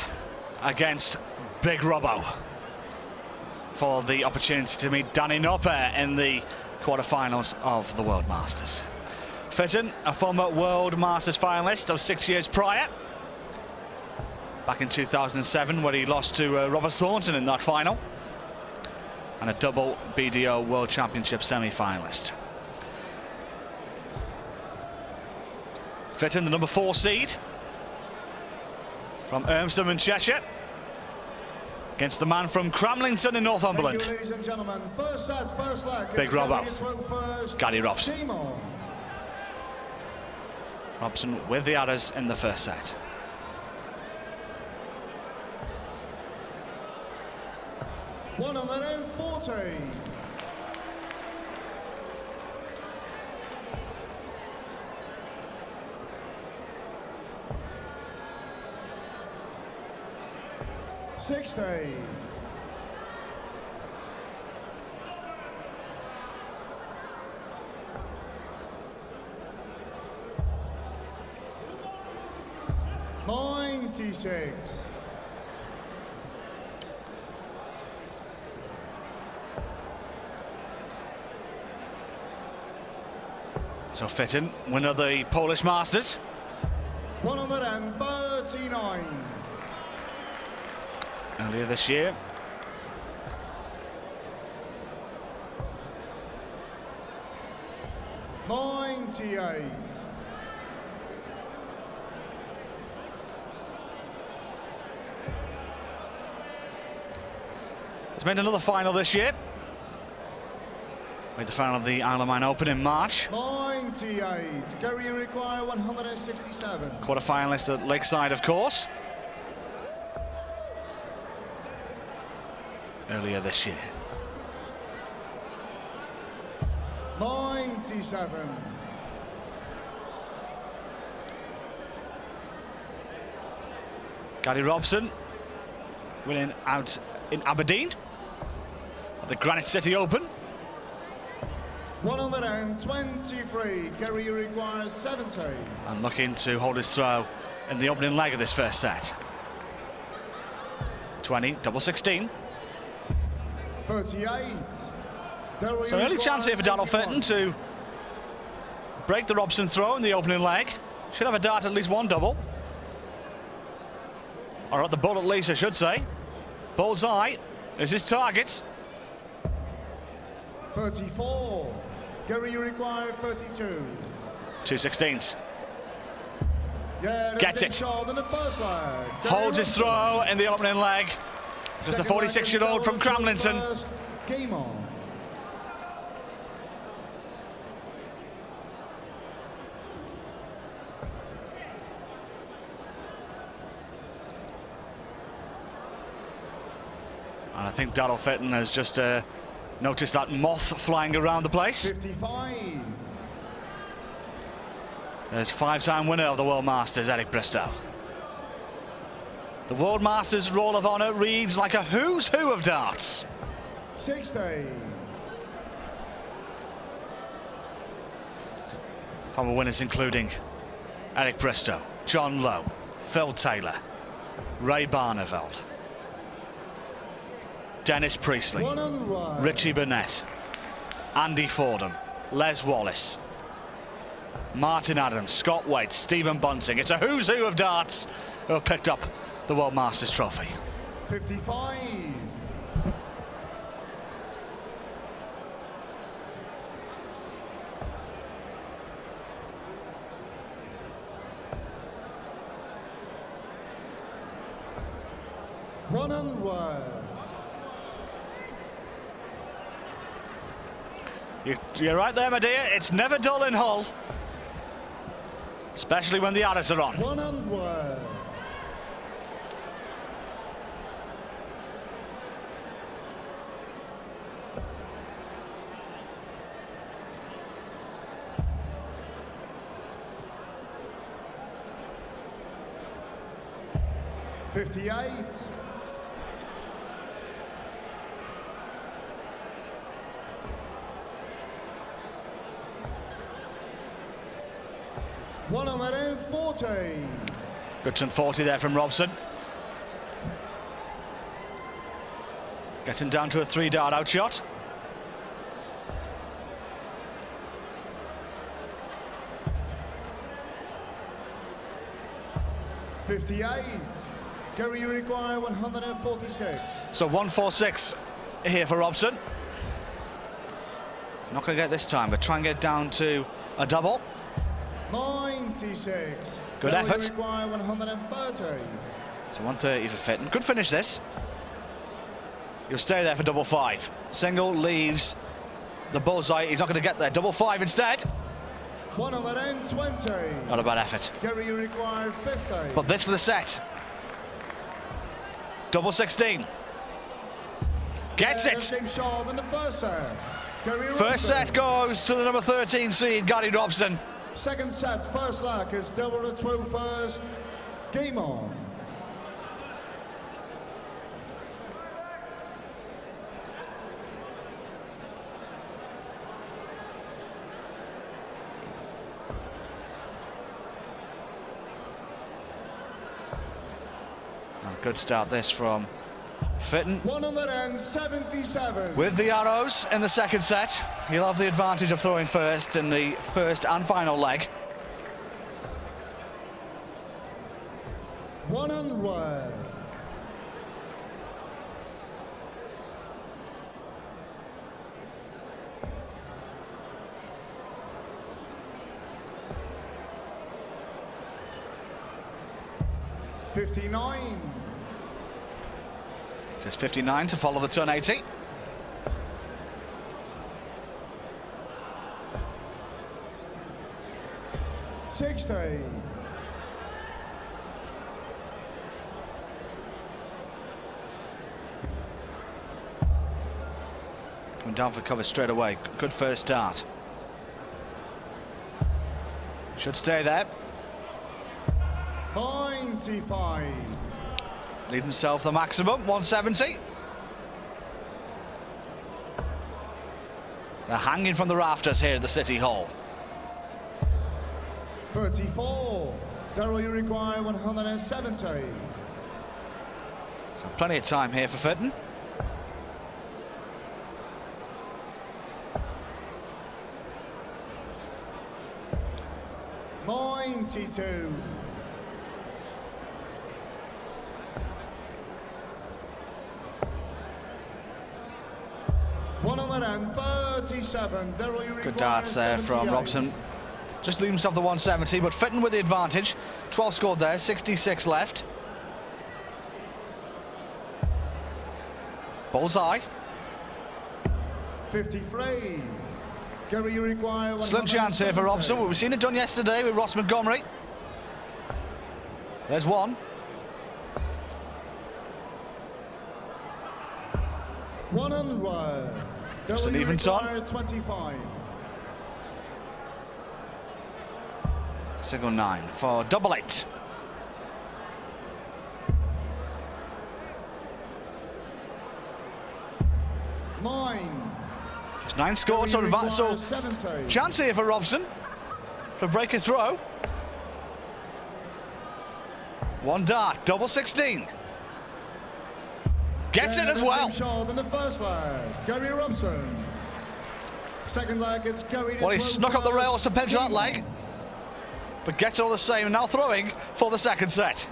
against Big Robbo for the opportunity to meet Danny Noppert in the quarterfinals of the World Masters. Fitton, a former World Masters finalist of 6 years prior, back in 2007, where he lost to Robert Thornton in that final, and a double BDO World Championship semi-finalist. Fitton, the number 4 seed from Urmston in Cheshire, against the man from Cramlington in Northumberland.
Ladies and gentlemen, first set, first leg.
Big Robbo, Gary Robson. Robson with the adders in the first set.
One on the note, 40. $60. $96.
So Fitton, winner of the Polish Masters.
139.
Earlier this year.
$98.
He's made another final this year. Made the final of the Isle of Man Open in March.
98. Gary, you require 167.
Quarter-finalist at Lakeside, of course. Earlier this year.
97.
Gary Robson winning out in Aberdeen at the Granite City Open.
123. Gary, you require 70.
And looking to hold his throw in the opening leg of this first set. 20, double 16.
38.
So early chance here for Donald Fitton to break the Robson throw in the opening leg. Should have a dart at least one double. Or at the bull at least, I should say. Bullseye is his target.
34. Gary, you require 32.
2/16.
Yeah,
gets it.
In the first leg.
Holds his throw in the opening leg. Just the 46-year-old from Cramlington.
Game on.
And I think Darryl Fitton has just noticed that moth flying around the place.
55.
There's five-time winner of the World Masters, Eric Bristow. The World Masters Roll of Honour reads like a who's who of darts.
60.
Former winners including Eric Bristow, John Lowe, Phil Taylor, Ray Barneveld, Dennis Priestley, Richie Burnett, Andy Fordham, Les Wallace, Martin Adams, Scott Waite, Stephen Bunting. It's a who's who of darts who have picked up the World Masters trophy.
55. One and one.
You're right there, my dear. It's never dull in Hull, especially when the artists are on.
One and one. $58. $140.
Good turn 40 there from Robson. Getting down to a 3-dart outshot.
$58. Gary, you require 146.
So 146 here for Robson. Not going to get this time, but try and get down to a double.
96.
Good
Gary,
effort.
You require 130.
So 130 for Fitton. Good finish this. You'll stay there for double five. Single leaves the bullseye. He's not going to get there. Double five instead.
120.
Not a bad effort.
Gary, you require 50.
But this for the set. Double 16. Gets it.
Game short in the first set. Gary
First set goes to the number 13 seed, Gary Robson.
Second set, first leg is Deborah True first. Game on.
Good start this from Fitton.
177.
With the arrows in the second set, he'll have the advantage of throwing first in the first and final leg.
100. $59.
Just 59 to follow the turn 80.
$60.
Coming down for cover straight away. Good first start. Should stay there.
95.
Leave himself the maximum, 170. They're hanging from the rafters here at the City Hall.
34. Daryl, you require 170.
So plenty of time here for Fitton.
$92. 137.
Good darts there from Robson. Just leave himself the 170, but Fitton with the advantage. 12 scored there, 66 left. Bullseye.
53. Gary, you require
Slim chance here for Robson. We've seen it done yesterday with Ross Montgomery. There's one.
100.
Just an even ton.
25.
Single 9 for double 8. Just 9 scored, so chance here for Robson to break a throw. One dart, double 16. Gets it as well.
In the first leg, Gary Robson. Second leg, it's Gary.
Well, he snuck up the rails to pinch that leg, but gets it all the same. And now throwing for the second set.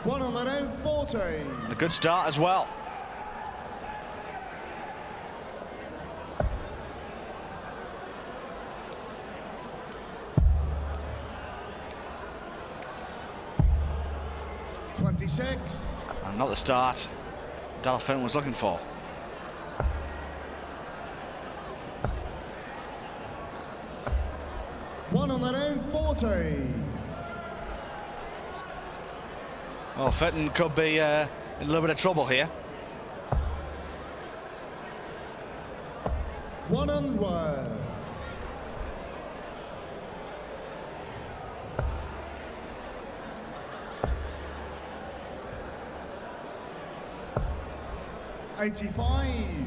One on the end, 14.
And a good start as well. And not the start Daryl Fenton was looking for.
One on the end, 14.
Oh, Fenton could be in a little bit of trouble here.
100. $85.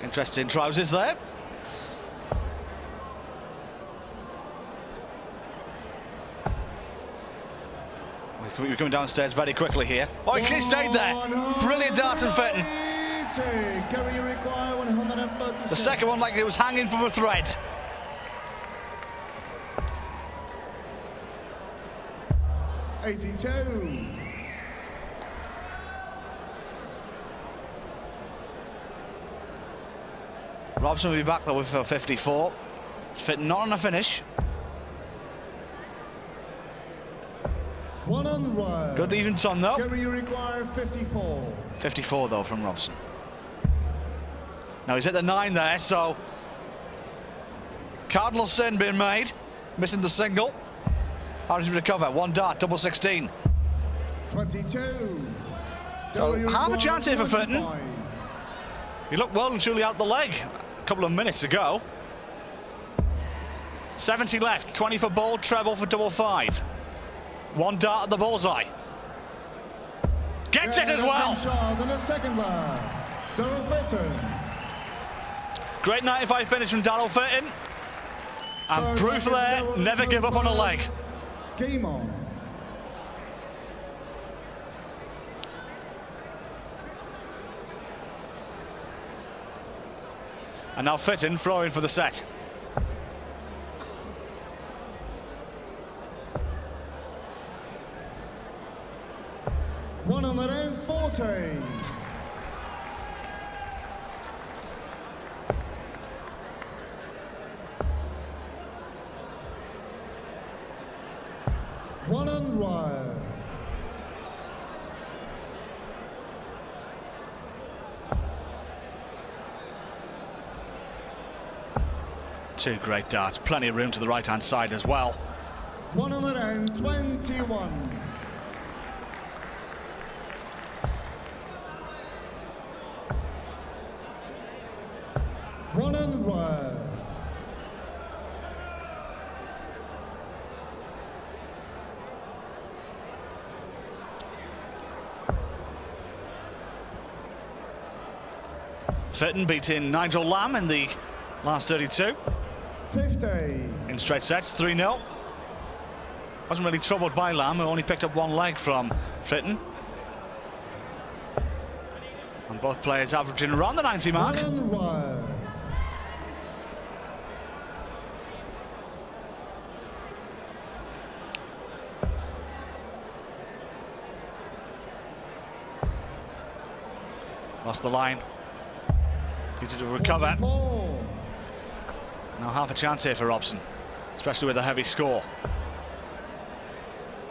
Interesting trousers there. We're coming downstairs very quickly here. Oh, he stayed there. Brilliant darts and Fenton. The second one like it was hanging from a thread.
$82.
Robson will be back though with 54. Fitting not on a finish.
100.
Good even ton though.
Gary, you require 54.
54 though from Robson. Now he's at the 9 there, so cardinal sin being made, missing the single. How does he recover? One dart, double 16.
22.
So half a chance here for Fitton. He looked well and truly out the leg a couple of minutes ago. 70 left, 20 for bold, treble for double 5. One dart at the bullseye. Gets it as well. Great 95 finish from Daryl Fitton. And proof there, never give up on a leg.
Game on.
And now Fitton throwing for the set.
One on the end, 14. One on wire.
Two great darts, plenty of room to the right-hand side as well.
One on the end, 21. One on wire.
Fitton beating Nigel Lamb in the last 32.
50.
In straight sets, 3-0. Wasn't really troubled by Lamb, who only picked up one leg from Fitton. And both players averaging around the 90 mark. Lost the line. Needed to recover.
44.
Now half a chance here for Robson, especially with a heavy score.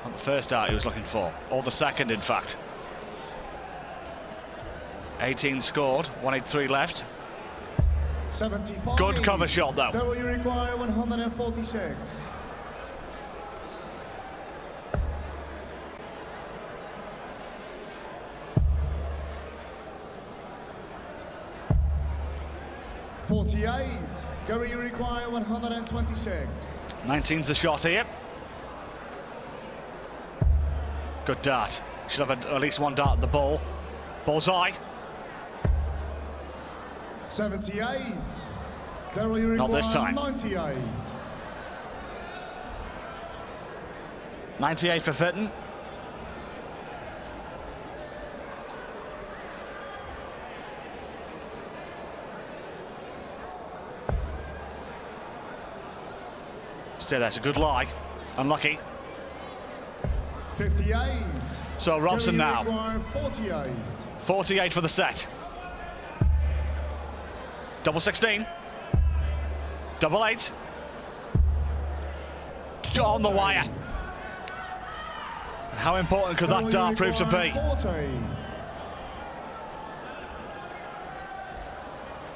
Not the first dart he was looking for, or the second in fact. 18 scored, 183 left.
75.
Good cover shot though.
There will you require 146. Gary, you require 126.
19's the shot here. Good dart. Should have at least one dart at the ball. Bullseye.
78. Daryl, you require
Not this time.
98.
98 for Fitton. Still, that's a good lie. Unlucky.
58.
So Robson
Gary, you
now.
require 48.
48 for the set. Double 16. Double 8. On the wire. How important could that dart prove to be?
40.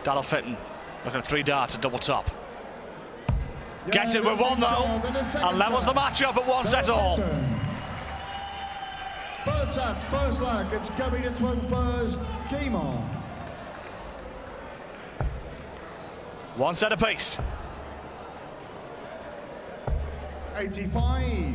Daryl Fitton looking at 3 darts at double top.
Yeah,
Gets it with one though, and levels the matchup at 1 set all.
Third set, first leg, it's Gary to throw first, game on.
1 set apiece.
85.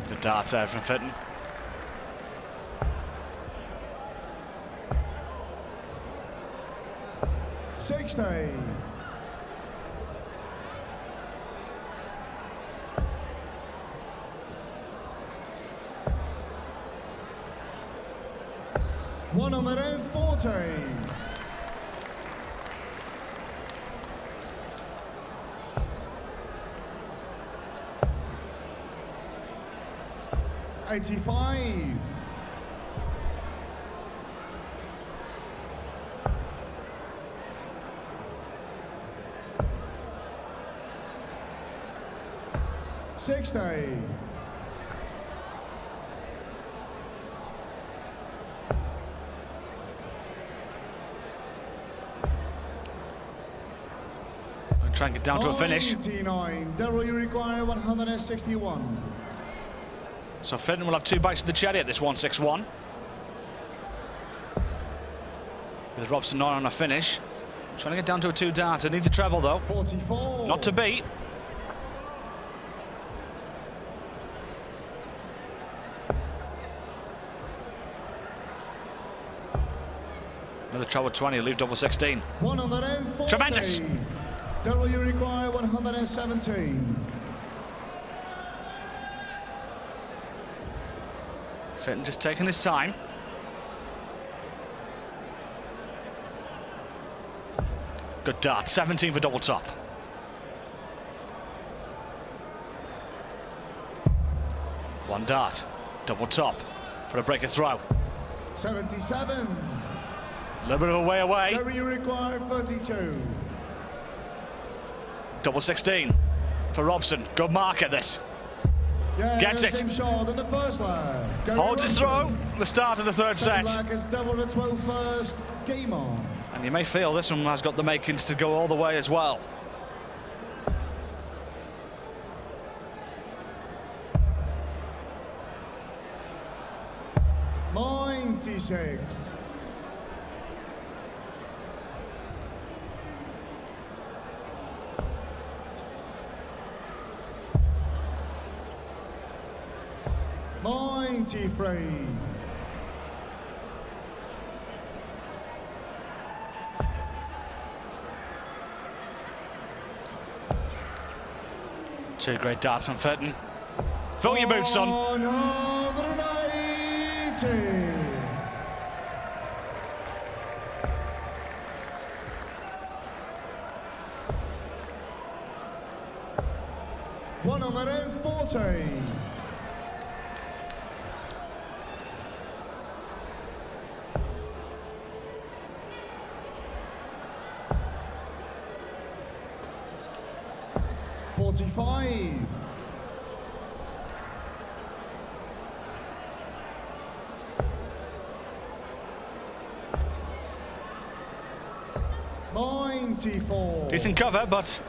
Good darts there from Fitton.
$85. $60.
Try and get down to a finish.
99. Daryl, you require 161.
So Fitton will have 2 bites of the cherry at this 161. With Robson not on a finish. Trying to get down to a 2 dart. It needs a treble though.
44.
Not to beat. Another treble 20, leave double 16.
140.
Tremendous.
Daryl, you require 117.
Fitton just taking his time. Good dart, 17 for double top. One dart, double top for a breaker throw.
77.
A little bit of a way away.
Gary, you require 32.
Double 16 for Robson. Good mark at this.
Yeah,
gets it.
Shot in the first leg.
Holds his throw. The start of the third set.
Second leg is double to throw first. Game on.
And you may feel this one has got the makings to go all the way as well.
$96. $93.
Two great darts on Fitton. Fill your boots, son.
180. 140. $45. $94.
Decent cover, but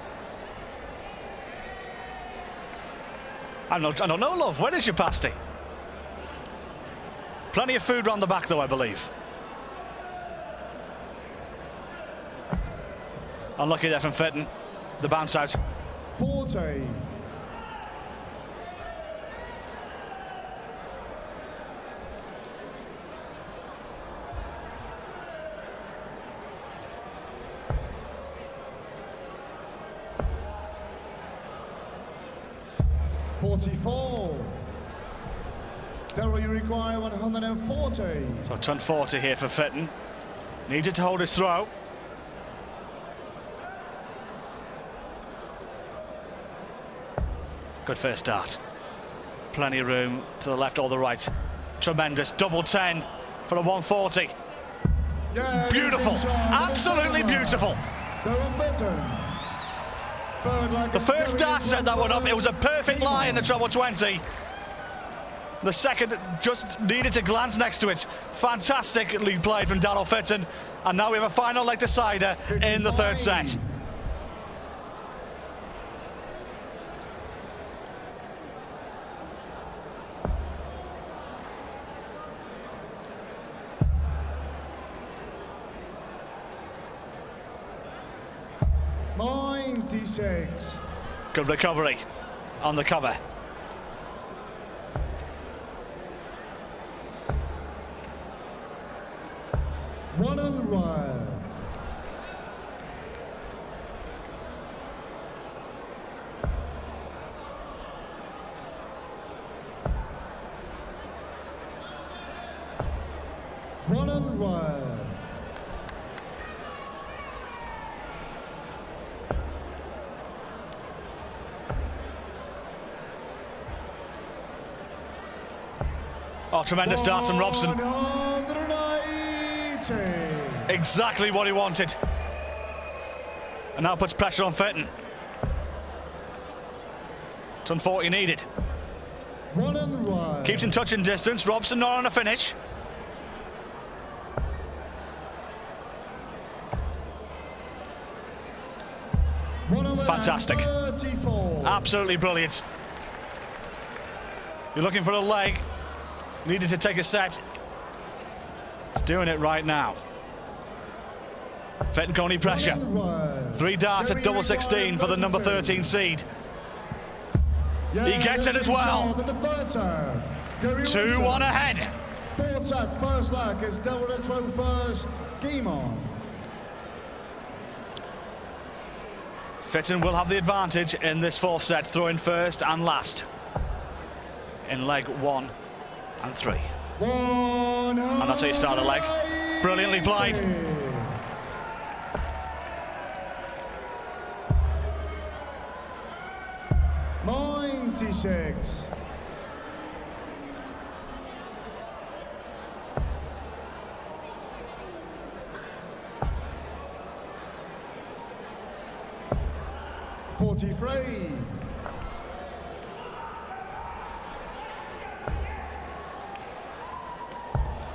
I don't know, love. When is your pasty? Plenty of food round the back, though, I believe. Unlucky there from Fitton. The bounce out.
40. $44. Daryl, you require 140.
So ton 40 here for Fitton. Needed to hold his throw. Good first start. Plenty of room to the left or the right. Tremendous double 10 for a 140.
Yeah,
Beautiful, absolutely beautiful. The first dart set that one up. It was a perfect lie in the treble 20. The second just needed to glance next to it. Fantastically played from Darryl Fitton. And now we have a final leg decider in the third set.
$96.
Good recovery on the cover.
One on the right. One on the right.
Oh, tremendous dart from Robson.
180.
Exactly what he wanted. And now puts pressure on Fitton. Ton 40 needed.
One and right.
Keeps in touch and distance. Robson not on a finish. Fantastic.
34.
Absolutely brilliant. You're looking for a leg. Needed to take a set. He's doing it right now. Fitton Coney pressure. 3 darts at double 16 for the number 13 seed. He gets it as well. 2-1 ahead.
Fourth set, first leg is Daryl Fitton first. Game on.
Fitton will have the advantage in this fourth set, throwing first and last in leg 1 and 3. And that's how you start a leg. Brilliantly played. $96. $43.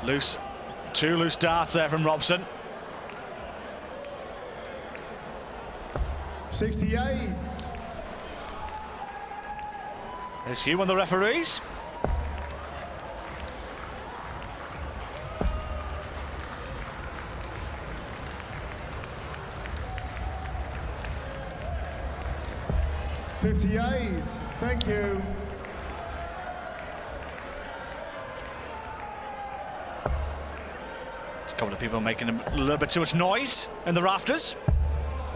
Loose. 2 loose darts there from Robson.
68.
There's Hugh and the referees.
$58. Thank you.
There's a couple of people making a little bit too much noise in the rafters.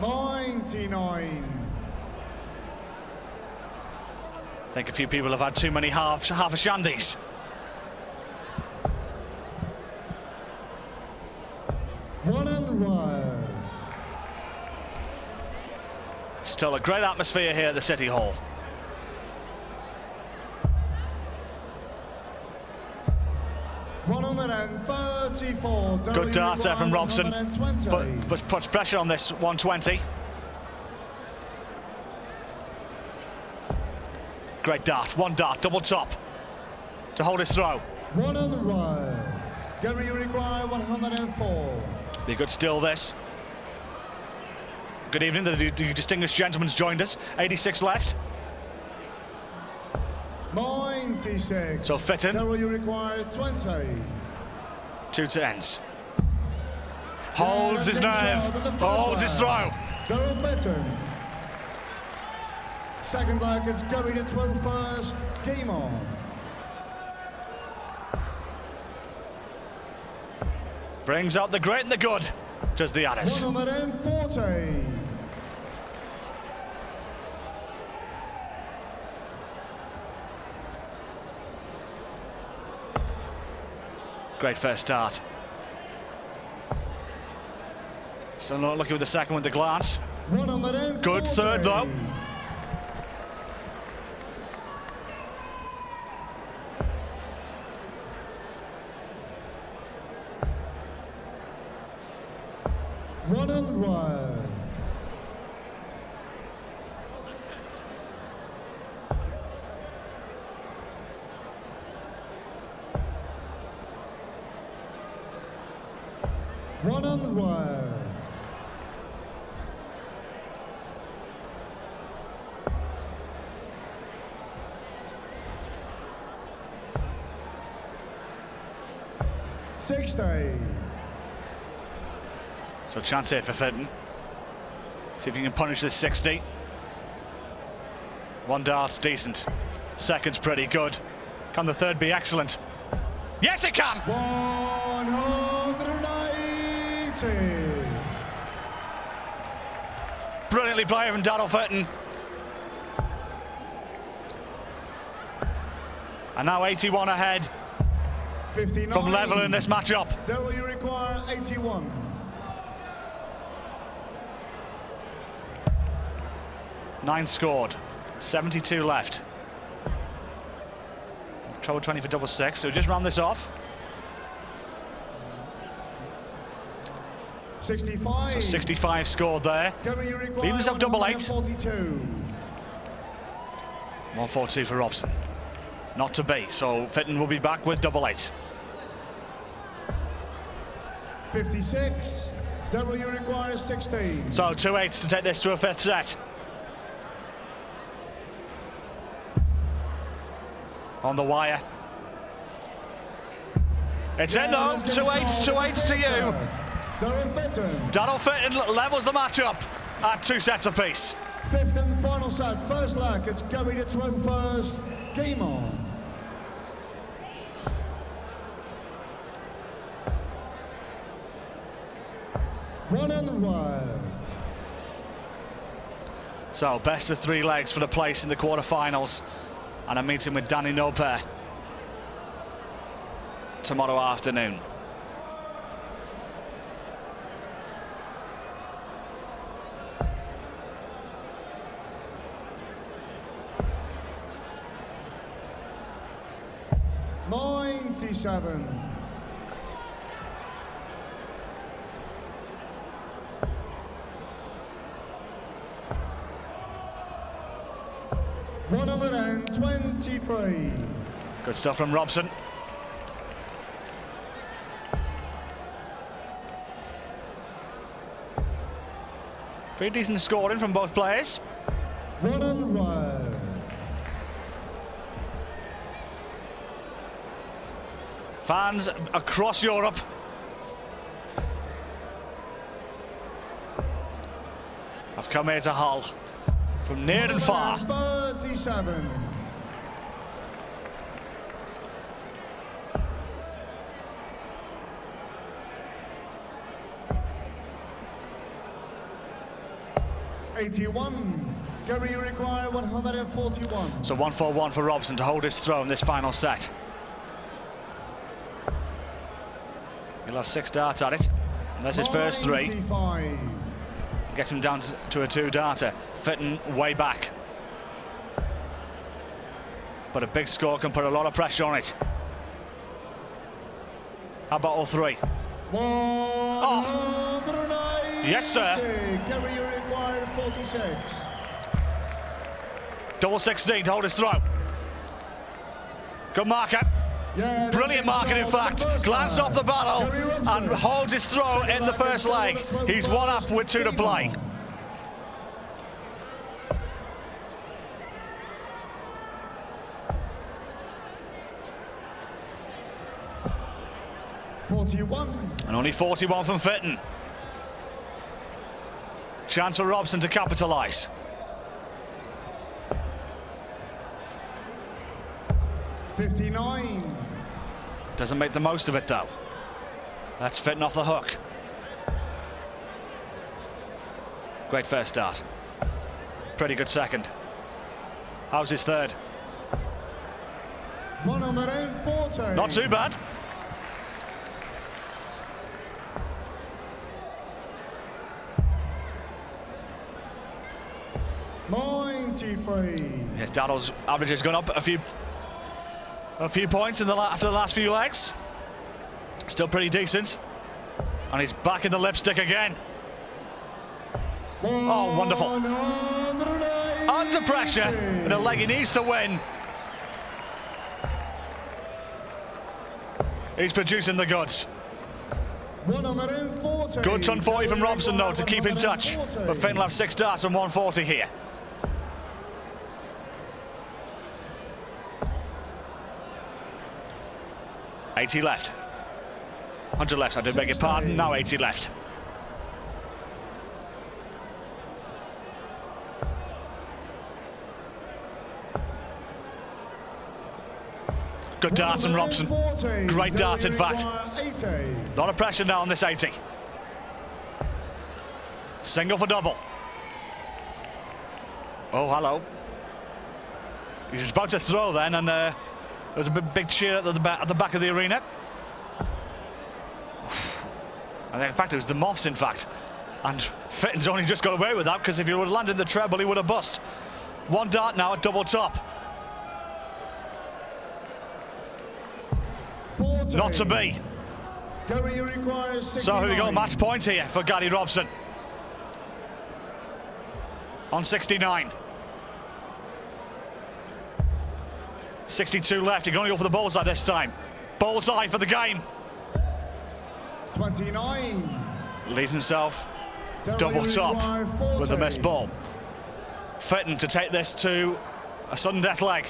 99.
I think a few people have had too many half a shandies.
One and right.
Still a great atmosphere here at the City Hall.
134.
Good dart there from Robson, but puts pressure on this 120. Great dart, one dart, double top to hold his throw.
100 right. Gary, you require 104.
Be good still this. Good evening, the distinguished gentleman's joined us. 86 left.
96.
So Fitton.
Daryl, you require 20.
2 to ends. Holds his nerve, holds his throw.
Daryl Fitton. Second leg, it's Gary to throw first. Game on.
Brings out the great and the good, does the Addis.
140.
Great first start. Still not lucky with the second with the glance.
140.
Good third though.
One and right. One and right.
So chance here for Fitton. See if he can punish this 60. One dart, decent. Second's pretty good. Can the third be excellent? Yes, it can!
190.
Brilliantly played from Daryl Fitton. And now 81 ahead
59.
from level in this matchup.
Daryl, you require 81.
Nine scored, 72 left. Trouble 20 for double six, so just round this off.
65.
So 65 scored there.
Gary, you require
Leave himself double eight.
142.
142 for Robson. Not to be, so Fitton will be back with double eight.
56. Daryl, you require 16.
So 2 eights to take this to a fifth set. On the wire. It's in though, 2 eights to you.
Daryl Fitton.
Daryl Fitton levels the matchup at 2 sets apiece.
Fifth and final set, first leg, it's Gary to throw first. Game on. One and right.
So best of 3 legs for the place in the quarterfinals. And a meeting with Danny Noper tomorrow afternoon.
'97. $123.
Good stuff from Robson. Pretty decent scoring from both players.
One and right.
Fans across Europe have come here to Hull from near and far.
37. '81. Gary, you require 141.
So 1-4-1 for Robson to hold his throw in this final set. He'll have 6 darts at it. And that's his first 3.
95.
Gets him down to a 2-darter. Fitton way back. But a big score can put a lot of pressure on it. How about all three? Oh. Yes, sir.
Gary, you require 46.
Double 16 to hold his throw. Good marker.
Yeah,
brilliant marking, in fact. Glance off the battle and holds his throw in the first leg. He's 1 up with 2 to play. And only 41 from Fitton. Chance for Robson to capitalise.
$59.
Doesn't make the most of it though. That's Fitton off the hook. Great first start. Pretty good second. How's his third?
140.
Not too bad.
$93.
Yes, Daniel's average has gone up a few points in after the last few legs. Still pretty decent. And he's back in the lipstick again. Oh, wonderful. Under pressure in a leg he needs to win. He's producing the goods.
140.
Good ton 40 from Robson though to keep in touch. But Fitton will have 6 darts and 140 here. $80 left. 100 left, I did beg your pardon. Now 80 left. Good darts from Robson. Great darts, in fact. A lot of pressure now on this 80. Single for double. Oh, hello. He's about to throw then, and there's a big cheer at the back of the arena. I think, in fact, it was the Moths, in fact. And Fitton's only just got away with that, because if he would have landed the treble, he would have bust. 1 dart now at double top.
40.
Not to be.
Gary requires 69.
So here we go, match points here for Gary Robson. On 69. 62 left, he can only go for the bullseye this time. Bullseye for the game.
29.
Leaves himself double top with the missed ball. Fitton to take this to a sudden death leg.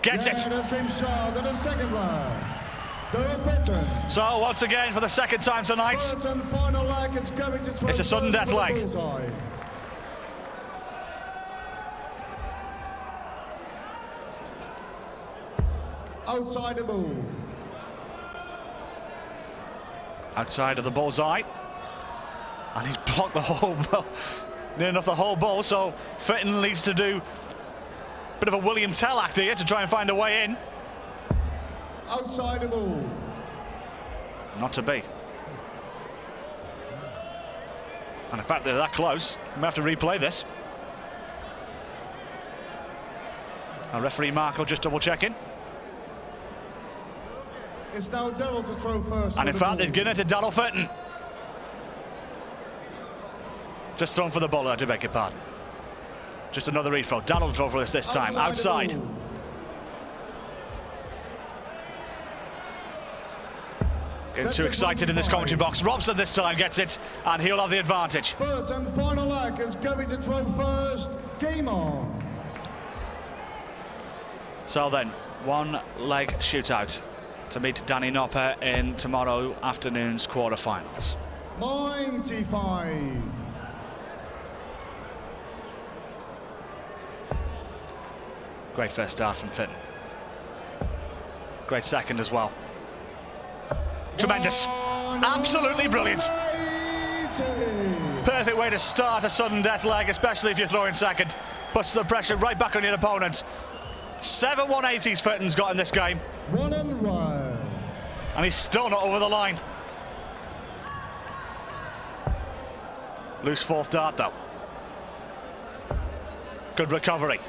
Gets it.
That's game shot in the second leg. Fitton.
So once again, for the second time tonight,
Third and final leg, it's
a sudden death leg.
Bullseye. Outside the ball.
Outside of the bullseye. And he's blocked the whole ball, near enough the whole ball, so Fitton needs to do a bit of a William Tell act here to try and find a way in.
Outside the ball.
Not to be. And in fact, they're that close. We may have to replay this. Our referee Marco just double checking.
It's now Daryl to throw first.
And in fact, they've given it to Daryl Fitton. Just thrown for the ball, I do beg your pardon. Just another rethrow. Daryl throw for this time. Outside. Getting too excited in this commentary box. Robson this time gets it, and he'll have the advantage.
Third and final leg is going to throw first. Game on.
So then, 1 leg shootout to meet Danny Nopper in tomorrow afternoon's quarterfinals.
95.
Great first start from Fitton. Great second as well. Tremendous. Absolutely brilliant. Perfect way to start a sudden death leg, especially if you're throwing second. Puts the pressure right back on your opponent. 7 180s Fitton's got in this game.
1 and 1.
And he's still not over the line. Loose 4th dart though. Good recovery.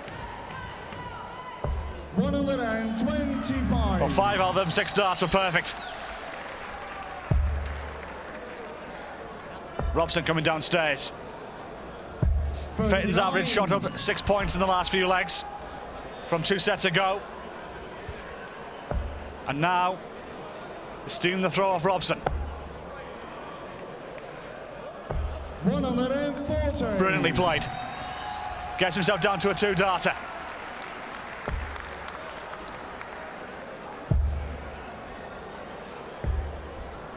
125.
Well, 5 out of them 6 darts were perfect. Robson coming downstairs. Fitton's average shot up 6 points in the last few legs from 2 sets ago. And now, steam the throw of Robson.
140.
Brilliantly played. Gets himself down to a 2-darter.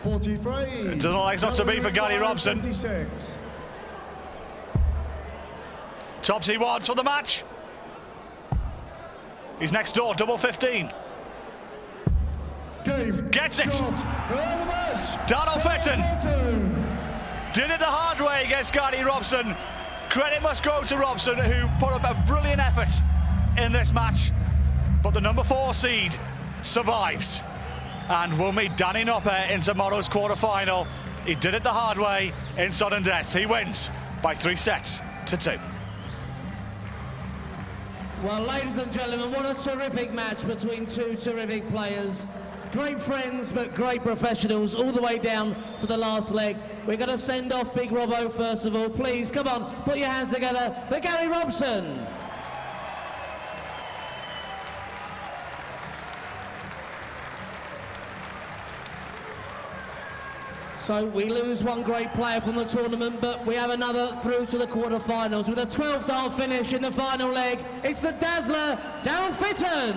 $43.
Doesn't look like it's not to be for Gary Robson.
56.
Tops he wants for the match. He's next door, double 15.
Game.
Gets it.
Match.
Daniel Fitton did it the hard way against Gary Robson. Credit must go to Robson, who put up a brilliant effort in this match. But the number 4 seed survives and will meet Danny Noppert in tomorrow's quarter-final. He did it the hard way in sudden death. He wins by 3 sets to 2.
Well, ladies and gentlemen, what a terrific match between 2 terrific players. Great friends, but great professionals all the way down to the last leg. We're going to send off Big Robbo first of all. Please, come on, put your hands together for Gary Robson. So we lose one great player from the tournament, but we have another through to the quarterfinals with a 12-dart finish in the final leg. It's the Dazzler, Daniel Fitton.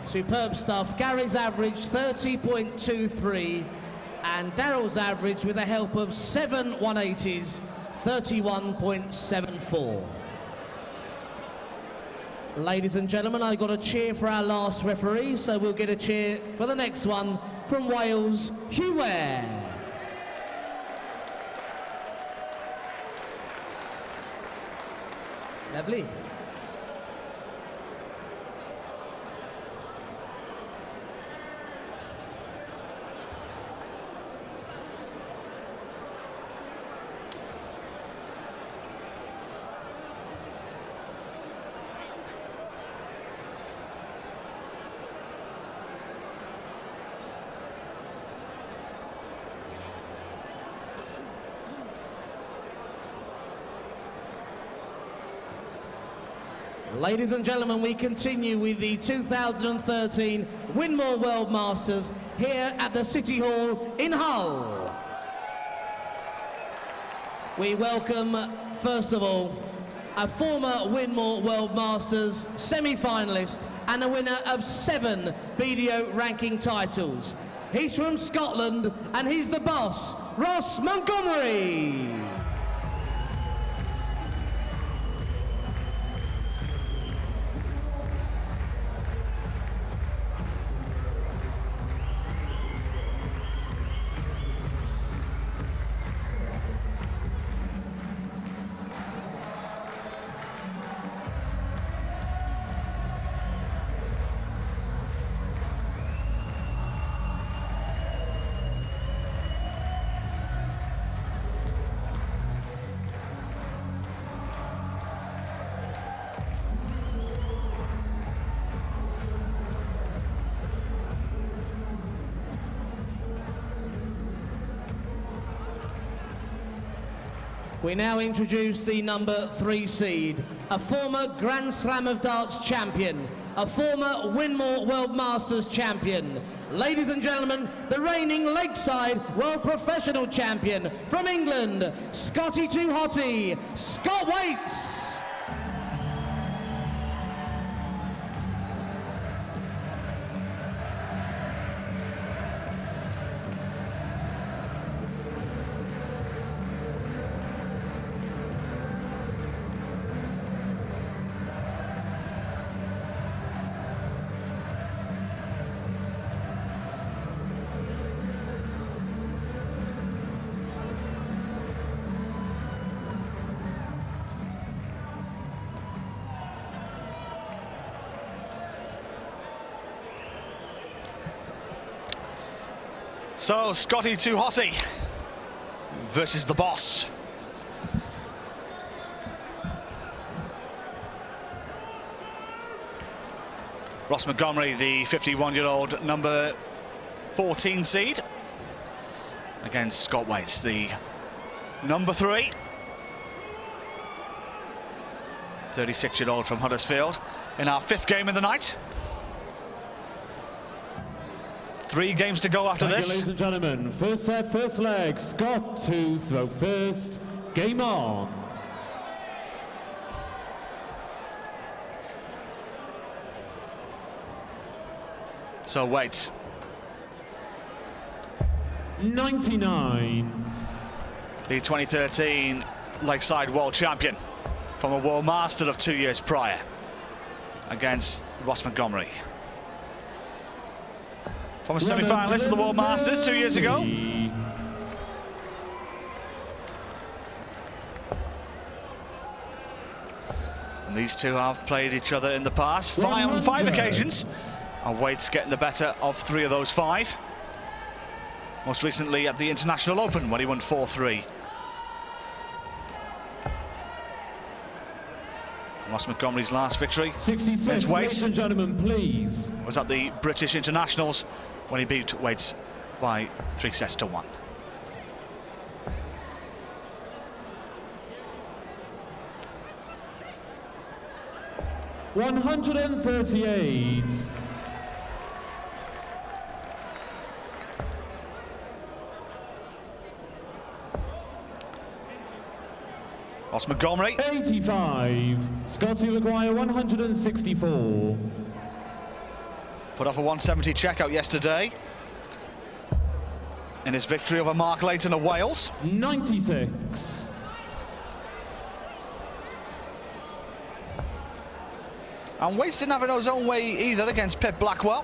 Superb stuff. Gary's average 30.23 and Daryl's average with the help of 7 180s 31.74. Ladies and gentlemen, I got a cheer for our last referee, so we'll get a cheer for the next one from Wales, Hugh Ware. Lovely. Ladies and gentlemen, we continue with the 2013 Winmau World Masters here at the City Hall in Hull. We welcome, first of all, a former Winmau World Masters semi-finalist and a winner of 7 BDO ranking titles. He's from Scotland and he's the boss, Ross Montgomery. We now introduce the number 3 seed, a former Grand Slam of Darts champion, a former Winmau World Masters champion. Ladies and gentlemen, the reigning Lakeside World Professional Champion from England, Scotty Too Hotty, Scott Waits.
So, Scotty Too Hotty versus the boss. Ross Montgomery, the 51-year-old number 14 seed, against Scott Waits, the number 3. 36-year-old from Huddersfield in our 5th game of the night. 3 games to go after this.
Ladies and gentlemen, first set, first leg. Scott to throw first. Game on.
So Waits.
99.
The 2013 Lakeside World Champion from a World Master of 2 years prior, against Ross Montgomery. From a semi-finalist of the World Masters 2 years ago. And these two have played each other in the past, on 5 occasions. And Waits getting the better of 3 of those 5. Most recently at the International Open, when he won 4-3. Ross Montgomery's last victory
66, ladies and gentlemen, please.
Was at the British Internationals when he beat Waits by 3 sets to 1.
$138.
Ross Montgomery.
85. Scotty require 164.
Put off a 170 checkout yesterday in his victory over Mark Layton of Wales.
96.
And Waits didn't have it his own way either against Pip Blackwell,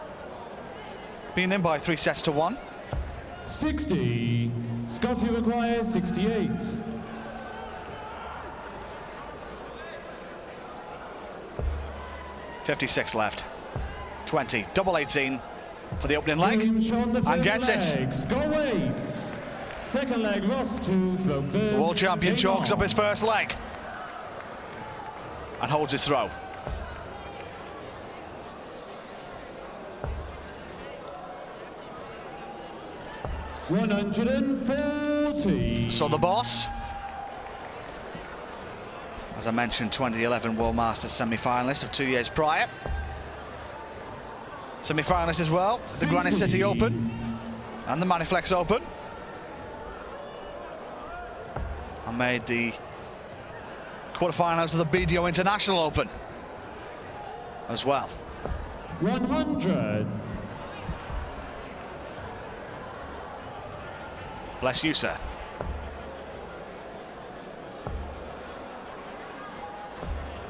being in by 3 sets to 1.
60. Scotty require 68.
.56 left. 20, double 18 for the opening leg, and gets it.
Scott Waits. Second leg, Ross to throw first.
The world champion chalks up his first leg and holds his throw.
$140.
So the boss, as I mentioned, 2011 World Masters semi-finalist of 2 years prior. Semi-finalist as well, the Granite City Open and the Maniflex Open. And made the quarterfinals of the BDO International Open as well.
100.
Bless you, sir.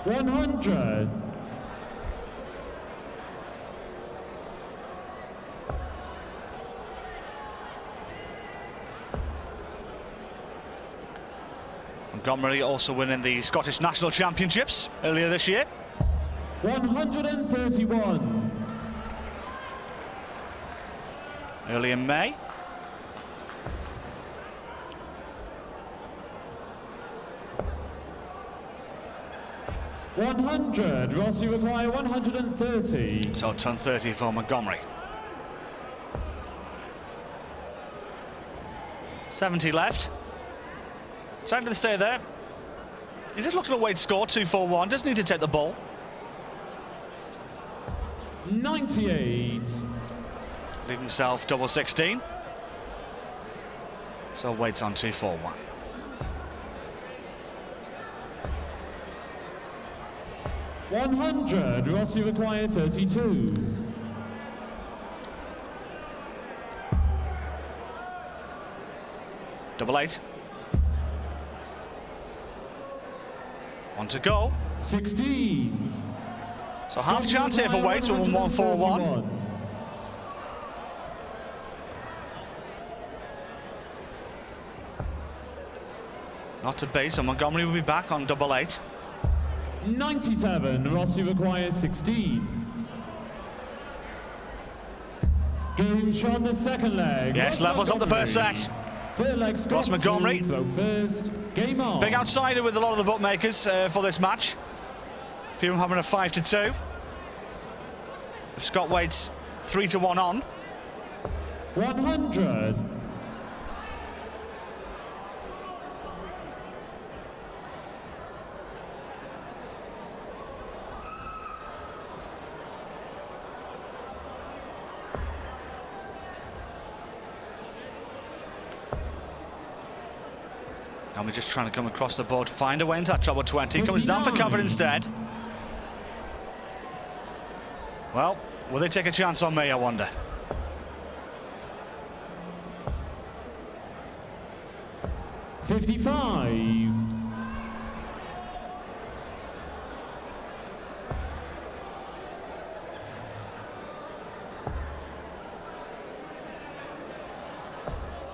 $100.
Montgomery also winning the Scottish National Championships earlier this year.
131.
Early in May.
$100. Rossi require 130.
So ton 30 for Montgomery. 70 left. Decided to stay there. You're just looking at Wade's score, 2-4-1. Doesn't need to take the ball.
98.
Leave himself double 16. So Wade's on 2-4-1.
$100. Rossi require 32.
Double 8. One to go.
16.
So half chance here for Waits with 1-4-1. Not to base, so Montgomery will be back on double 8.
97. Rossi requires 16. Game shot the second leg.
Yes, levels up the first set.
Third leg, Scott
Ross Montgomery.
throw first. Game on.
Big outsider with a lot of the bookmakers for this match. A few of them having a 5-2. If Scott Wade's 3-1 on.
100.
And we're just trying to come across the board, find a way into that trouble 20. Comes down for cover instead. Well, will they take a chance on me, I wonder?
$55.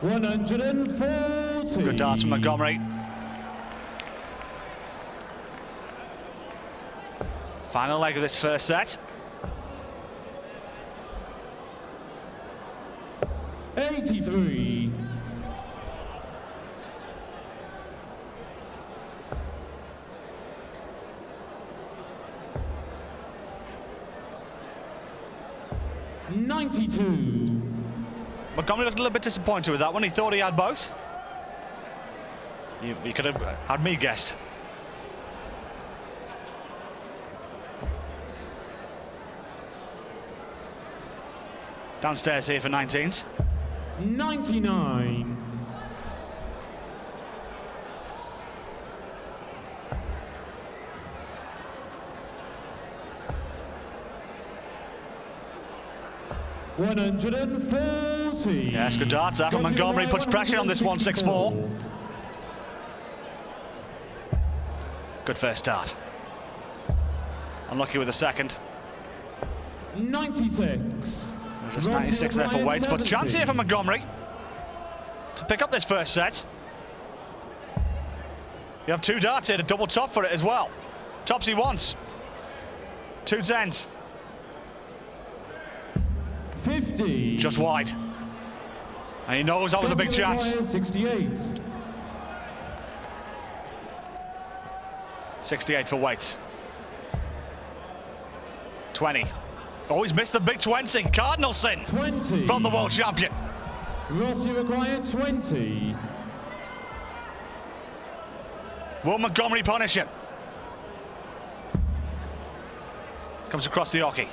$140.
Good darts from Montgomery. Final leg of this first set.
83. $92.
Montgomery looked a little bit disappointed with that one. He thought he had both. He could have had me guessed. Downstairs here for 19s.
99. $140.
Yes, good darts. That from Montgomery puts pressure on this 164. Good first start. Unlucky with the second.
96.
Just 96 there for Waits, but chance here for Montgomery to pick up this first set. You have two darts here to double top for it as well. Tops he wants. 2 10s.
50.
Just wide. And he knows that was a big chance.
68.
68 for Waits. 20. Always missed the big 20. Cardinal sin
20.
from the world champion.
Rossi required 20.
Will Montgomery punish him? Comes across the hockey.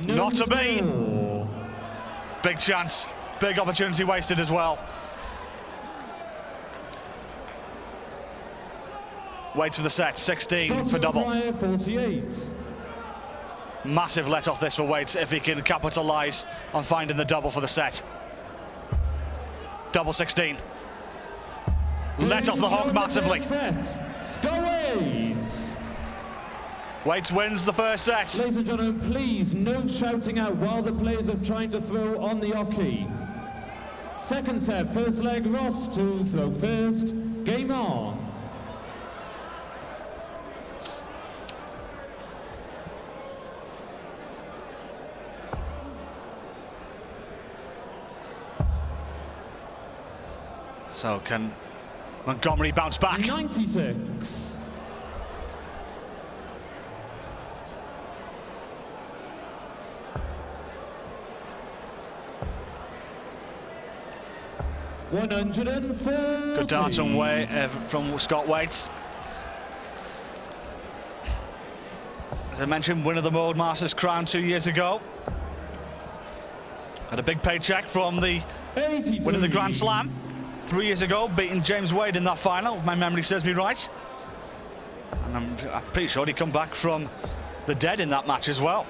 No
Not to be.
score.
Big chance. Big opportunity wasted as well. Waits for the set. 16
Scott
for double.
required 48.
Massive let off this for Waits if he can capitalise on finding the double for the set. Double 16. Let off the hog massively.
Scott Waits.
Waits wins the first set.
Ladies and gentlemen, please no shouting out while the players are trying to throw on the hockey. Second set, first leg, Ross to throw first. Game on.
So can Montgomery bounce back?
96. $140.
Good darts from Scott Waits. As I mentioned, winner of the World Masters crown 2 years ago. Had a big paycheck from the
83.
winning the Grand Slam 3 years ago, beating James Wade in that final, if my memory serves me right. And I'm pretty sure he'd come back from the dead in that match as well.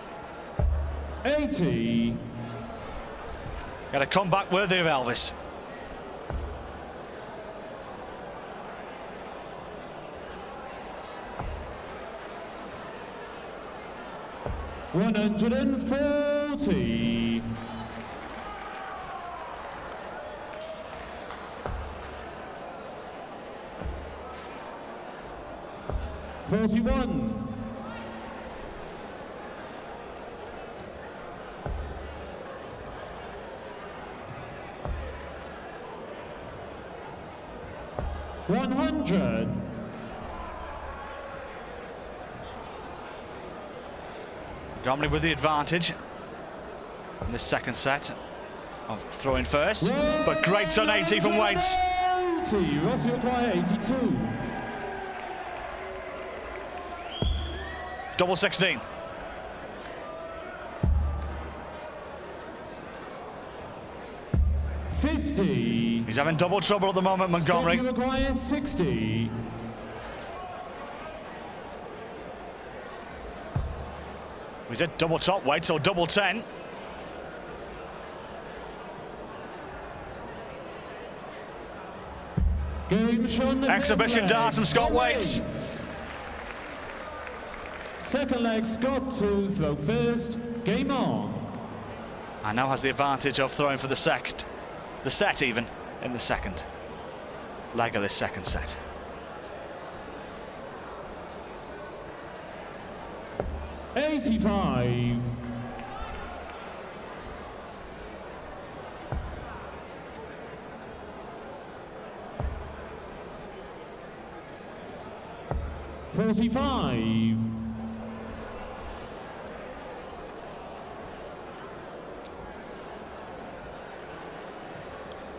80.
Got a comeback worthy of Elvis.
$140. $41. 100.
Montgomery with the advantage in this second set of throwing first, but great turn 80 from Waits.
80, Rossi require 82.
Double 16. He's having double trouble at the moment, Montgomery.
Scotty requires 60.
He's at double top weight, so double 10.
Game shown.
Exhibition dart from Scott Waits.
Second leg, Scott to throw first. Game on.
And now has the advantage of throwing for the set even in the second leg of this second set.
'85. '45.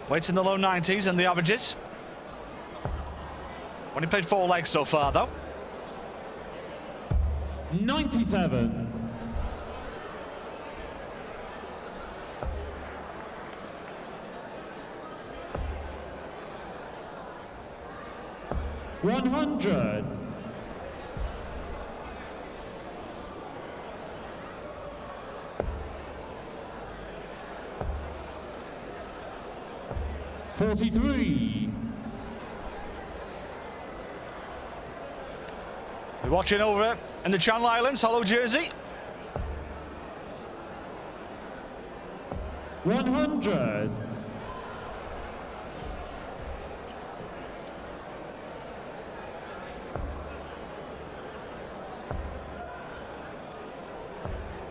Waits in the low 90s and the averages. Only played 4 legs so far, though.
97. $100. $43.
We're watching over in the Channel Islands, Hollow Jersey.
100.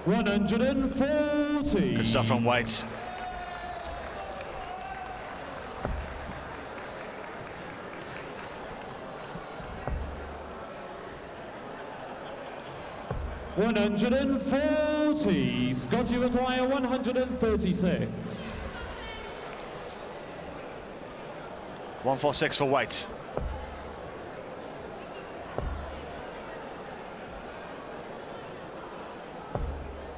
$140.
Good stuff from Waits.
$140. Scotty require 136.
146 for Waits.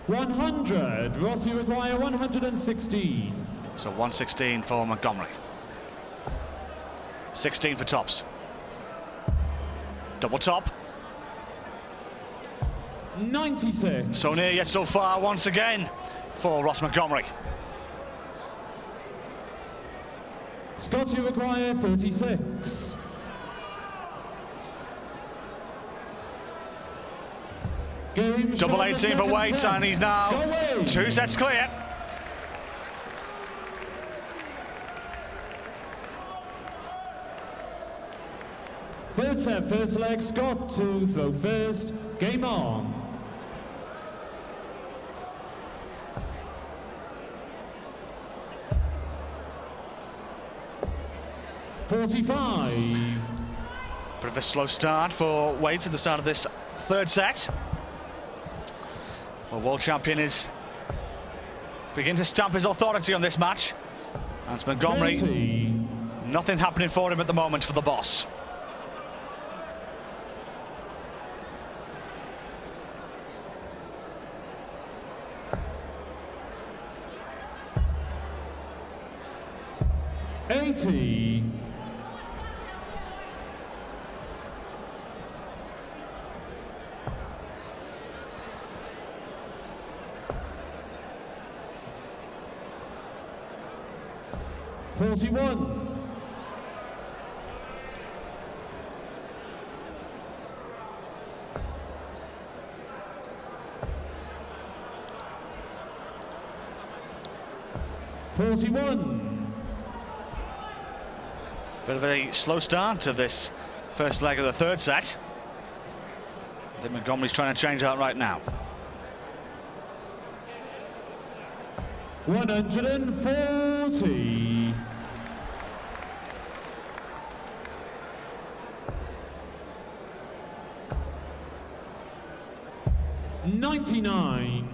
$100. Rossi require 116.
So 116 for Montgomery. 16 for tops. Double top.
96.
So near yet so far once again for Ross Montgomery.
Scotty require 36. Game
Double 18 for Waits, and he's now 2 sets clear.
Third set, first leg, Scott to throw first. Game on. $45.
Bit of a slow start for Waits at the start of this third set. Well, world champion is beginning to stamp his authority on this match. And it's Montgomery.
30.
Nothing happening for him at the moment for the boss.
$80. $41. $41.
Bit of a slow start to this first leg of the third set. I think Montgomery's trying to change that right now.
140. 99.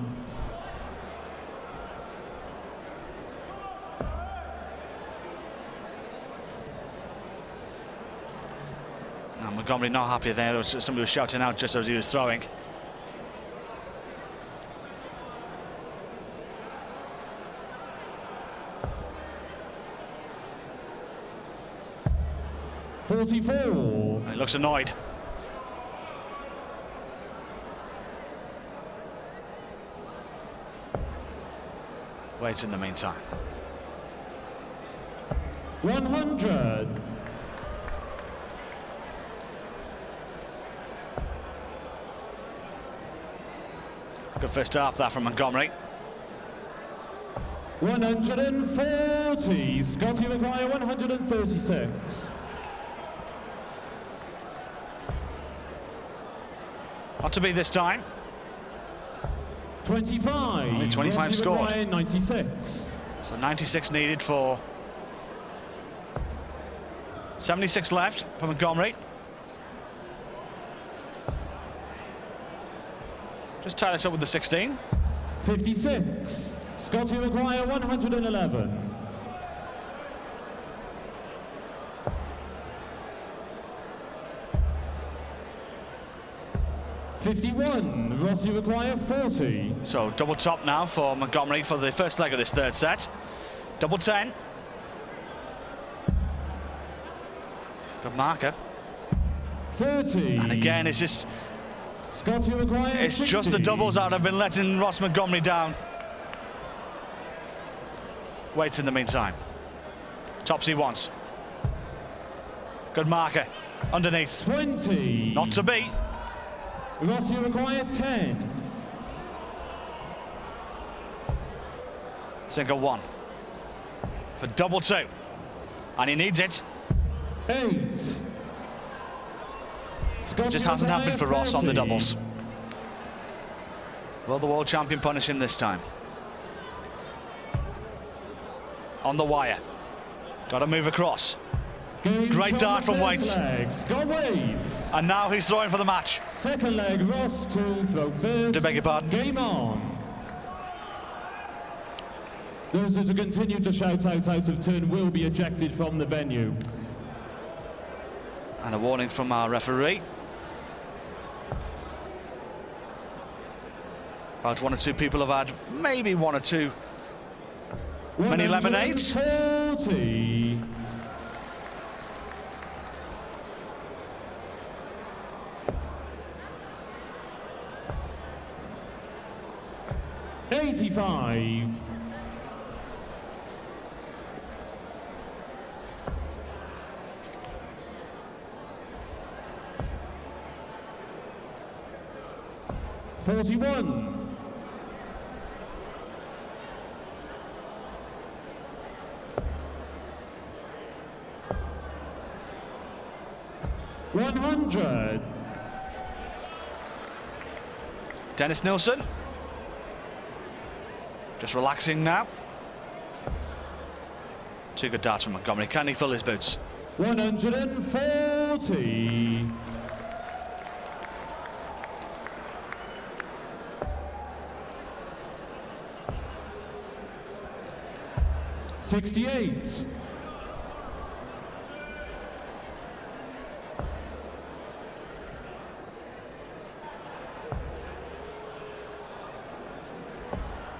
Now Montgomery not happy there. Somebody was shouting out just as he was throwing.
$44.
He looks annoyed. Waits in the meantime.
100.
Good first half that from Montgomery.
140. Scotty McGuire, 136.
Not to be this time.
25.
Only 25
Rossi
scored.
McGuire, 96.
So 96 needed for 76 left for Montgomery. Just tie this up with the 16.
56. Scotty McGuire, 111. $51. Rossi McGuire, 40.
So double top now for Montgomery for the first leg of this third set. Double 10. Good marker.
30.
And again, it's just
Scotty McGuire,
it's
60.
just the doubles that have been letting Ross Montgomery down. Waits in the meantime. Tops he wants. Good marker. Underneath.
20.
Not to beat.
Rossi McGuire, 10.
Single 1. For double 2. And he needs it.
8. Scotty
Just hasn't
McGuire,
happened for Ross on the
30.
doubles. Will the world champion punish him this time? On the wire. Got to move across.
Game
Great
shot
dart from
first
Waits.
leg, Scott Waits.
And now he's throwing for the match.
Second leg, Ross to throw first.
I beg your pardon.
Game on. Those who continue to shout out of turn will be ejected from the venue.
And a warning from our referee. About 1 or 2 people have had maybe 1 or 2 many lemonades.
140. $85. $41. $100.
Dennis Nilsson. Just relaxing now. 2 good darts from Montgomery. Can he fill his boots?
140. $68.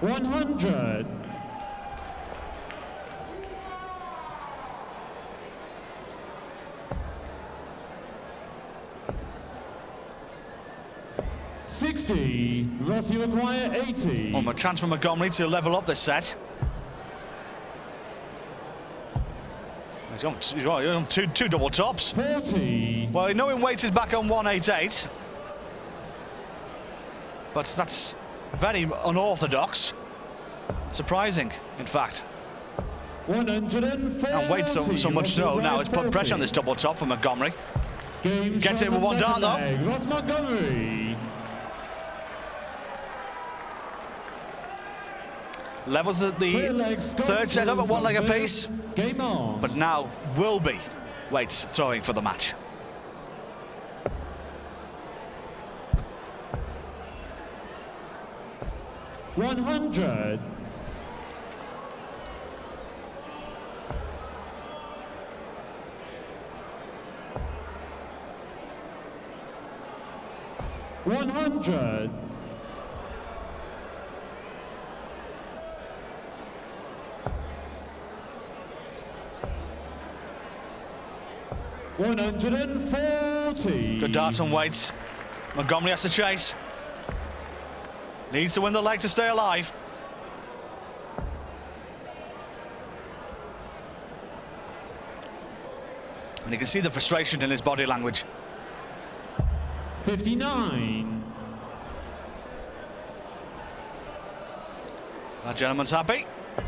$100. $60. Rossi McGuire, 80.
On a chance for Montgomery to level up this set. He's on two double tops.
40.
Well, knowing Waits is back on 188. But that's very unorthodox. Surprising, in fact.
140.
And Waits so much so now it's put pressure on this double top for Montgomery.
Game
Gets it with one dart though.
Ross Montgomery.
Levels the third set up at 1 leg apiece.
Game on.
But now will be Waits throwing for the match.
100. $100. $140.
Good darts and weights. Montgomery has to chase. Needs to win the leg to stay alive. And you can see the frustration in his body language.
59.
That gentleman's happy. A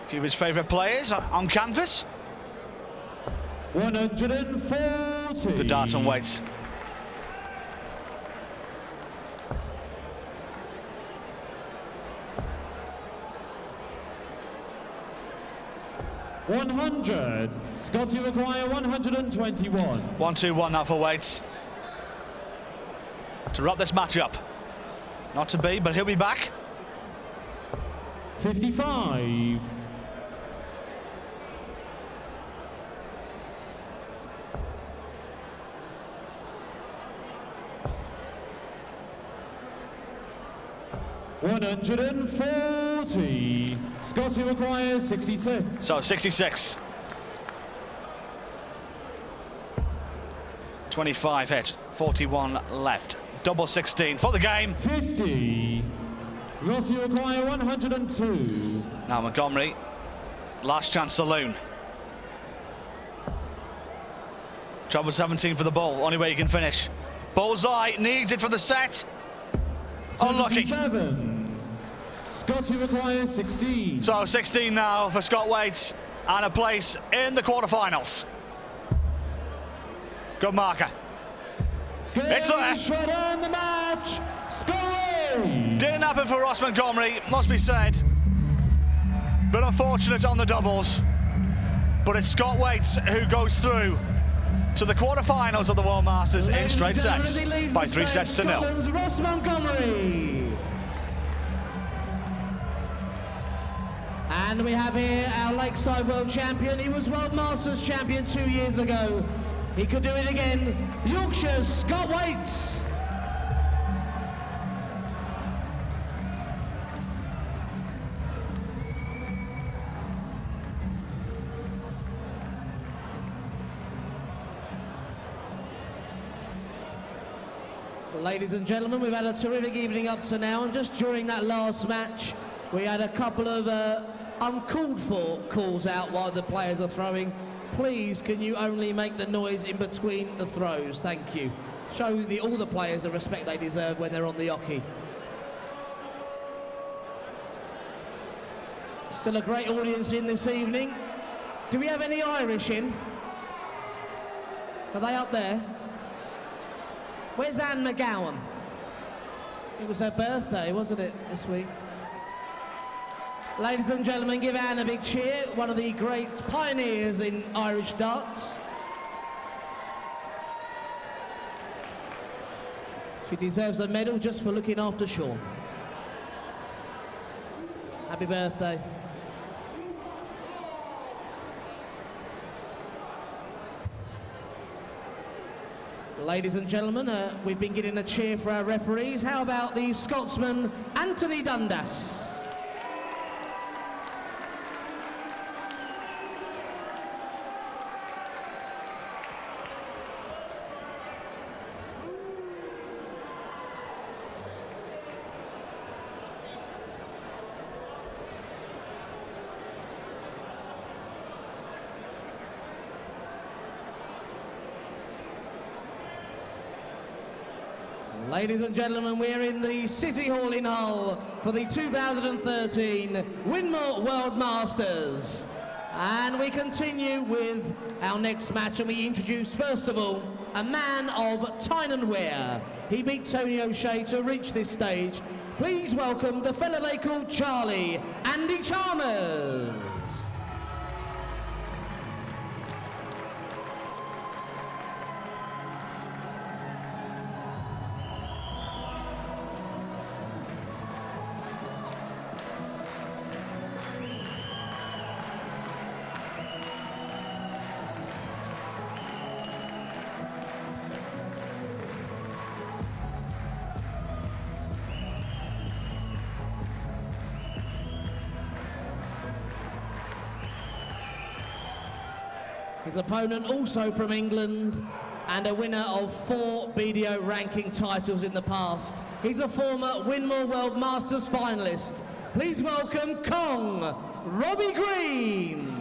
few of his favourite players on canvas.
140.
Good darts and weights.
$100. Scotty require 121.
1-2-1 now for weights. To wrap this match up. Not to be, but he'll be back.
55. $140. Scotty requires 66.
So 66. 25 hit, 41 left. Double 16 for the game.
50. Rossi require 102.
Now Montgomery, last chance saloon. Trouble 17 for the ball, only way you can finish. Bullseye, needs it for the set. Unlucky.
77. Scotty requires 16.
So 16 now for Scott Waits and a place in the quarterfinals. Good marker. It's there.
Shot on the match. Scott Waits.
Didn't happen for Ross Montgomery, must be said. But unfortunate on the doubles. But it's Scott Waits who goes through to the quarterfinals of the World Masters in straight sets by 3 sets to 0.
Scotland's Ross Montgomery. And we have here our Lakeside World Champion. He was World Masters Champion 2 years ago. He could do it again. Yorkshire's Scott Waits. Ladies and gentlemen, we've had a terrific evening up to now, and just during that last match, we had a couple of uncalled for calls out while the players are throwing. Please, can you only make the noise in between the throws? Thank you. Show all the players the respect they deserve when they're on the hockey. Still a great audience in this evening. Do we have any Irish in? Are they up there? Where's Anne McGowan? It was her birthday, wasn't it, this week? Ladies and gentlemen, give Anne a big cheer, one of the great pioneers in Irish darts. She deserves a medal just for looking after Sean. Happy birthday. Ladies and gentlemen, we've been getting a cheer for our referees. How about the Scotsman, Anthony Dundas? Ladies and gentlemen, we're in the City Hall in Hull for the 2013 Winmau World Masters. And we continue with our next match, and we introduce, first of all, a man of Tyne and Wear. He beat Tony O'Shea to reach this stage. Please welcome the fella they call Charlie, Andy Chalmers. His opponent also from England and a winner of 4 BDO ranking titles in the past. He's a former Winmau World Masters finalist. Please welcome Kong, Robbie Green.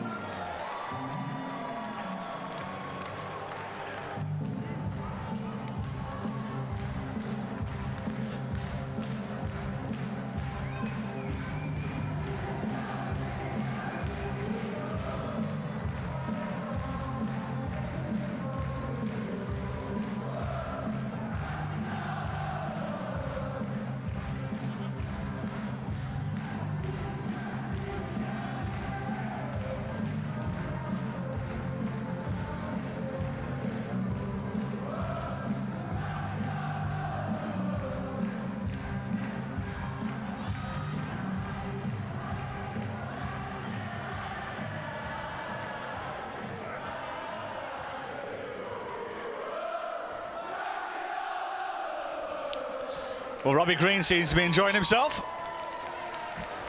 Well, Robbie Green seems to be enjoying himself.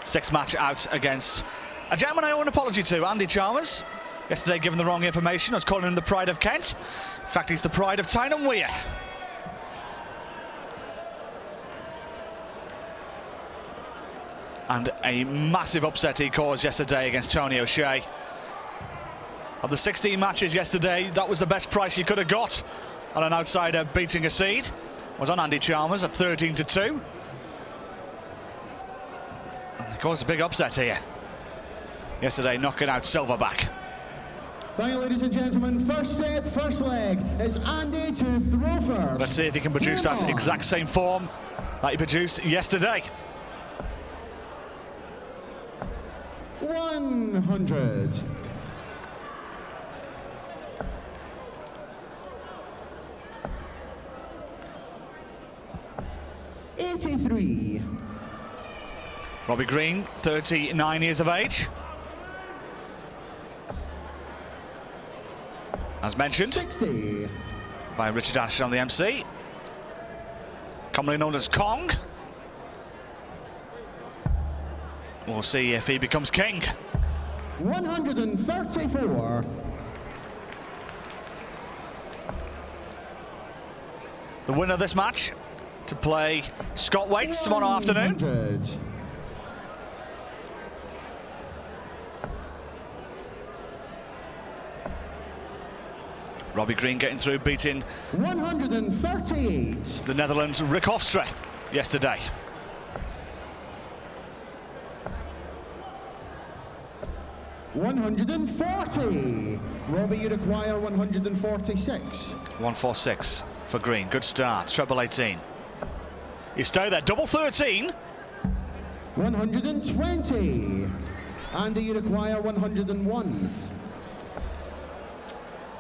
6th match out against a gentleman I owe an apology to, Andy Chalmers. Yesterday, given the wrong information, I was calling him the Pride of Kent. In fact, he's the Pride of Tyne Weir. And a massive upset he caused yesterday against Tony O'Shea. Of the 16 matches yesterday, that was the best price you could have got on an outsider beating a seed. Was on Andy Chalmers at 13-2. And he caused a big upset here yesterday, knocking out Silverback.
Finally, ladies and gentlemen, first set, first leg is Andy to throw first.
Let's see if he can produce that exact same form that he produced yesterday.
100. $83.
Robbie Green, 39 years of age. As mentioned
60.
by Richard Ash on the MC. Commonly known as Kong. We'll see if he becomes king.
134.
The winner of this match to play Scott Waits tomorrow afternoon.
100.
Robbie Green getting through, beating
138.
the Netherlands' Rick Hofstra yesterday.
$140. Robbie, you require 146.
146 for Green. Good start. Treble 18. You stay there. Double 13.
120. Andy, you require 101.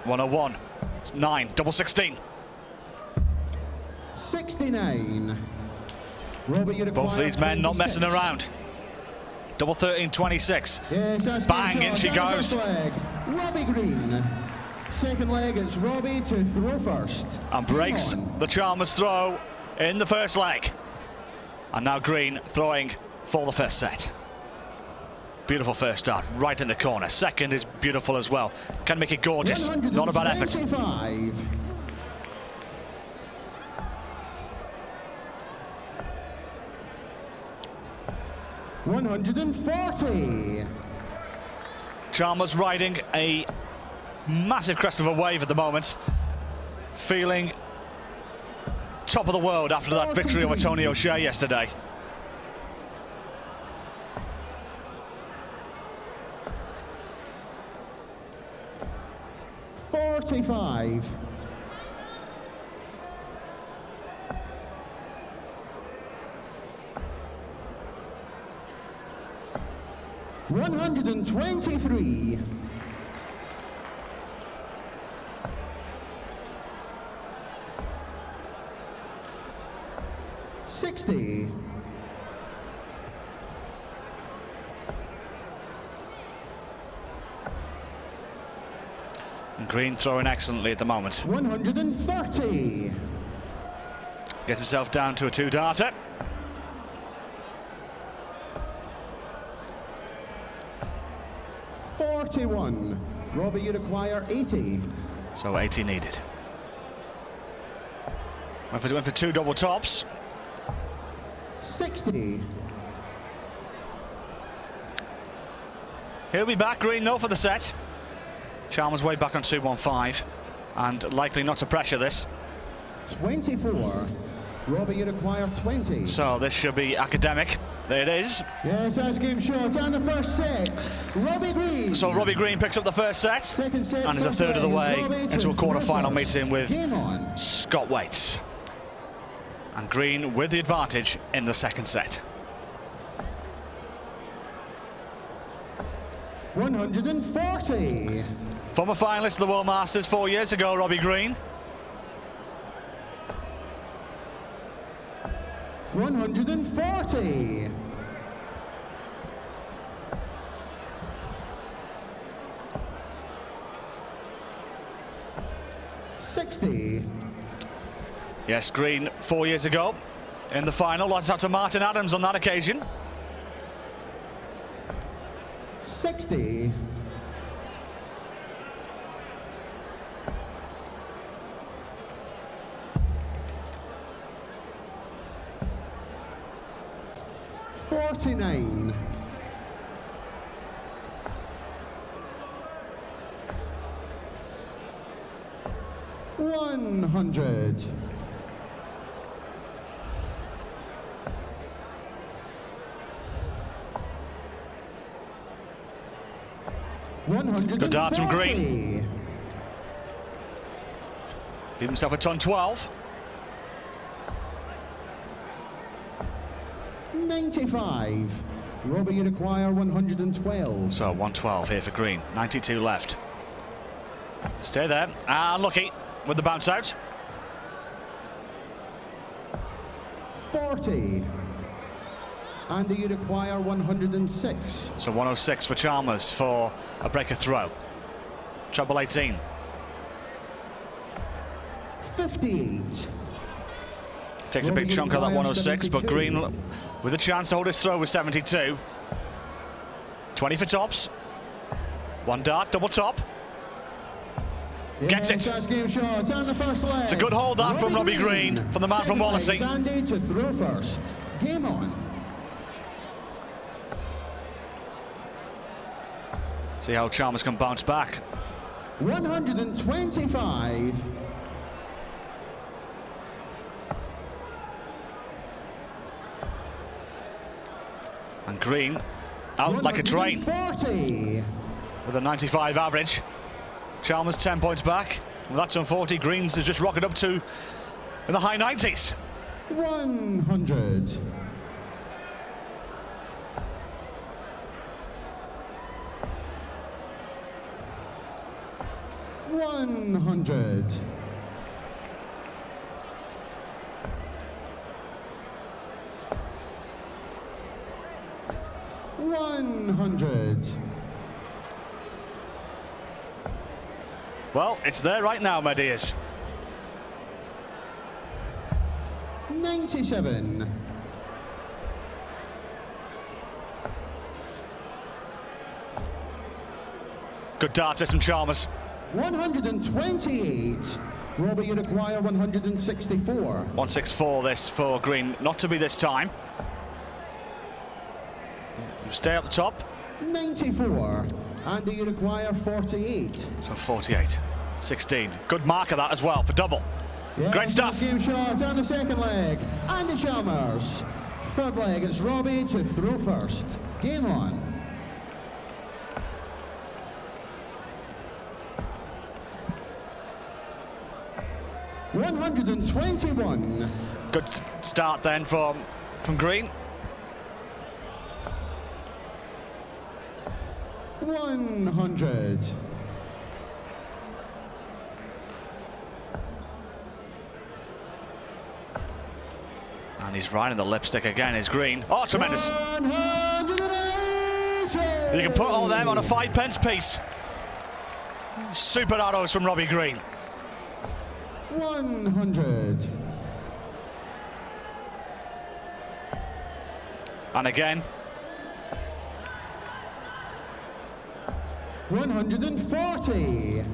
101. It's 9. Double 16.
69. Robbie, you require
Both these men not
26.
messing around. Double 13, 26.
Yes, that's
Bang,
good
in she
shot.
goes.
First leg, Robbie Green. Second leg, it's Robbie to throw first.
And breaks the Chalmers throw in the first leg. And now Green throwing for the first set. Beautiful first start, right in the corner. Second is beautiful as well. Can make it gorgeous, not about effort.
125. $140.
Chalmers riding a massive crest of a wave at the moment. Feeling top of the world after that victory over Tony O'Shea yesterday.
$45. $123. $60.
And Green throwing excellently at the moment.
130.
Gets himself down to a 2-darter.
$41. Robbie, you require 80.
So 80 needed. Went for 2 double tops.
60.
He'll be back green though for the set. Chalmers way back on 215 and likely not to pressure this.
24. Robbie, you require 20.
So this should be academic. There it is.
Yes, that's game shot. And the first set, Robbie Green.
So Robbie Green picks up the first set.
Second set,
and is a third of the way into a quarter-final meeting with
Game on.
Scott Waits. And Green with the advantage in the second set.
140.
Former finalist of the World Masters 4 years ago, Robbie Green.
140. 60.
Yes, Green 4 years ago in the final. Lots out to Martin Adams on that occasion.
60. 49. 100. 140.
Good darts from Green. Give himself a ton 12.
95. Robbie, you require 112.
So 112 here for Green. 92 left. Stay there. Unlucky with the bounce out.
40. Andy, you require 106.
So 106 for Chalmers for a breaker throw. Treble 18.
58.
Takes a big chunk of that 106, but Green with a chance to hold his throw with 72. 20 for tops. One dart, double top. Gets it.
Game shot and the first leg.
It's a good hold that from Robbie Green, from the man from Wallasey.
Andy to throw first. Game on.
See how Chalmers can bounce back.
125.
And Green out like a train
40.
with a 95 average. Chalmers 10 points back. Well, that's on 40. Green's has just rocketed up to in the high 90s.
100. 100. 100.
Well, it's there right now, my dears.
97.
'Good dart from Chalmers.
128. Robbie, you require 164.
164 this for Green, not to be this time. Stay up the top.
94. Andy, you require 48.
So 48. 16. Good mark of that as well for double.
Yeah,
great stuff.
Game shot and the second leg. Andy Chalmers. Third leg, it's Robbie to throw first. Game on. $121.
Good start then from Green.
100.
And he's riding the lipstick again, is Green. Oh, tremendous.
180.
You can put all them on a 5p piece. Super arrows from Robbie Green.
100.
And again.
140.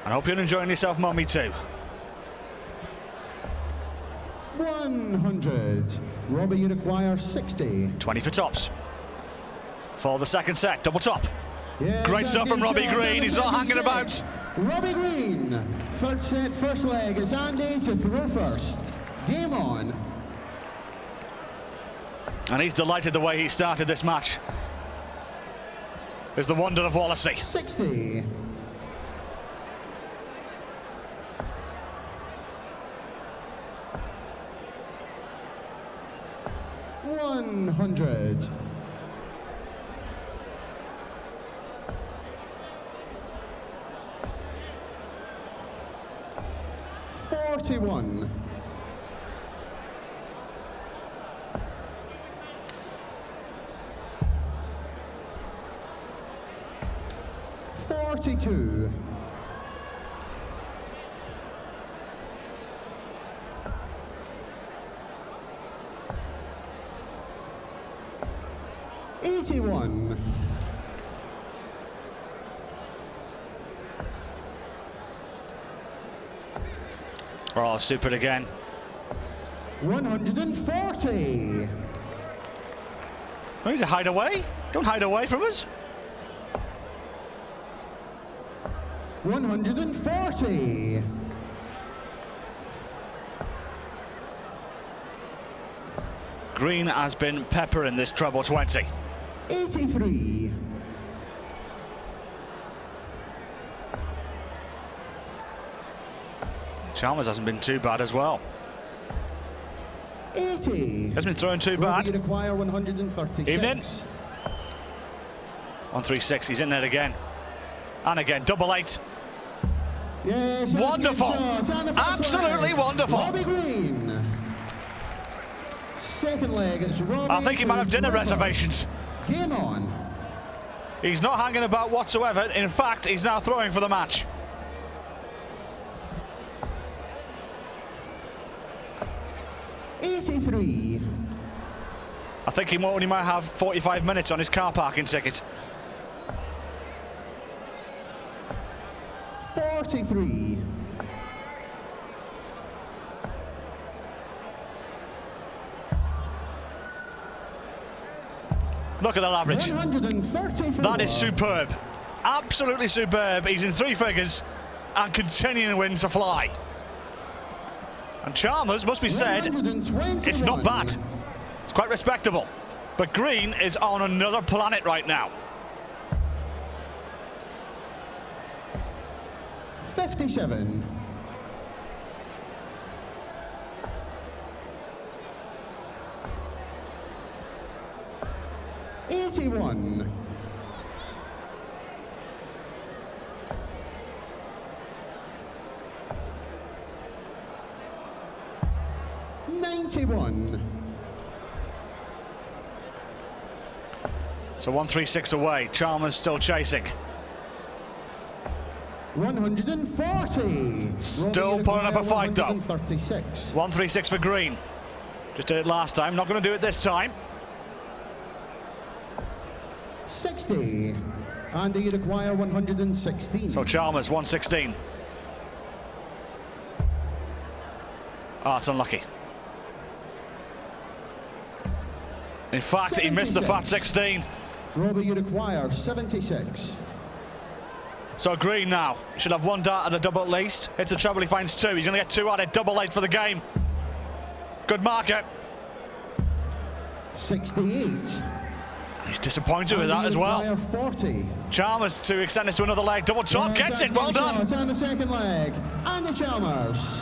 I hope you're enjoying yourself, Mummy, too.
100. Robbie, you require 60.
20 for tops. For the second set, double top.
Yes,
Great stuff from Robbie Green. He's not hanging about.
Robbie Green, third set, first leg. It's Andy to throw first. Game on.
And he's delighted the way he started this match. Is the wonder of Wallasey.
60. 100. 41. 42. 81.
'Super it again.
140.
Oh, he's a hideaway. Don't hide away from us.
140.
Green has been peppering this treble 20.
83.
'Chalmers hasn't been too bad as well.
80.
Hasn't been throwing too bad.
You require 136.
Evening. 136. He's in there again. And again, double 8.
Yes,
wonderful. Absolutely wonderful.
Robbie Green. Second leg, it's Robbie.
I think he might have dinner reservations.
Game on.
He's not hanging about whatsoever. In fact, he's now throwing for the match.
'83.
I think he only might have 45 minutes on his car parking ticket.
43.
'Look at that average.
134.
That is superb. Absolutely superb. He's in 3 figures and continuing to fly. And Chalmers, must be said, it's not bad. It's quite respectable. But Green is on another planet right now.
57. 81. 91.
So 136 away. Chalmers still chasing.
140.
Still putting up a fight though.
136.
136 for Green. Just did it last time. Not going to do it this time.
60. And you require 116.
So Chalmers 116. Oh, it's unlucky. In fact, he missed the fat 16.
Robbie, you require 76.
So Green now should have 1 dart and a double at least. Hits the treble, he finds 2. He's going to get 2 out of double 8 for the game. Good marker.
68.
He's disappointed with that as well.
40.
Chalmers to extend this to another leg. Double top, gets it, well done.
And the second leg, Andy Chalmers.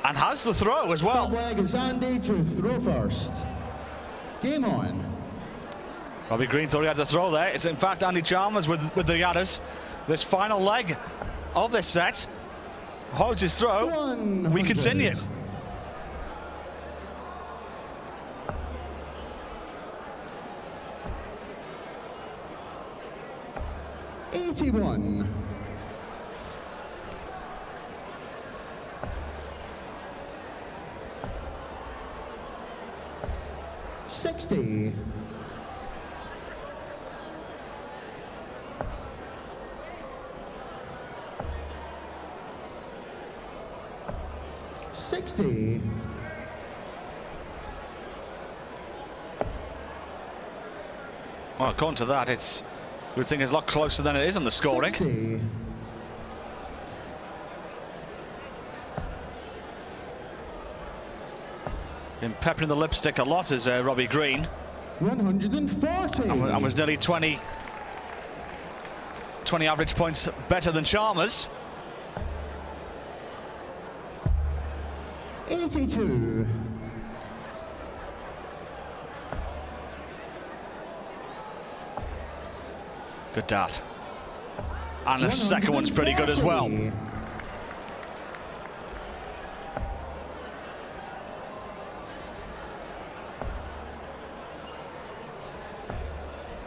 And has the throw as well.
Third leg is Andy to throw first. Game on.
Robbie Green thought he had the throw there. It's in fact Andy Chalmers with the Yadders. This final leg of this set. Holds his throw.
100.
We continue.
'81. 60. 60.
Well, according to that, it's good thing it's a lot closer than it is on the scoring.
60.
Been peppering the lipstick a lot as Robbie Green.
140.
And was nearly 20 average points better than Chalmers.
82.
Good dart. And the second one's pretty good as well.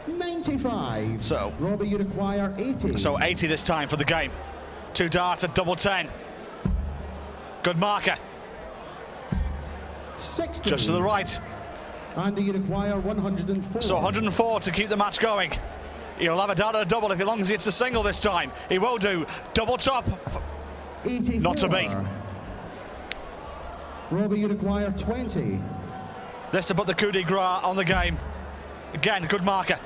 95.
So,
Robbie, you require 80.
So 80 this time for the game. 2 darts at double 10. Good marker.
60.
Just to the right.
Andy, you require 104.
So 104 to keep the match going. He'll have a dart at a double if as long as it's the single this time. He will do. Double top.
84.
Not to be.
Robbie, you require 20.
This to put the coup de grace on the game. Again, good marker.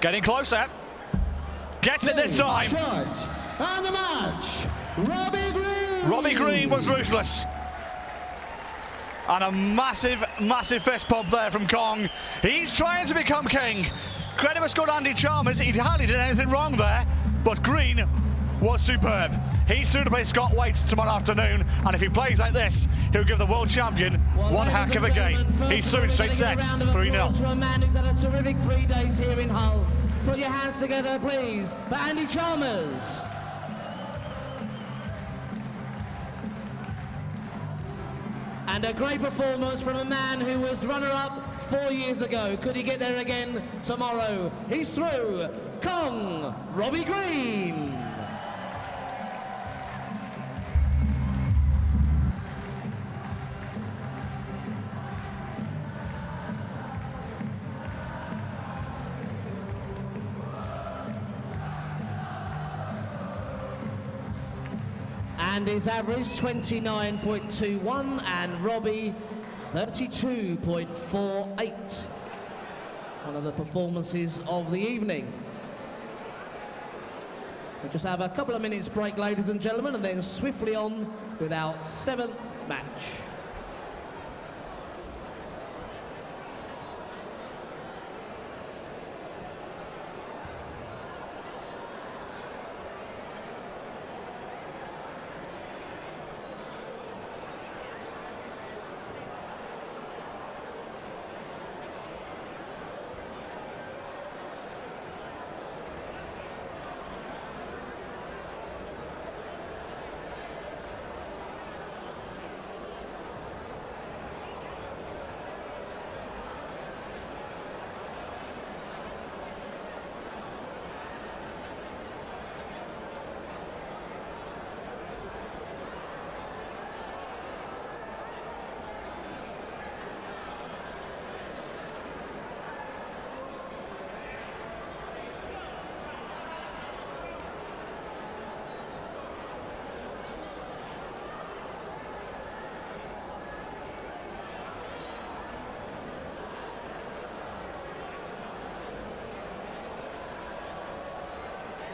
Getting closer. Gets it this time.
Shot. And the match. Robbie Green.
Robbie Green was ruthless. And a massive, massive fist pump there from Kong. He's trying to become king. Credit must go to Andy Chalmers. He hardly did anything wrong there, but Green was superb. He's soon to play Scott Waits tomorrow afternoon, and if he plays like this, he'll give the world champion one heck of a game. He's soon straight sets, 3-0.
For a man who's had a terrific 3 days here in Hull. Put your hands together, please, for Andy Chalmers. And a great performance from a man who was runner-up 4 years ago. Could he get there again tomorrow? He's through. Kong, Robbie Green. And his average 29.21 and Robbie 32.48. One of the performances of the evening. We'll just have a couple of minutes break, ladies and gentlemen, and then swiftly on with our 7th match.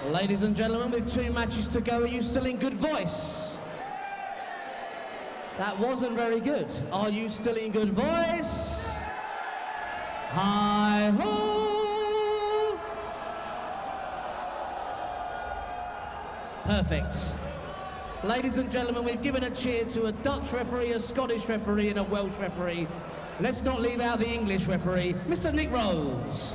Ladies and gentlemen, with 2 matches to go, are you still in good voice? That wasn't very good. Are you still in good voice? Hi-ho! Perfect. Ladies and gentlemen, we've given a cheer to a Dutch referee, a Scottish referee and a Welsh referee. Let's not leave out the English referee, Mr. Nick Rose.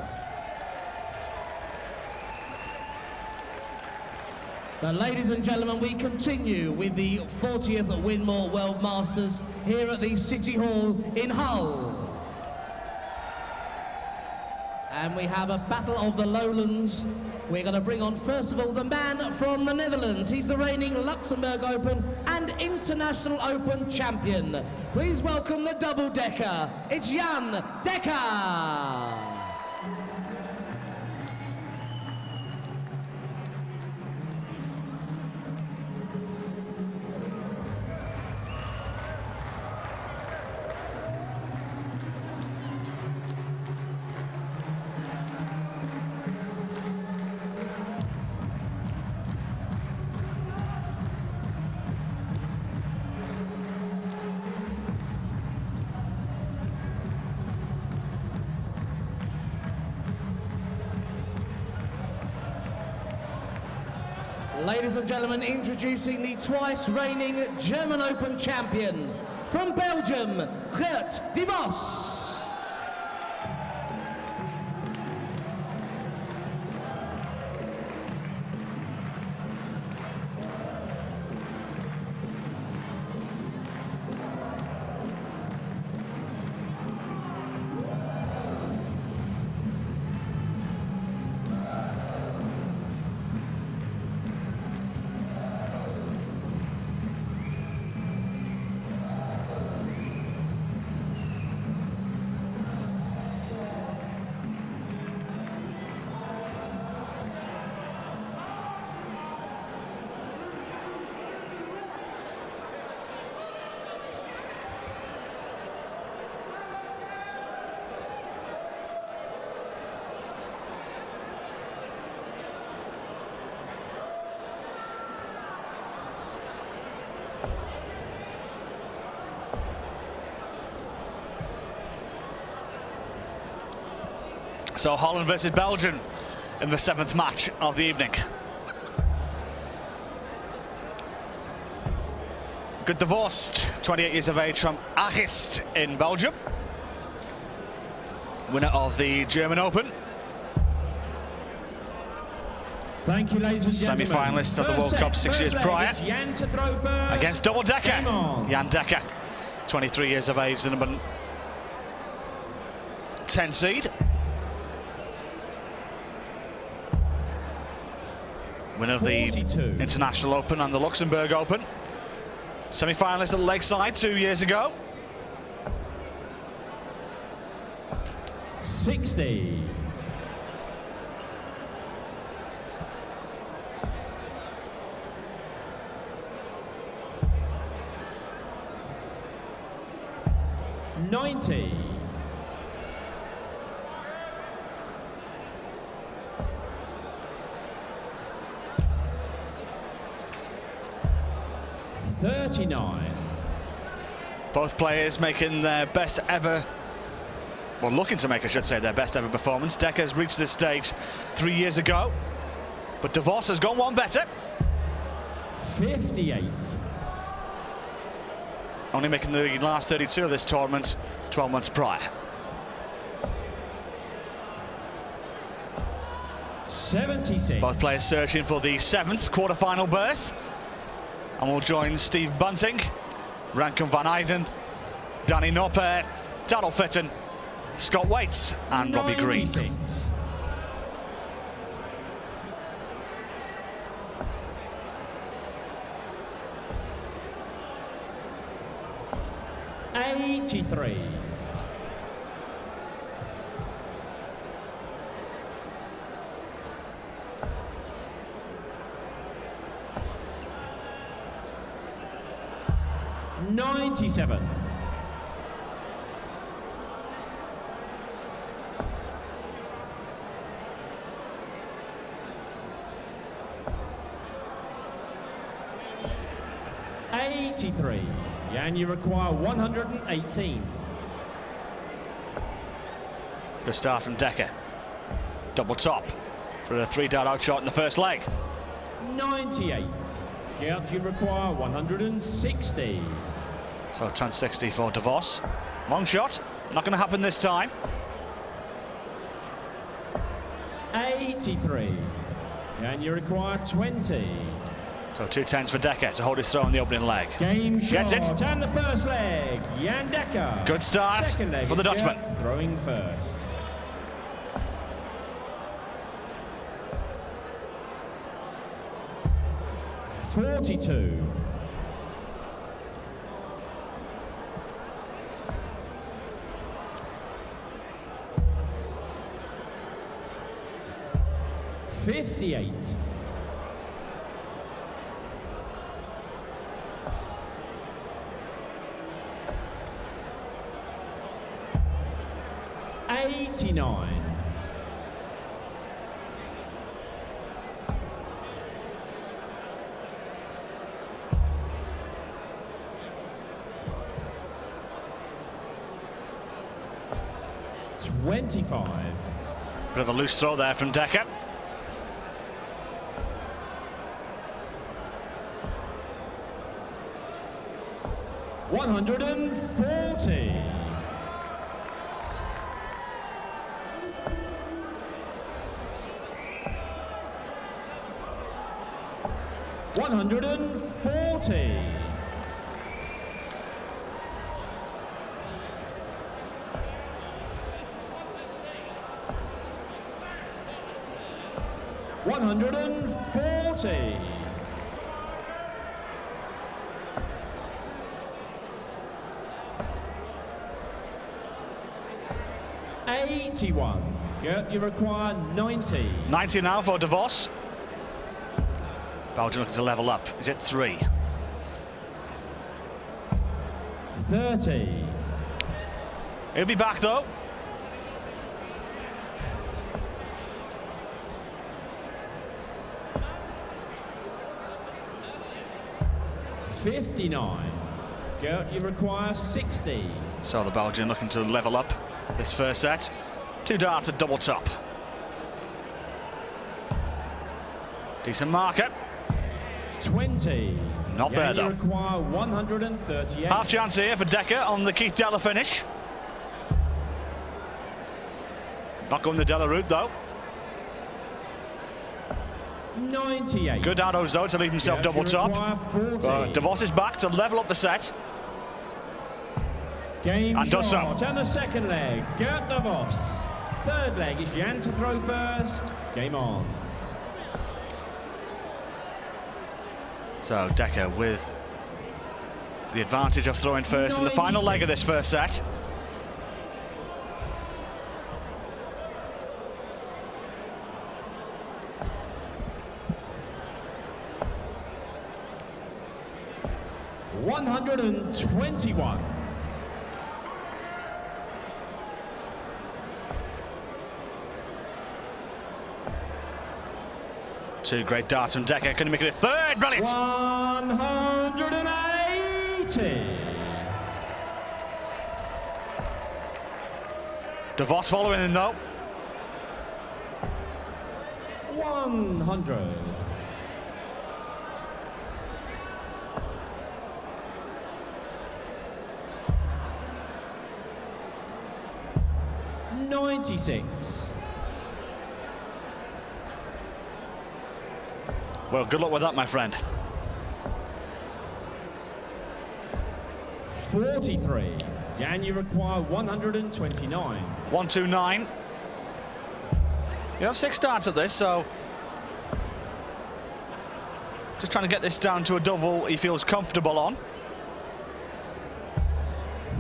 So, ladies and gentlemen, we continue with the 40th Winmau World Masters here at the City Hall in Hull. And we have a battle of the Lowlands. We're going to bring on, first of all, the man from the Netherlands. He's the reigning Luxembourg Open and International Open champion. Please welcome the double-decker. It's Jan Dekker. Ladies and gentlemen, introducing the twice reigning German Open champion from Belgium, Geert de Vos.
So Holland versus Belgium in the 7th match of the evening. Good divorced, 28 years of age, from Aarhus in Belgium. Winner of the German Open.
Thank you, ladies and gentlemen.
Semi-finalist of the World Cup 6 years prior.
Jan to throw first.
Against double decker. Jan Dekker, 23 years of age, the number 10 seed. Winner of the
42.
International Open and the Luxembourg Open. Semi-finalist at Lakeside 2 years ago.
60. $90. 39.
Both players making their best ever, well, looking to make, I should say, their best ever performance. Dekker's reached this stage 3 years ago, but de Vos has gone one better.
58.
Only making the last 32 of this tournament 12 months prior.
76.
Both players searching for the 7th quarter-final berth. And we'll join Steve Bunting, Rankin van Eyden, Danny Noppert, Darrell Fitton, Scott Waits and Robbie Green.
96. $83. 97. 83. And you require 118.
Good start from Dekker. Double top for a 3-dart out shot in the first leg.
98. Geert, you require 160.
So 10-60 for de Vos. Long shot, not going to happen this time.
83. And you require 20.
So 2 10s for Dekker to hold his throw in the opening leg.
Game shot.
Gets it.
And the first leg, Jan Dekker.
Good start
Second leg
for the Dutchman.
Geert throwing first. $42. 58. 89. 25.
Bit of a loose throw there from Dekker.
140. 140. 140. 81. Gert, you require 90.
90 now for DeVos. Belgium looking to level up. Is it 3?
30.
He'll be back though.
59. Gert, you require 60.
So the Belgian looking to level up this first set. 2 darts at double top. Decent marker.
20.
Not there though.
You require 138.
Half chance here for Decker on the Keith Della finish. Not going the Della route though.
98.
Good arrows though to leave himself double top. DeVos is back to level up the set.
Game
and does so.
And the second leg, Gert DeVos. Third leg is Jan to throw first. Game on.
So Decker with the advantage of throwing first in the final leg of this first set.
$121.
Two great darts from Decker. Can he make it a third? Brilliant.
180.
DeVos following him though.
100. 96.
Well, good luck with that, my friend.
43. Jan, you require 129.
129. You have 6 darts at this, so just trying to get this down to a double he feels comfortable on.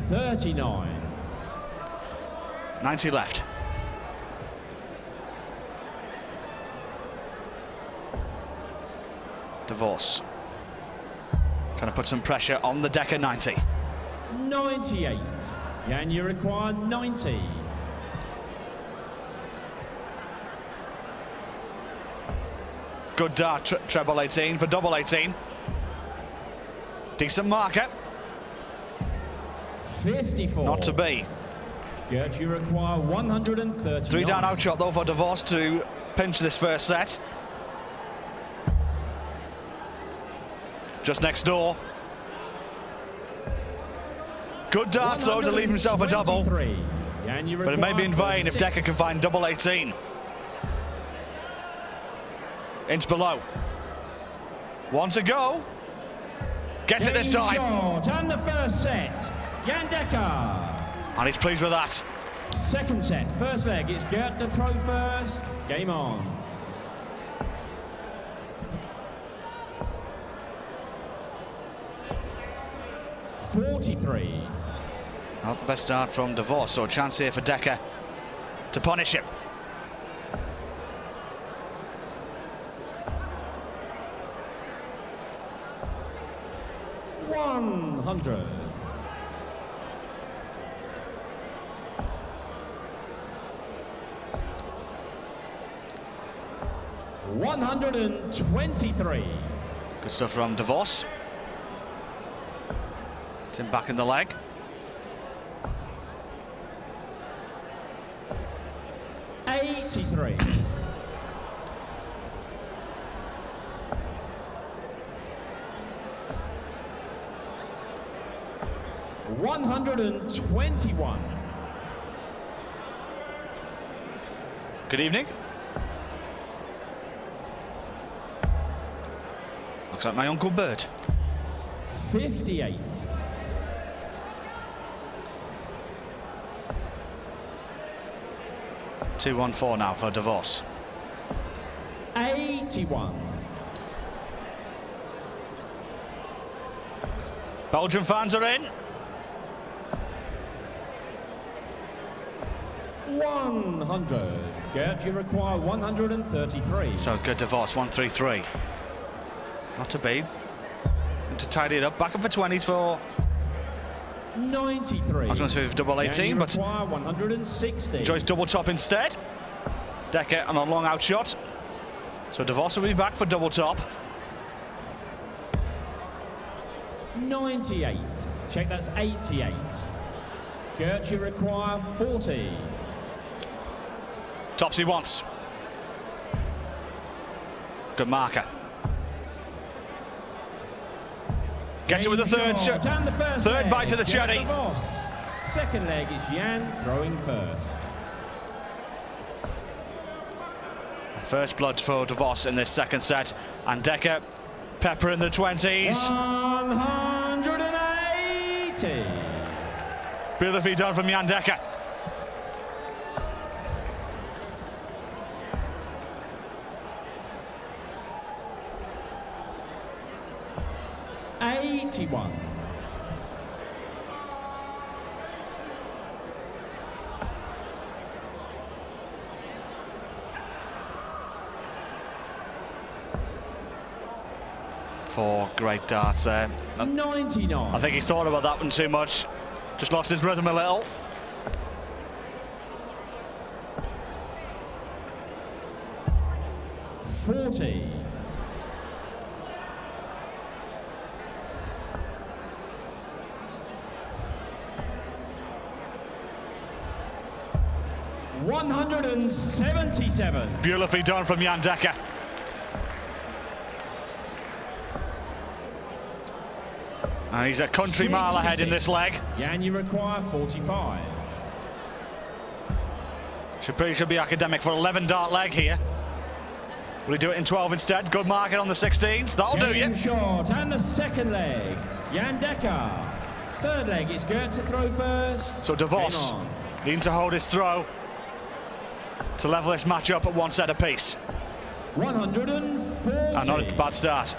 39.
90 left. DeVos trying to put some pressure on the Decker 90.
98. Jan, you require 90.
Good dart, treble 18 for double 18. Decent marker.
54.
Not to be.
Gert, you require 130.
3 down outshot though for DeVos to pinch this first set. Just next door. Good darts though to leave himself a double. But it may be in vain if Decker can find double 18. Inch below. 1 to go. Gets it this time.
And the first set, Jan Decker.
And he's pleased with that.
Second set, first leg, it's Gert to throw first. Game on. 43.
Not the best start from DeVos, so a chance here for Decker to punish him.
$100. 123.
Good stuff from DeVos. Tim back in the leg.
$83. 1 121.
Good evening. Looks like my Uncle Bert.
58.
2-1-4 now for DeVos.
81.
Belgian fans are in.
100. Gert, you require 133.
So good DeVos, 1-3-3. Not to beat. To tidy it up. Back up for 20s for...
93.
I was going to say double 18, but
160.
enjoys double top instead. Decker on a long out shot. So DeVos will be back for double top.
98. Check, that's 88. Gert, you require 40.
Tops he wants. Good marker. Gets it with the third shot. Third bite to the cherry.
Second leg is Jan throwing first.
First blood for DeVos in this second set. And Decker, pepper in the 20s.
180.
Beautifully done from Jan Decker.
$81.
Four great darts there.
99.
I think he thought about that one too much. Just lost his rhythm a little.
$40. $177.
Beautifully done from Jan Decker. And he's a country mile ahead in this leg.
Jan, you require 45.
Should be academic for 11 dart leg here. Will he do it in 12 instead? Good market on the 16s. That'll do you.
Short and the second leg, Jan Decker. Third leg is Gert to throw first.
So DeVos needing to hold his throw to level this match up at one set apiece.
140.
And not a bad start.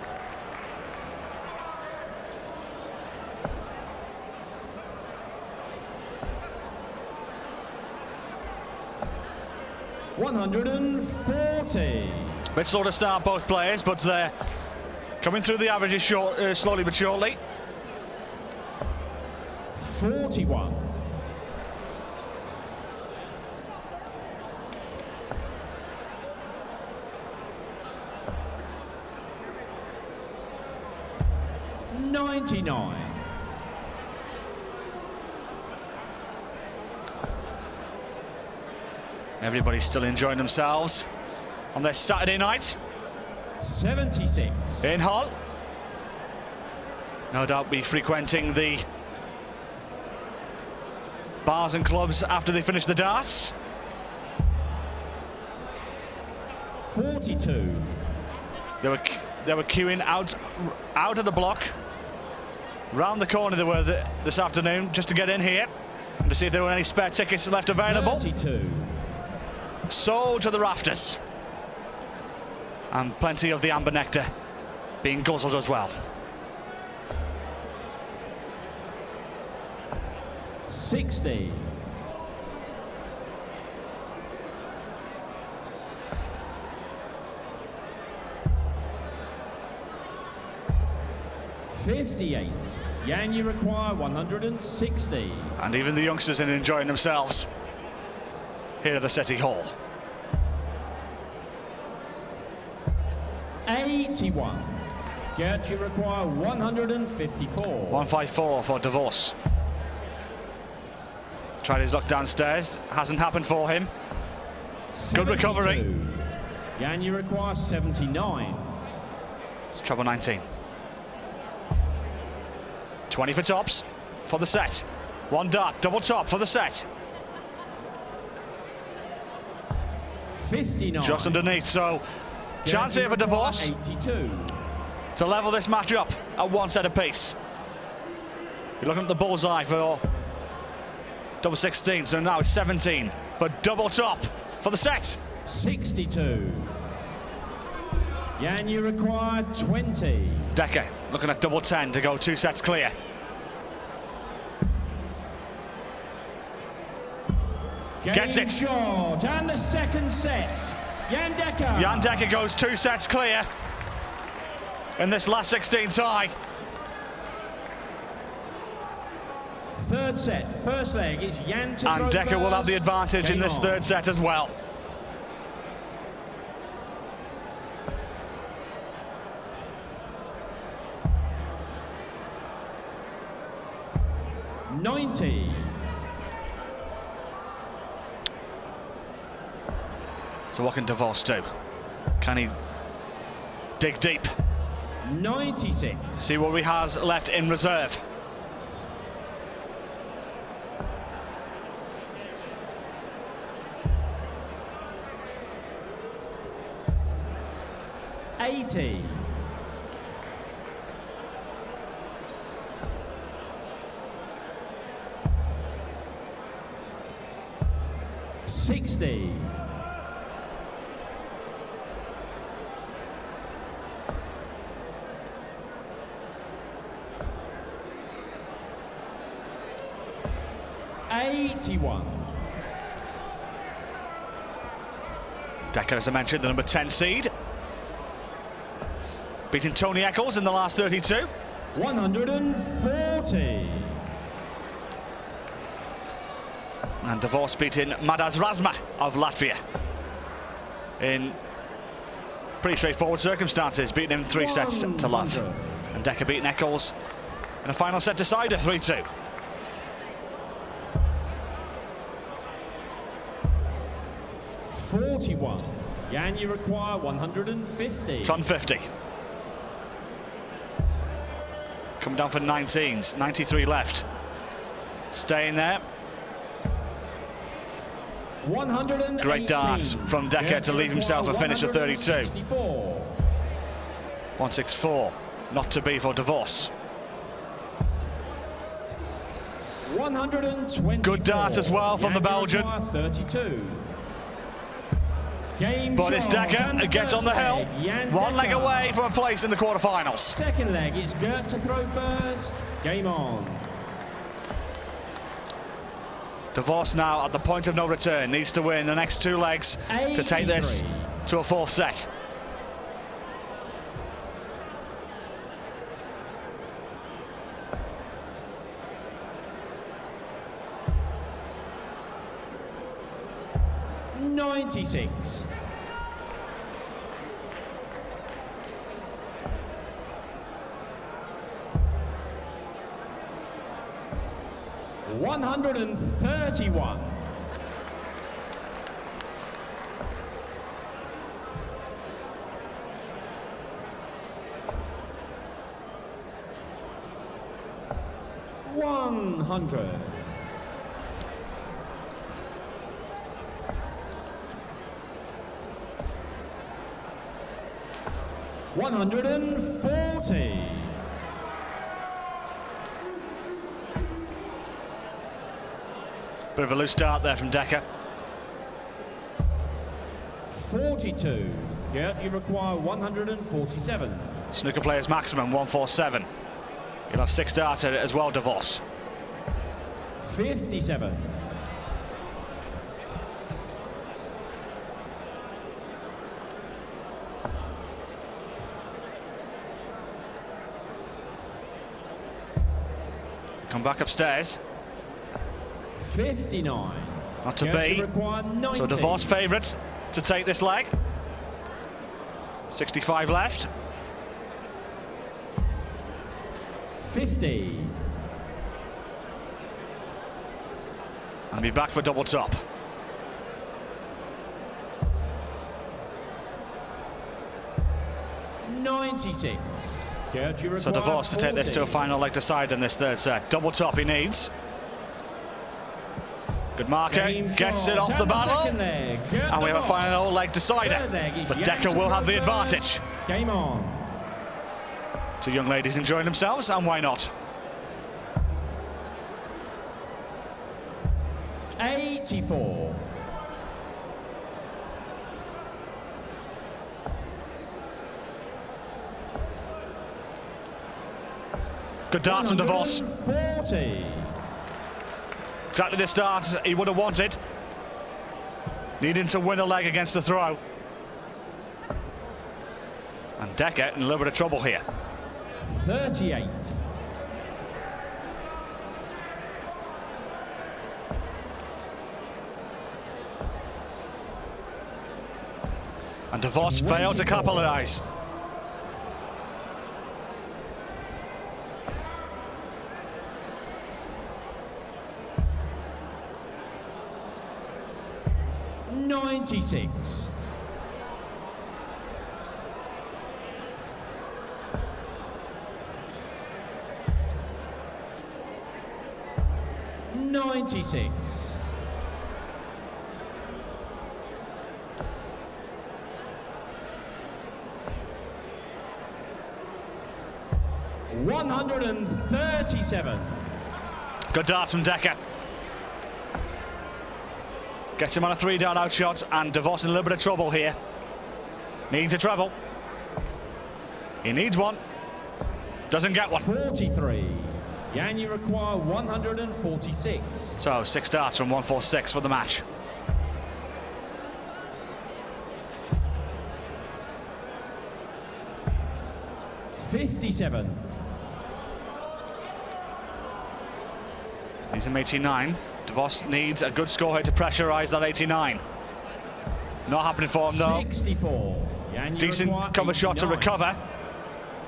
$140.
Bit slow to start, both players, but they're coming through the averages slowly but surely.
41. $99.
Everybody's still enjoying themselves on this Saturday night
76.
in Hull. No doubt be frequenting the bars and clubs after they finish the darts.
42.
They were queuing out of the block, round the corner they were this afternoon, just to get in here and to see if there were any spare tickets left available.
32.
Sold to the rafters, and plenty of the amber nectar being guzzled as well.
60. 58. Jan, you require 160.
And even the youngsters are enjoying themselves here at the City Hall.
81. Gert, you require 154.
154 for DeVos. Tried his luck downstairs, hasn't happened for him.
72.
Good recovery.
Jan, you require 79.
It's treble 19. 20 for tops, for the set. One dart, double top for the set.
59.
Just underneath, so chance here for Divorce
82.
to level this match up at one set apiece. You're looking at the bullseye for double 16, so now it's 17 for double top for the set.
62. Jan, you require 20.
Decker looking at double 10 to go 2 sets clear. Gets it.
Short. And the second set. Jan Decker.
Jan Decker goes 2 sets clear in this last 16 tie.
Third set, first leg is Jan to
And Decker will have the advantage in this third set as well.
$90.
So what can Divorce do? Can he dig deep?
96.
See what he has left in reserve.
$80. $60. $81.
Decker, as I mentioned, the number 10 seed. Beating Tony Eccles in the last 32.
140.
And Divorce beating Madaz Razma of Latvia in pretty straightforward circumstances, beating him 3 sets to love. And Decker beating Eccles in a final set decider, 3-2.
$41. Jan, you require 150.
Ton 50. Coming down for 19s, 93 left. Staying there.
118.
Great darts from Decker to leave himself a finish of 32. 164, not to be for Divorce.
120.
Good darts as well from the Belgian.
32.
But it's Decker who gets on the hill. One leg away from a place in the quarterfinals.
Second leg, it's Gert to throw first. Game on.
Divorce now at the point of no return. Needs to win the next 2 legs to take this to a 4th set.
$96. $131. $100. $140.
Bit of a loose start there from Decker.
42. Gert, you require 147.
Snooker players maximum 147. You'll have 6 darts at it as well, Divorce.
57.
Come back upstairs.
59.
Not to be. So Divorce favourites to take this leg. 65 left.
50.
And be back for double top.
$96.
So DeVos to take this to a final leg decider in this third set. Double top he needs. Good marker, gets it off the battle, and we have a final leg decider. But Decker will have the advantage.
Game on.
Two young ladies enjoying themselves, and why not?
84.
Good darts from DeVos.
40.
Exactly the start he would have wanted. Needing to win a leg against the throw. And Decker in a little bit of trouble here.
38.
And DeVos failed to capitalise.
$96. $96. $137.
Good darts from Decker. Gets him on a 3-dart out shot, and DeVos in a little bit of trouble here. Needs a treble. He needs one. Doesn't get one.
43. Jan, you require 146.
So 6 darts from 146 for the match.
$57.
He's in 89. DeVos needs a good score here to pressurise that 89. Not happening for him though.
64. Jan,
decent cover
89.
shot to recover,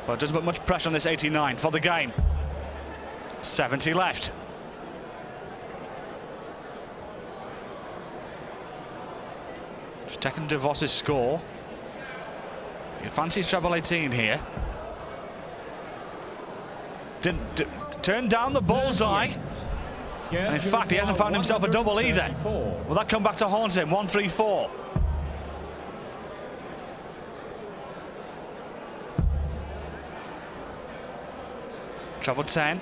but doesn't put much pressure on this 89 for the game. 70 left. Just checking DeVos's score. He fancies treble 18 here. Didn't turn down the bullseye. And in fact, he hasn't found himself a double either. Will that come back to haunt him? 1-3-4. Treble 10.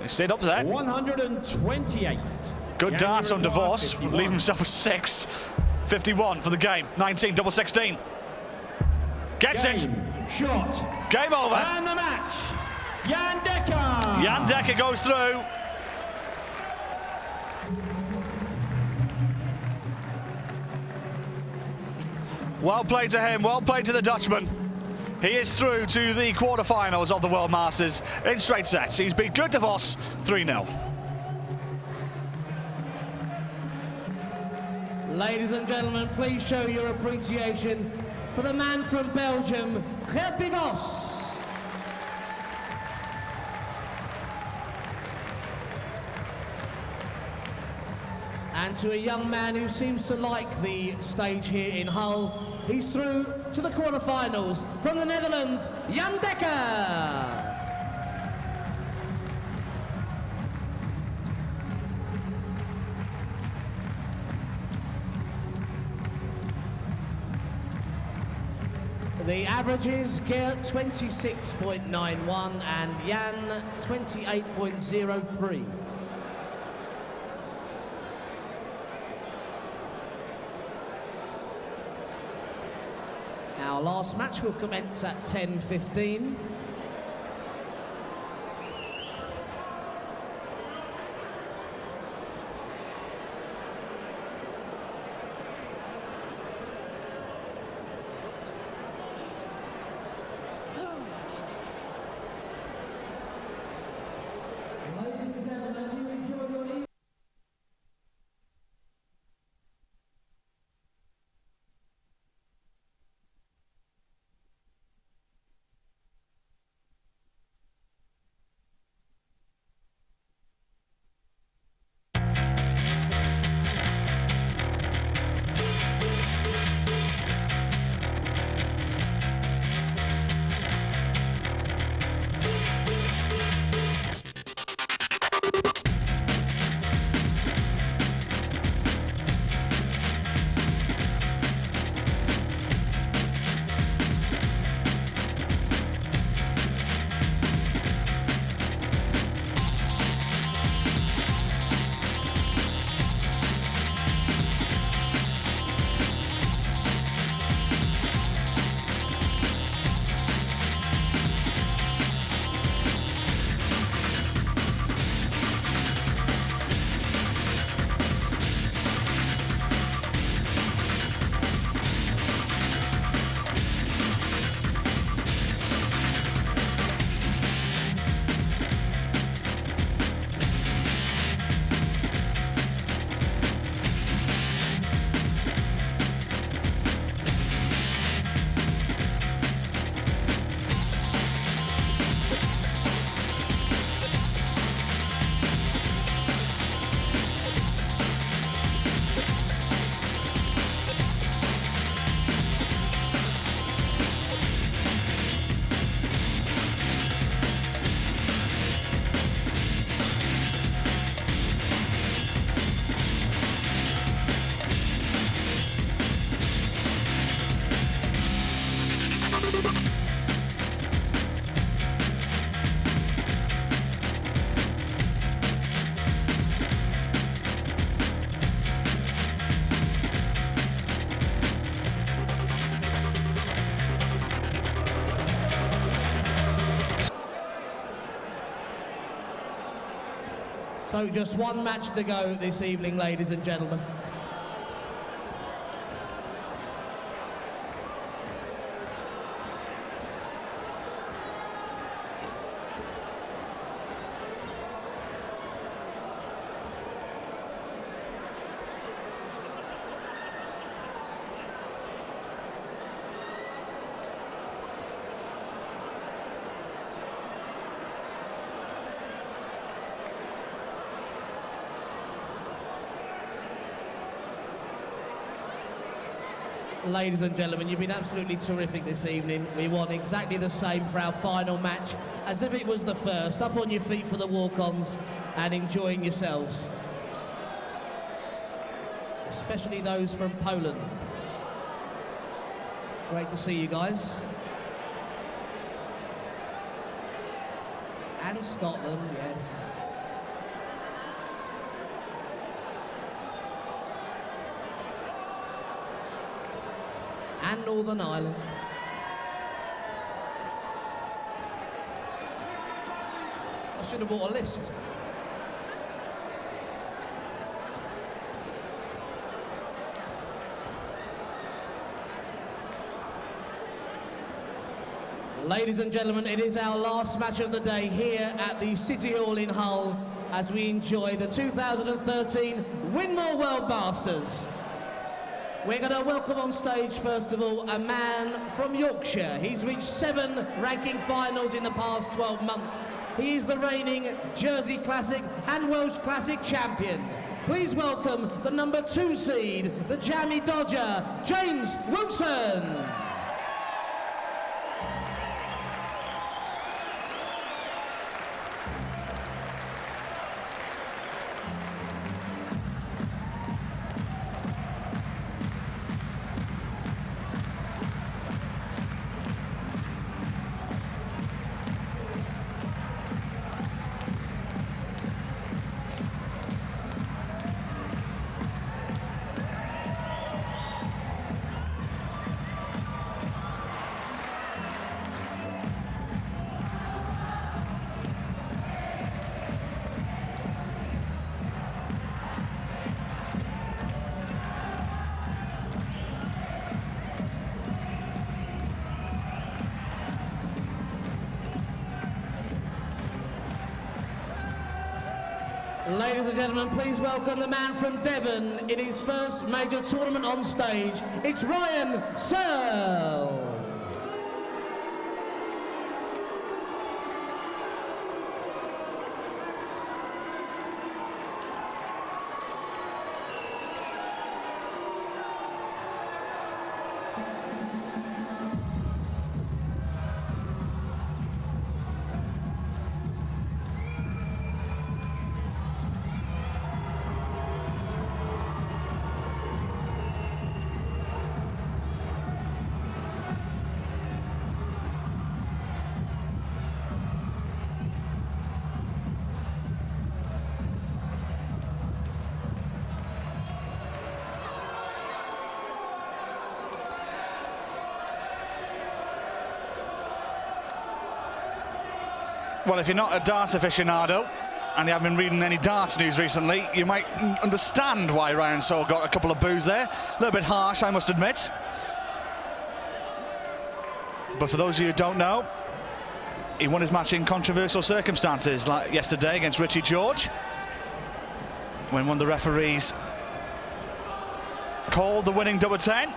He stayed up there.
128.
Good darts on DeVos. Leave himself a 6. 51 for the game. 19, double 16. Gets it.
Shot.
Game over.
And the match. Jan Decker.
Jan Decker goes through. Well played to him. Well played to the Dutchman. He is through to the quarterfinals of the World Masters in straight sets. He's beat Good DeVos 3-0.
Ladies and gentlemen, please show your appreciation for the man from Belgium, Gert DeVos. And to a young man who seems to like the stage here in Hull, he's through to the quarterfinals from the Netherlands, Jan Decker. The averages, Gert 26.91 and Jan 28.03. Our last match will commence at 10:15. So just one match to go this evening, ladies and gentlemen. Ladies and gentlemen, you've been absolutely terrific this evening. We want exactly the same for our final match, as if it was the first. Up on your feet for the walk-ons and enjoying yourselves. Especially those from Poland. Great to see you guys. And Scotland, yes. And Northern Ireland. I should have bought a list. Ladies and gentlemen, it is our last match of the day here at the City Hall in Hull as we enjoy the 2013 Winmau World Masters. We're going to welcome on stage, first of all, a man from Yorkshire. He's reached 7 ranking finals in the past 12 months. He is the reigning Jersey Classic and Welsh Classic champion. Please welcome the number 2 seed, the Jammy Dodger, James Wilson. Ladies and gentlemen, please welcome the man from Devon in his first major tournament on stage. It's Ryan Searle.
Well, if you're not a darts aficionado and you haven't been reading any darts news recently, you might understand why Ryan Searle got a couple of boos there. A little bit harsh, I must admit. But for those of you who don't know, he won his match in controversial circumstances, like yesterday against Richie George, when one of the referees called the winning double 10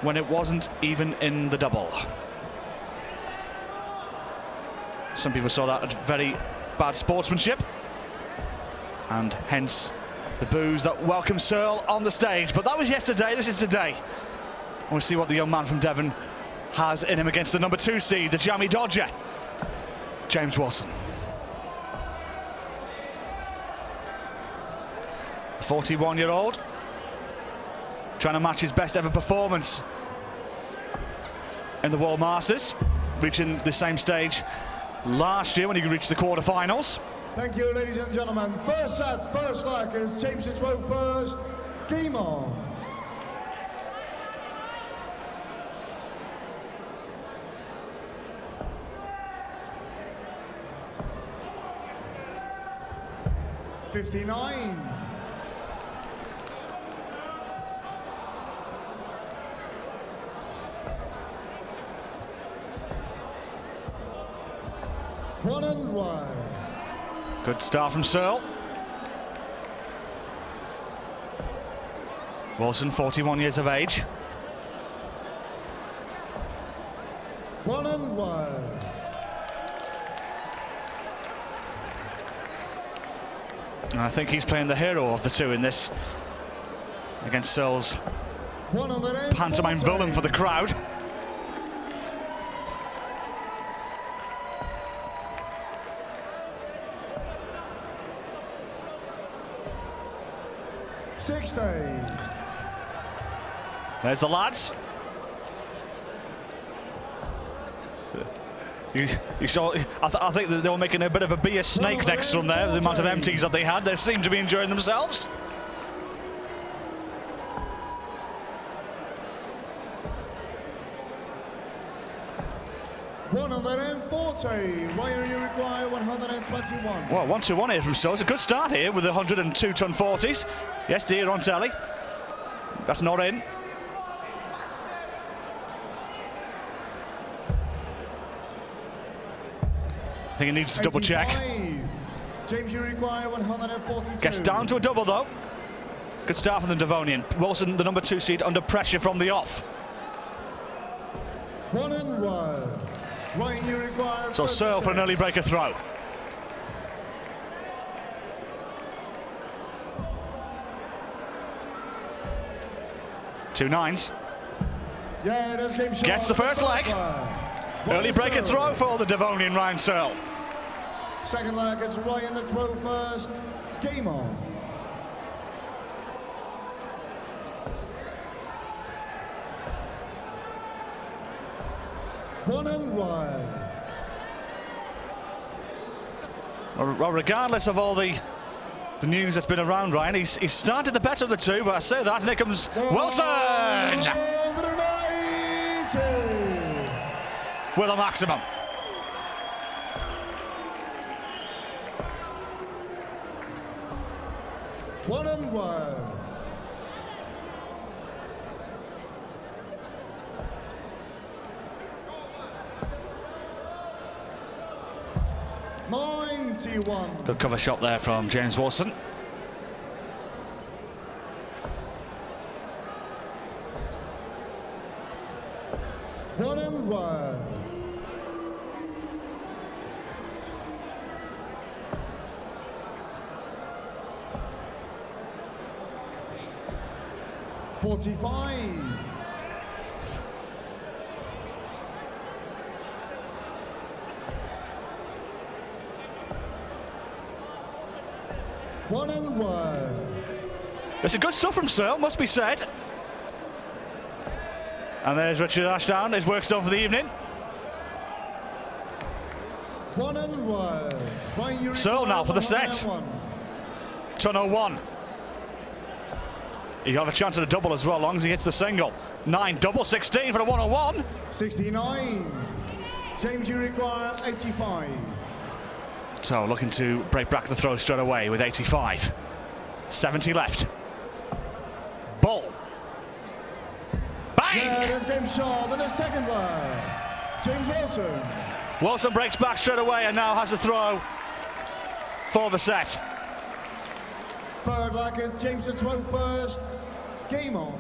when it wasn't even in the double. Some people saw that as very bad sportsmanship, and hence the boos that welcome Searle on the stage. But that was yesterday, this is today. We'll see what the young man from Devon has in him against the number 2 seed, the Jammy Dodger, James Wilson. The 41-year-old trying to match his best ever performance in the World Masters, reaching the same stage last year when he reached the quarterfinals.
Thank you, ladies and gentlemen. First set, first leg is James to throw first. Game on. $59. One and one.
Good start from Searle. Wilson, 41 years of age.
One and one.
And I think he's playing the hero of the two in this against Searle's pantomime villain for the crowd. There's the lads. You saw. I think that they were making a bit of a beer snake next from there. The amount of empties that they had, they seemed to be enjoying themselves.
$140. Why you require 121?
Well, 1-2-1 here from Searle. It's a good start here with the 102-ton 40s. Yes, dear, on telly. That's not in. I think he needs to double check.
James, you require 142.
Gets down to a double though. Good start from the Devonian. Wilson, the number 2 seed, under pressure from the off.
1 and 1. Ryan, you require.
So Searle for an early breaker throw. Two nines.
Yeah, this game
gets the first leg. Early breaker throw for the Devonian Ryan Searle.
Second leg, it's Ryan the throw first. Game on. One and one.
Well, regardless of all the news that's been around, Ryan, he's started the better of the two, but I say that, and here comes Wilson! With a maximum.
One and one. $91.
Good cover shot there from James Wilson.
One and one. $45. One and one.
There's a good stuff from Searle, must be said. And there's Richard Ashdown, his work done for the evening.
One and one.
Searle now for the set. Ton 01. He'll have a chance at a double as well, long as he hits the single. 9 double, 16 for the 101.
69. James, you require 85.
So looking to break back the throw straight away with 85. 70 left. Ball. Bang!
Yeah, that's game shot. And the second leg. James Wilson.
Wilson breaks back straight away and now has the throw for the set.
Third leg is James to throw first. Game on.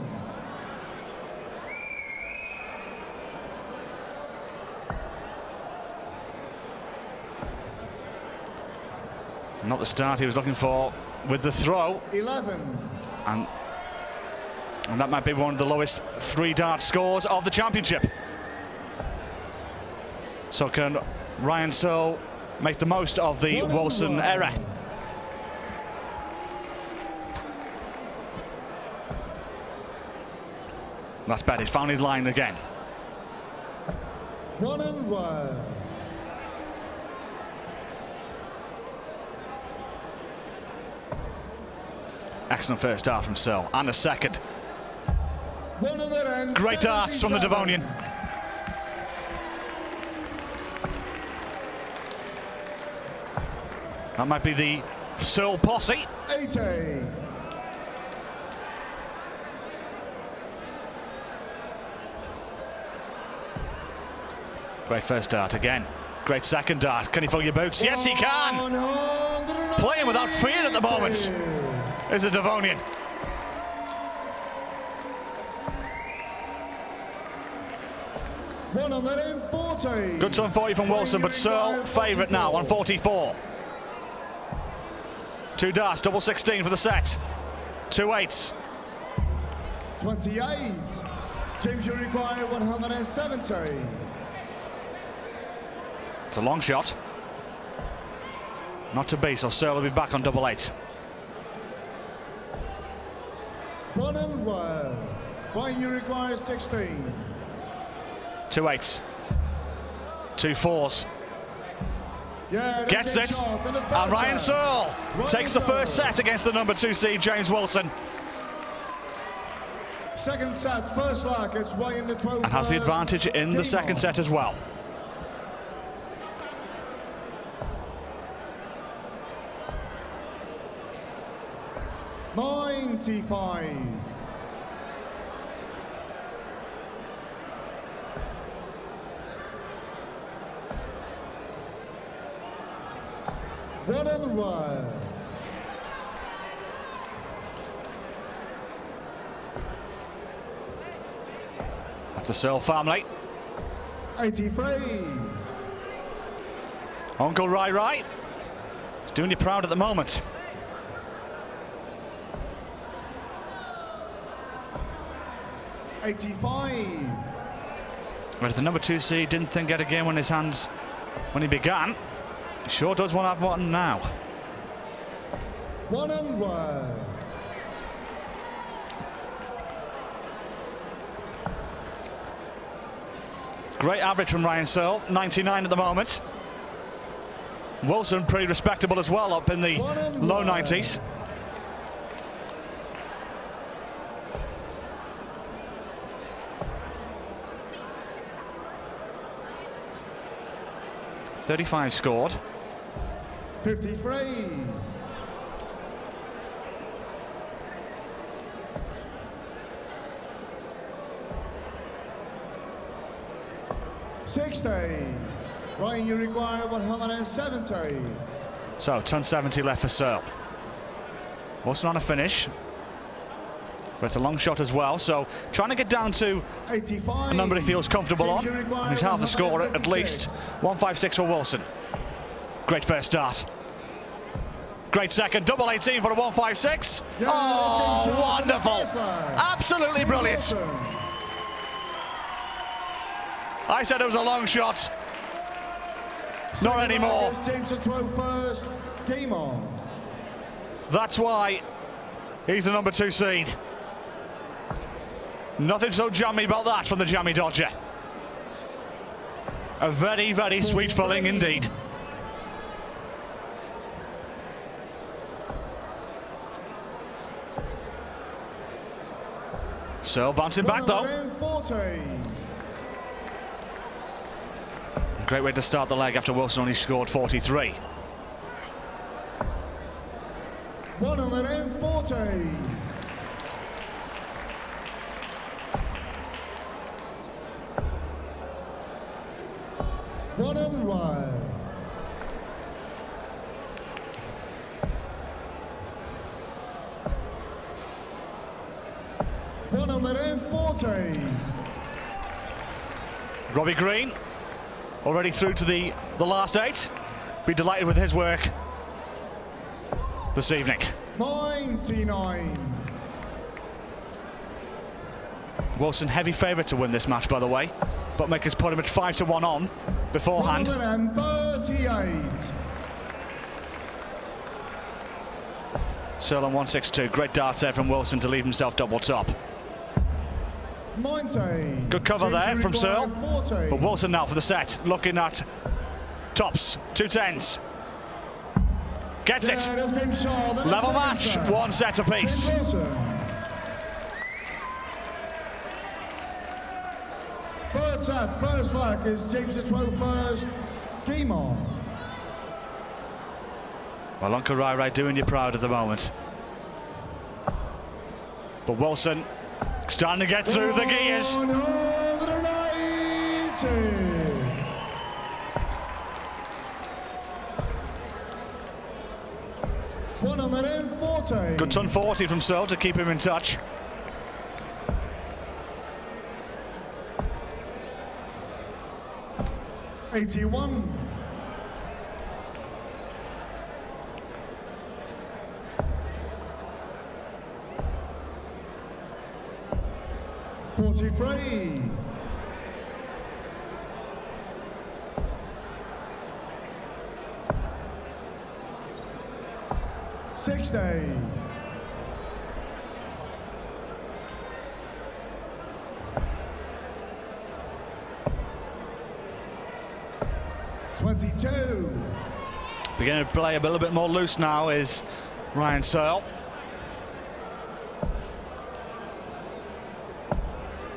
Not the start he was looking for with the throw.
11.
And that might be one of the lowest 3-dart scores of the championship. So can Ryan Searle make the most of the Wilson error? That's bad. He's found his line again.
1 and 1.
Excellent first dart from Searle, and a second.
177.
Great darts from the Devonian. That might be the Searle posse.
80.
Great first dart again. Great second dart. Can he fill your boots? Yes, he can. Playing without fear at the moment is the Devonian. Good time for you from Wilson, but Searle favourite now, 144. 2 darts, double 16 for the set. 2 8s.
28. James, you require 170.
It's a long shot. Not to be, so Searle will be back on double 8.
1 and 1. Ryan, you require 16.
2 8s. 2 4s.
Yeah,
gets it, and Ryan Searle takes the first set against the number 2 seed James Wilson.
Second set, first leg, it's Ryan the 12th.
And has the advantage in the second set as well.
$95. One and one.
That's the Searle family.
83.
Uncle Rai. He's doing you proud at the moment.
$85.
But if the number 2 seed didn't think he had a game in his hands when he began, he sure does want to have one now.
1 and 1.
Great average from Ryan Searle, 99 at the moment. Wilson pretty respectable as well, up in the low 90s. .35 scored.
53. $60. Ryan, you require 170.
So, ton 70 left for Searle. Wilson on a finish. But it's a long shot as well, so trying to get down to
85.
a number he feels comfortable on. And he's half the score at least. 156 for Wilson. Great first start. Great second, double 18 for a 156.
Yeah,
oh, wonderful. Absolutely brilliant. I said it was a long shot. Not anymore.
James the 12th first. Game on.
That's why he's the number 2 seed. Nothing so jammy about that from the Jammy Dodger. A very, very sweet filling indeed. So bouncing back though.
140.
Great way to start the leg after Wilson only scored 43.
140. One and one. $140.
Robbie Green already through to the last 8. Be delighted with his work this evening.
99.
Wilson heavy favourite to win this match, by the way. Bookmakers put him at 5-1 on beforehand.
138.
Searle on 162. Great darts there from Wilson to leave himself double top.
90.
Good cover
James
there from
Uruguay,
Searle.
40.
But Wilson now for the set, looking at tops, 210s. Gets it.
Yeah, that's game shot. That's
Level
second
match,
set.
one set apiece.
James Wilson. Third set, first leg is James the 12 first. Game on.
Well, Uncle Rai doing you proud at the moment. But Wilson starting to get through the gears.
190. 140.
Good ton 40 from Searle to keep him in touch.
'81. '43. 60. 22.
Beginning to play a little bit more loose now is Ryan Searle.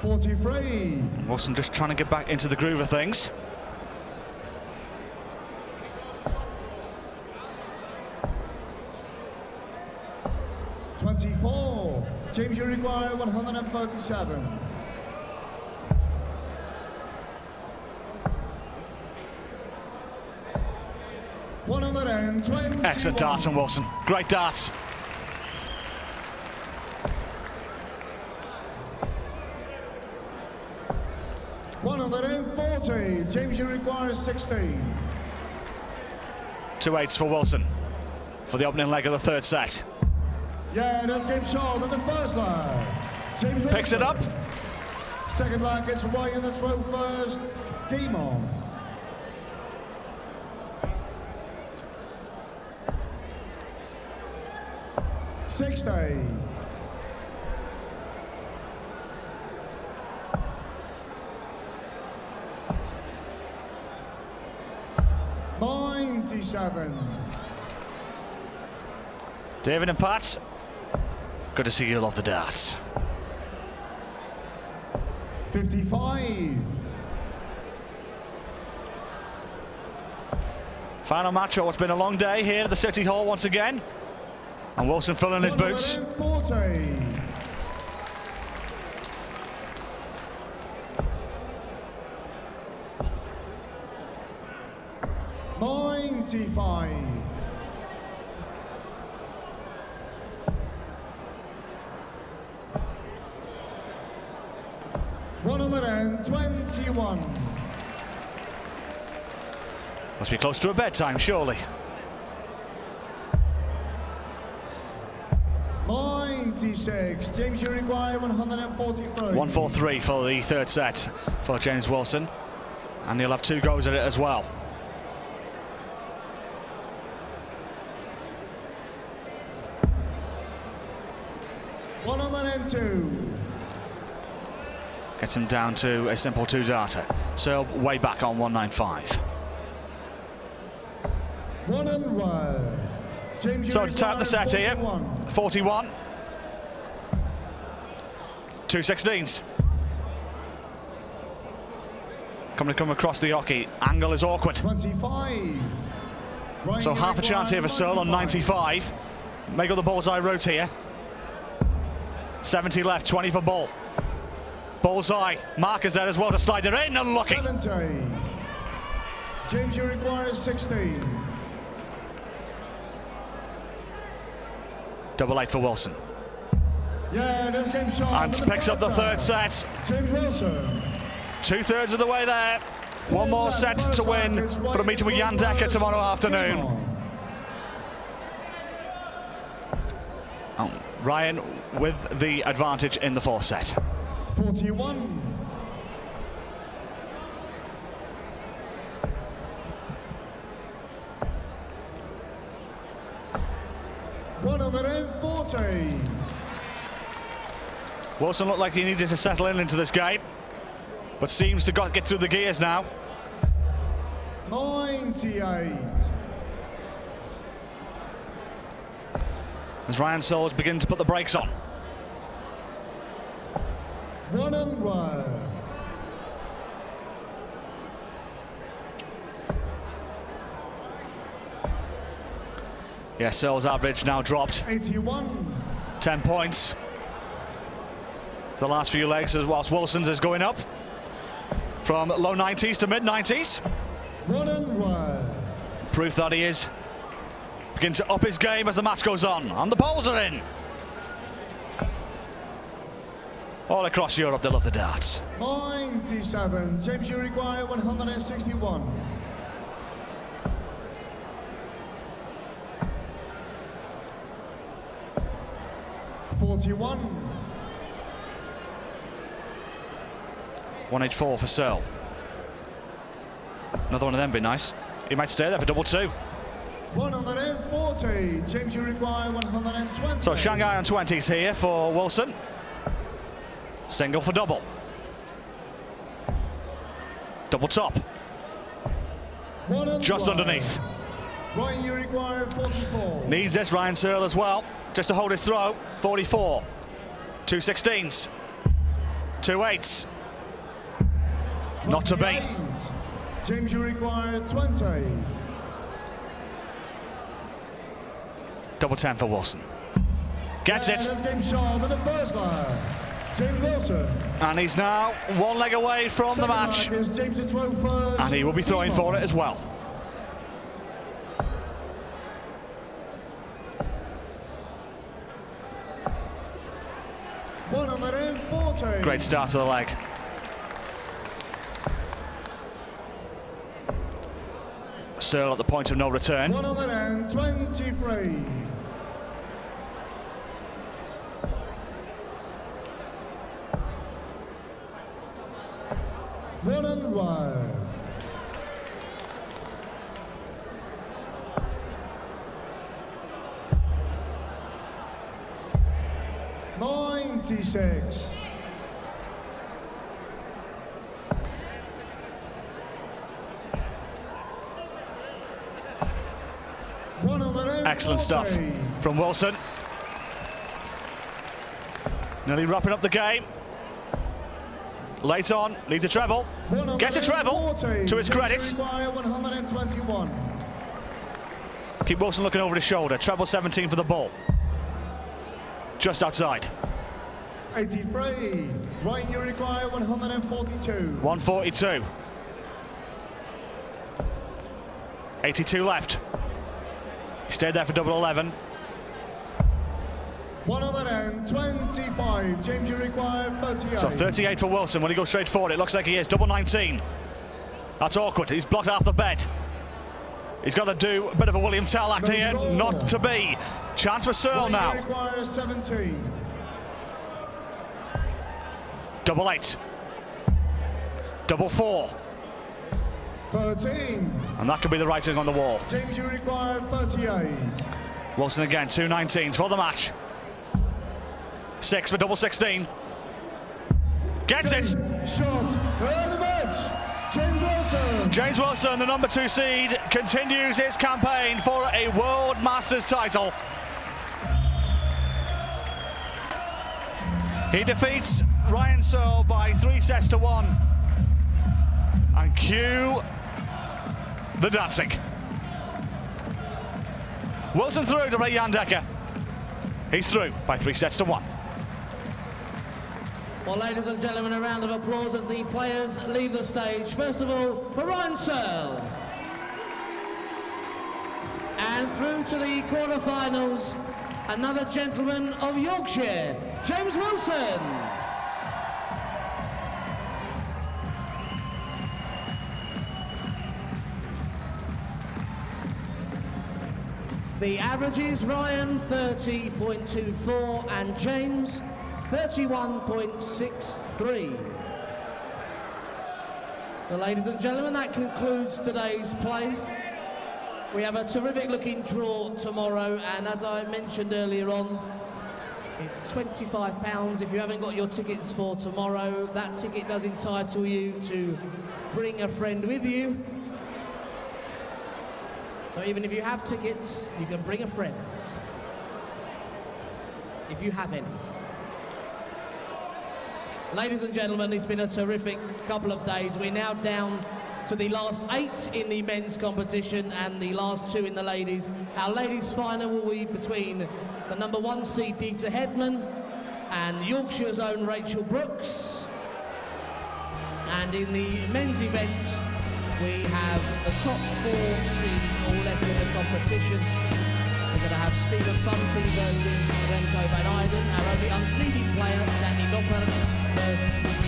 43.
Wilson just trying to get back into the groove of things.
James Uruguay 137. 120.
Excellent darts from Wilson. Great darts.
$140. James Uruguay 16.
2-8s for Wilson for the opening leg of the third set.
Yeah, that's game short in the first leg. James
Picks it up.
Second leg, it's Ryan the throw first. Game on. $60. $97.
David and Pat, good to see you love the darts.
55.
Final match of what's been a long day here at the City Hall once again. And Wilson filling his boots.
40. $95. $121.
Must be close to a bedtime, surely.
96. James Uruguay 143.
1-4-3 for the third set for James Wilson. And he'll have two goes at it as well.
$102.
Gets him down to a simple two-darter. So way back on 195.
100. James
So to tap the set here, 41. 2 16s. Coming to come across the hockey. Angle is awkward.
25.
So half a chance here for Searle on 95. Make up the bullseye route here. 70 left, 20 for Bull. Bullseye. Mark is there as well to slide it in. Unlucky.
70. James Uruguay 16.
8-8 for Wilson.
Yeah, this game shot.
And picks up the third set.
James Wilson.
2/3 of the way there. One more set to win for the meeting with Jan Dekker tomorrow afternoon. Oh, Ryan with the advantage in the fourth set.
41. $140.
Wilson looked like he needed to settle into this game, but seems to get through the gears now.
98.
As Ryan Searle's beginning to put the brakes on.
100.
Yeah, Searle's average now dropped.
81.
10 points. The last few legs, as whilst Wilson's is going up from low 90s to mid 90s.
100.
Proof that he is beginning to up his game as the match goes on. And the poles are in. All across Europe, they love the darts.
97. James Uruguay 161. 41.
184 for Searle. Another one of them be nice. He might stay there for double two.
140. James Uruguay 120.
So Shanghai on 20s here for Wilson. Single for double. Double top. Just underneath.
Ryan Uruguay 44.
Needs this, Ryan Searle as well, just to hold his throw. 44. 2 16s. 2 8s. Not to beat.
James Uruguay 20.
Double 10 for Wilson. Gets it.
That's game shot in the first leg. James Wilson.
And he's now one leg away from the match.
James to 12 first.
And he will be throwing for it as well. Great start to the leg. Searle at the point of no return.
123. 100. 96. 140.
Excellent stuff from Wilson. Nearly wrapping up the game. Late on, needs a treble. Gets a treble, to his credit.
121.
Keep Wilson looking over his shoulder. Treble 17 for the ball. Just outside.
83. Ryan Uruguay 142.
142. 82 left. He stayed there for double 11.
125. James Uruguay 38.
So 38 for Wilson. Will he go straight forward? It looks like he is. Double 19. That's awkward. He's blocked half the bed. He's got to do a bit of a William Tell act here. Not to be. Chance for Searle now.
Uruguay 17.
Double 8. Double 4.
13.
And that could be the writing on the wall.
James Uruguay 38.
Wilson again, 2 19s for the match. 6 for double 16. Gets it!
Shot. The match. James Wilson.
James Wilson, the number 2 seed, continues his campaign for a World Masters title. He defeats Ryan Searle by 3 sets to 1. And cue the dancing. Wilson through to Ray Yandecker. He's through by 3 sets to 1.
Well, ladies and gentlemen, a round of applause as the players leave the stage. First of all, for Ryan Searle. And through to the quarterfinals, another gentleman of Yorkshire, James Wilson. The averages, Ryan 30.24 and James 31.63. So ladies and gentlemen, that concludes today's play. We have a terrific looking draw tomorrow, and as I mentioned earlier on, It's £25 if you haven't got your tickets for tomorrow. That ticket does entitle you to bring a friend with you. So even if you have tickets, you can bring a friend. If you have any. Ladies and gentlemen, it's been a terrific couple of days. We're now down to the last 8 in the men's competition and the last 2 in the ladies. Our ladies' final will be between the number 1 seed Dieter Hedman and Yorkshire's own Rachel Brooks. And in the men's event, we have the top 4 seeds all left in the competition. We're going to have Stephen Bunting versus Remco van Eyden, our only unseeded player, Danny Noppert versus